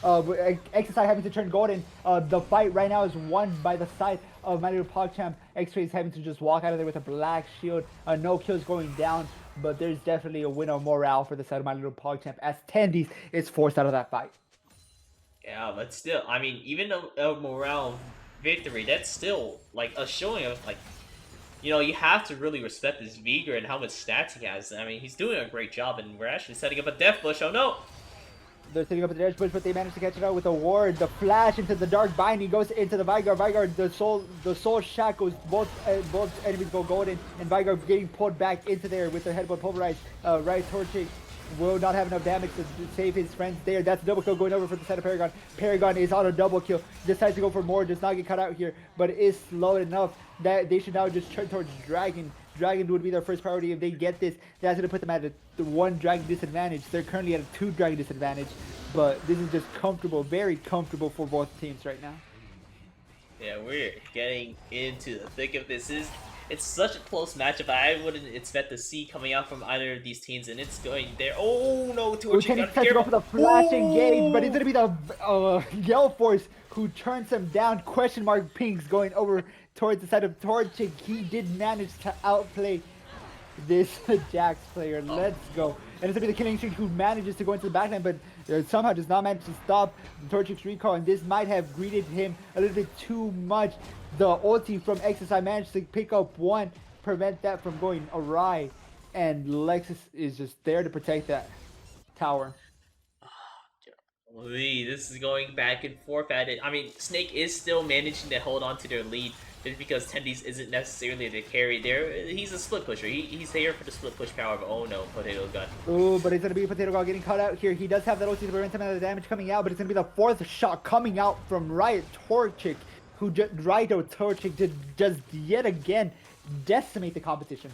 XIV having to turn golden. The fight right now is won by the side of my little PogChamp. X-Ray is having to just walk out of there with a black shield. No kills going down, but there's definitely a win of morale for the side of my little PogChamp as Tendy's is forced out of that fight.
Yeah, but still, I mean, even a morale victory, that's still like a showing of like, you know, you have to really respect this Vigar and how much stats he has. I mean, he's doing a great job, and we're actually setting up a death bush. Oh no!
They're setting up a death bush, but they managed to catch it out with a ward. The flash into the dark binding goes into the Vigar. Vigar, the soul shackles. Both enemies go golden, and Vigar getting pulled back into there with the headbutt pulverized. Right Torchic will not have enough damage to save his friends there. That's a double kill going over for the side of Paragon. Paragon is on a double kill. Decides to go for more. Does not get cut out here, but is slow enough that they should now just turn towards Dragon. Dragon would be their first priority. If they get this, that's going to put them at a 1 Dragon disadvantage. They're currently at a 2 Dragon disadvantage, but this is just comfortable, very comfortable for both teams right now.
Yeah, we're getting into the thick of this. It's such a close matchup. I wouldn't expect to see coming out from either of these teams, and it's going there. Oh no,
Torchic got to go for the flash engage, but it's gonna be the Yell Force who turns him down. Question mark pinks going over towards the side of Torchic. He did manage to outplay this Jax player. Let's go. And it's gonna be the Killing Streak who manages to go into the backline, but somehow does not manage to stop Torchic's recall, and this might have greeted him a little bit too much. The ulti from XSI managed to pick up one, prevent that from going awry, and Lexus is just there to protect that tower.
This is going back and forth at it. I mean, Snake is still managing to hold on to their lead just because Tendies isn't necessarily the carry there. He's a split pusher. He's here for the split push power, but oh no, Potato Gun.
Ooh, but it's going to be Potato God getting caught out here. He does have that ulti to prevent some of the damage coming out, but it's going to be the fourth shot coming out from Riot Torchic, who just yet again decimate the competition.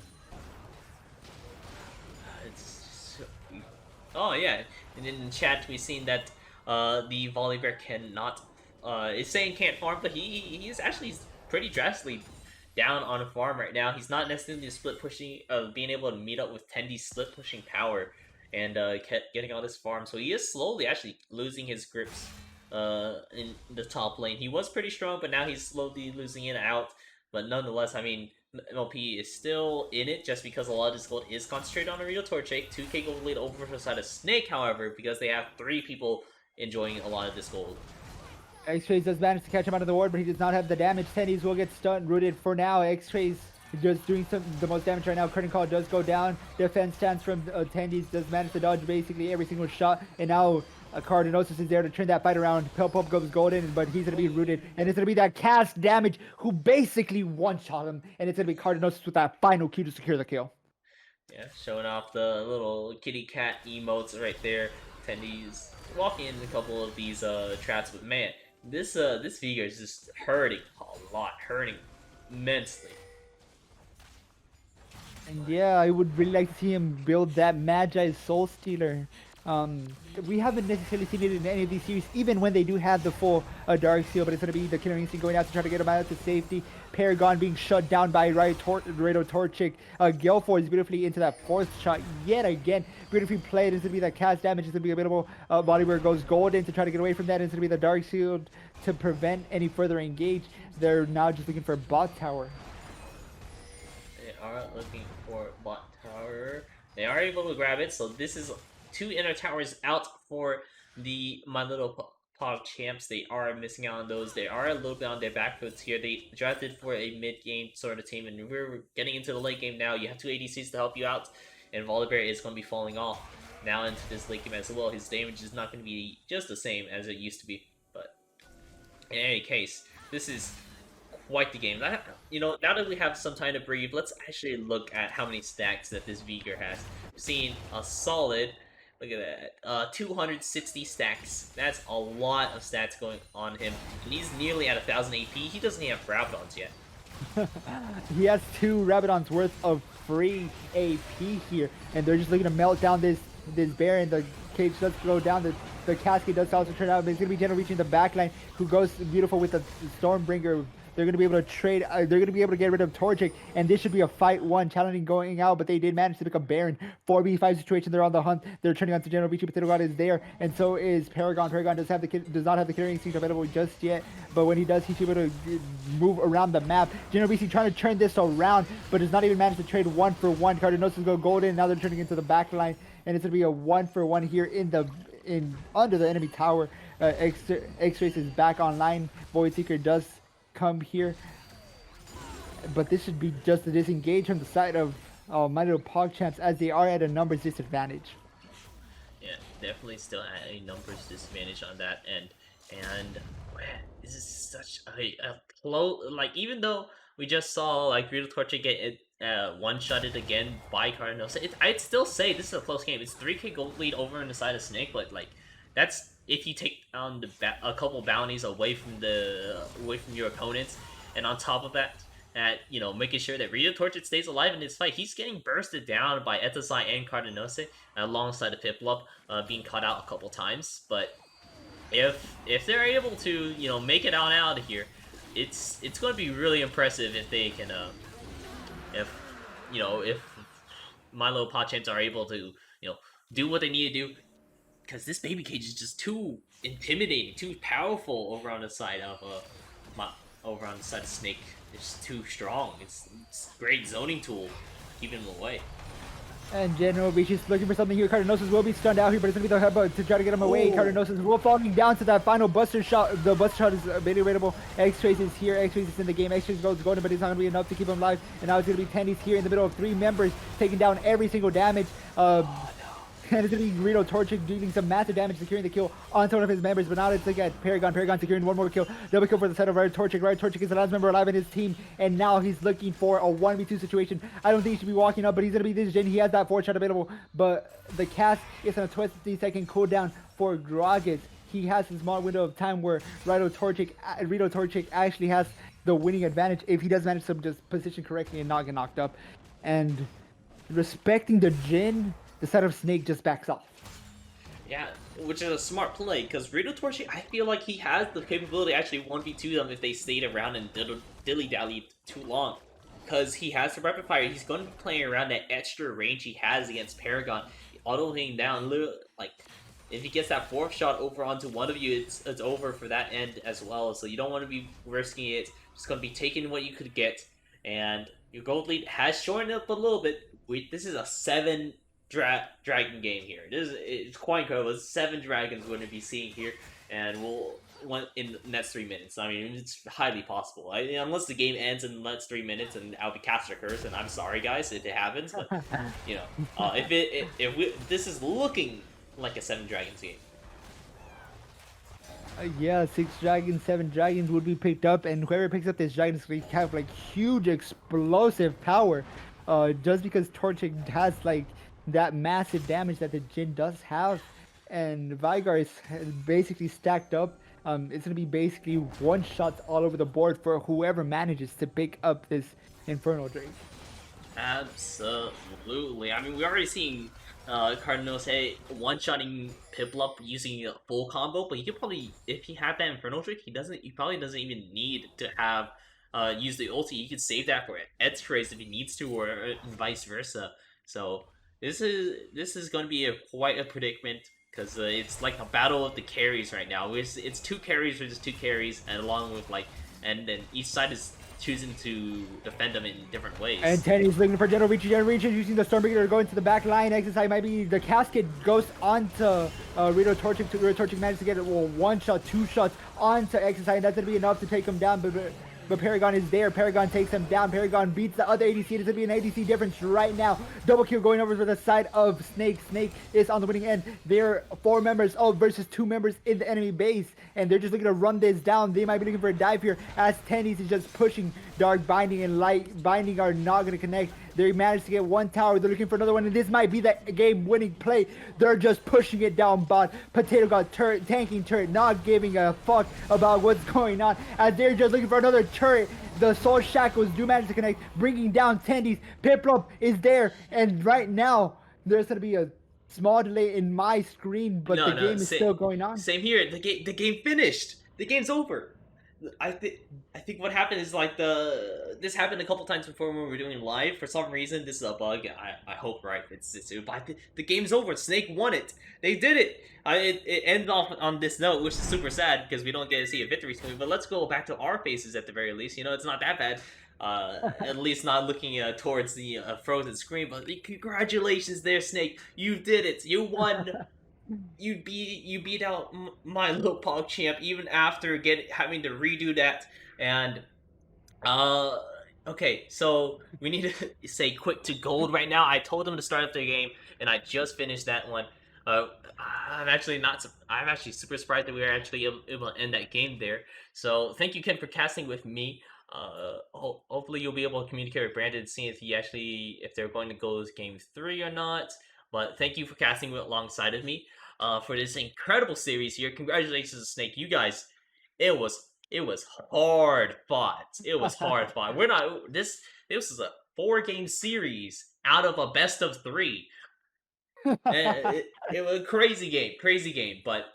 Oh yeah, and in the chat we've seen that the Volibear cannot is saying can't farm, but he is actually pretty drastically down on a farm right now. He's not necessarily split pushing, being able to meet up with Tendi's split pushing power and kept getting all this farm. So he is slowly actually losing his grips in the top lane. He was pretty strong, but now he's slowly losing it out. But nonetheless, I mean, MLP is still in it just because a lot of this gold is concentrated on Arito Torchic. 2k gold lead over for the side of Snake, however, because they have 3 people enjoying a lot of this gold.
X-Trace does manage to catch him out of the ward, but he does not have the damage. Tendies will get stunned, rooted for now. X-Trace just doing the most damage right now. Curtain Call does go down. Defense stance from Tendies does manage to dodge basically every single shot. And now Cardinosis is there to turn that fight around. Pop goes golden, but he's going to be rooted. And it's going to be that cast damage who basically one-shot him. And it's going to be Cardinosis with that final Q to secure the kill.
Yeah, showing off the little kitty cat emotes right there. Tendies walking in a couple of these traps, but man, this Veigar is just hurting a lot, hurting immensely.
And yeah, I would really like to see him build that Magi Soul Stealer. We haven't necessarily seen it in any of these series, even when they do have the full Dark Seal, but it's going to be the Killer Instinct going out to try to get him out to safety. Paragon being shut down by Rito Torchic. Galefor is beautifully into that 4th shot yet again. Beautifully played. It's going to be that cast damage. It's going to be available. Volibear goes golden to try to get away from that. It's going to be the Dark Seal to prevent any further engage. They're now just looking for bot tower.
They are looking for bot tower. They are able to grab it, so this is 2 inner towers out for the My Little PogChamps. They are missing out on those. They are a little bit on their back foot here. They drafted for a mid-game sort of team, and we're getting into the late game now. You have 2 ADCs to help you out, and Volibear is going to be falling off now into this late game as well. His damage is not going to be just the same as it used to be, but in any case, this is quite the game. You know, now that we have some time to breathe, let's actually look at how many stacks that this Veigar has. We've seen a solid, look at that, 260 stacks. That's a lot of stats going on him. And he's nearly at 1,000 AP. He doesn't even have Rabadons yet.
He has 2 Rabadons worth of free AP here. And they're just looking to melt down this Baron. The cage does go down. The Cascade does also turn out. But it's going to be General reaching the backline, who goes beautiful with the Stormbringer. They're going to be able to trade. They're going to be able to get rid of Torchic, and this should be a fight 1. Challenging going out, but they did manage to pick up Baron. 4v5 situation. They're on the hunt. They're turning on to General Vici. Potato God is there, and so is Paragon. Paragon does not have the Killer Instinct available just yet, but when he does, he's able to move around the map. General Vici trying to turn this around, but does not even manage to trade 1-for-1. Cardinosis go golden. Now they're turning into the backline, and it's going to be a 1-for-1 here under the enemy tower. X-Trace is back online. Void Seeker does come here, but this should be just a disengage from the side of My Little PogChamps, as they are at a numbers disadvantage.
Yeah, definitely still at a numbers disadvantage on that end. And man, this is such a close, like, even though we just saw like Rito Torchic get it one-shotted again by Cardinals, I'd still say this is a close game. It's 3k gold lead over on the side of Snake, but like, that's if you take down a couple bounties away from your opponents, and on top of that, you know, making sure that Rito Torchic stays alive in this fight. He's getting bursted down by Etasai and Cardinose alongside the Piplup, being caught out a couple times. But if they're able to, you know, make it on out of here, it's going to be really impressive if they can, if My Little PogChamps are able to, you know, do what they need to do. Because this baby cage is just too intimidating, too powerful over on the side of Snake. It's too strong. It's a great zoning tool, keeping him away.
And General Vici's looking for something here. Cardinosis will be stunned out here, but it's going to be the headbutt to try to get him away. Cardinosis will falling down to that final Buster Shot. The Buster Shot is very rateable. X-Trace is here. X-Trace is in the game. X-Trace goes golden, but it's not going to be enough to keep him alive. And now it's going to be Tendies here in the middle of 3 members, taking down every single damage. And it's going to be Rito Torchic dealing some massive damage, securing the kill onto one of his members. But now it's again Paragon. Paragon securing one more kill. Double kill for the set of Rito Torchic. Rito Torchic is the last member alive in his team. And now he's looking for a 1v2 situation. I don't think he should be walking up, but he's going to be this Jin. He has that 4-shot available. But the cast is on a 20-second cooldown for Gragas. He has a small window of time where Rito Torchic actually has the winning advantage if he does manage to just position correctly and not get knocked up. And respecting the Jin, the set of Snake just backs off.
Yeah, which is a smart play, because Rito Torchic, I feel like he has the capability to actually 1v2 them if they stayed around and dilly-dallied too long. Because he has the rapid fire, he's going to be playing around that extra range he has against Paragon. Autoing down, like, if he gets that 4th shot over onto one of you, it's over for that end as well. So you don't want to be risking it. Just going to be taking what you could get. And your gold lead has shortened up a little bit. This is a 7 dragon game here. It's quite incredible. It's 7 dragons we're going to be seeing here. And we'll in the next 3 minutes. I mean, it's highly possible. Unless the game ends in the next 3 minutes and I'll be cast a curse, and I'm sorry guys if it happens, but you know, this is looking like a 7 dragons game.
Yeah, 6 dragons, 7 dragons would be picked up, and whoever picks up this dragon is going to have like huge explosive power. Just because Torchic has like that massive damage that the Jin does have, and Vigar is basically stacked up. It's going to be basically one-shots all over the board for whoever manages to pick up this Infernal Drake.
Absolutely. I mean, we're already seeing Cardinals one-shotting Piplup using a full combo, but he could probably, if he had that Infernal Drake, he probably doesn't even need to have use the ulti. He could save that for Ed's Trace if he needs to, or vice versa. So this is going to be quite a predicament, because it's like a battle of the carries right now. It's 2 carries versus 2 carries, and along with and then each side is choosing to defend them in different ways.
And Teddy's looking for General Reach, using the Stormbreaker to go into the back line. XIV might be the casket, goes onto Rito Torchic. Rito Torchic managed to get 1 shot, 2 shots onto XIV, and that's going to be enough to take him down. But Paragon is there. Paragon takes him down. Paragon beats the other ADC. There's going to be an ADC difference right now. Double kill going over to the side of Snake. Snake is on the winning end. They're 4 members versus 2 members in the enemy base. And they're just looking to run this down. They might be looking for a dive here, as Tennies is just pushing. Dark Binding and Light Binding are not going to connect. They managed to get 1 tower. They're looking for another one, and this might be the game-winning play. They're just pushing it down bot. Potato got turret, tanking turret, not giving a fuck about what's going on, as they're just looking for another turret. The Soul Shackles do manage to connect, bringing down Tendies. Piplup is there, and right now, there's going to be a small delay in my screen, but the game is still going on.
Same here. The game finished. The game's over. I think what happened is this happened a couple times before when we were doing live. For some reason, this is a bug. I hope, right? But the game's over. Snake won it. They did it. It ended off on this note, which is super sad because we don't get to see a victory screen. But let's go back to our faces at the very least. You know, it's not that bad. At least not looking towards the frozen screen. But congratulations, there, Snake. You did it. You won. You beat out my little PogChamp even after having to redo that. And okay, so we need to say quick to gold right now. I told them to start up their game, and I just finished that one. I'm actually super surprised that we were actually able to end that game there. So thank you, Ken, for casting with me. Hopefully you'll be able to communicate with Brandon and see if they're going to go to game 3 or not. But thank you for casting alongside of me for this incredible series here. Congratulations, Snake. You guys, it was hard fought. It was hard fought. This is a 4-game series out of a best of 3. it was a crazy game. But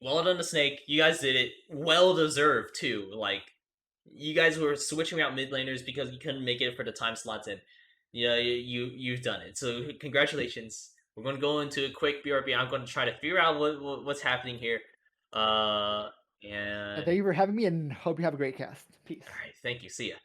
well done to Snake. You guys did it. Well deserved too. Like, you guys were switching out mid laners because you couldn't make it for the time slots in. Yeah, you've done it. So congratulations. We're going to go into a quick BRB. I'm going to try to figure out what's happening here. And
thank you for having me, and hope you have a great cast. Peace.
All right, thank you. See ya.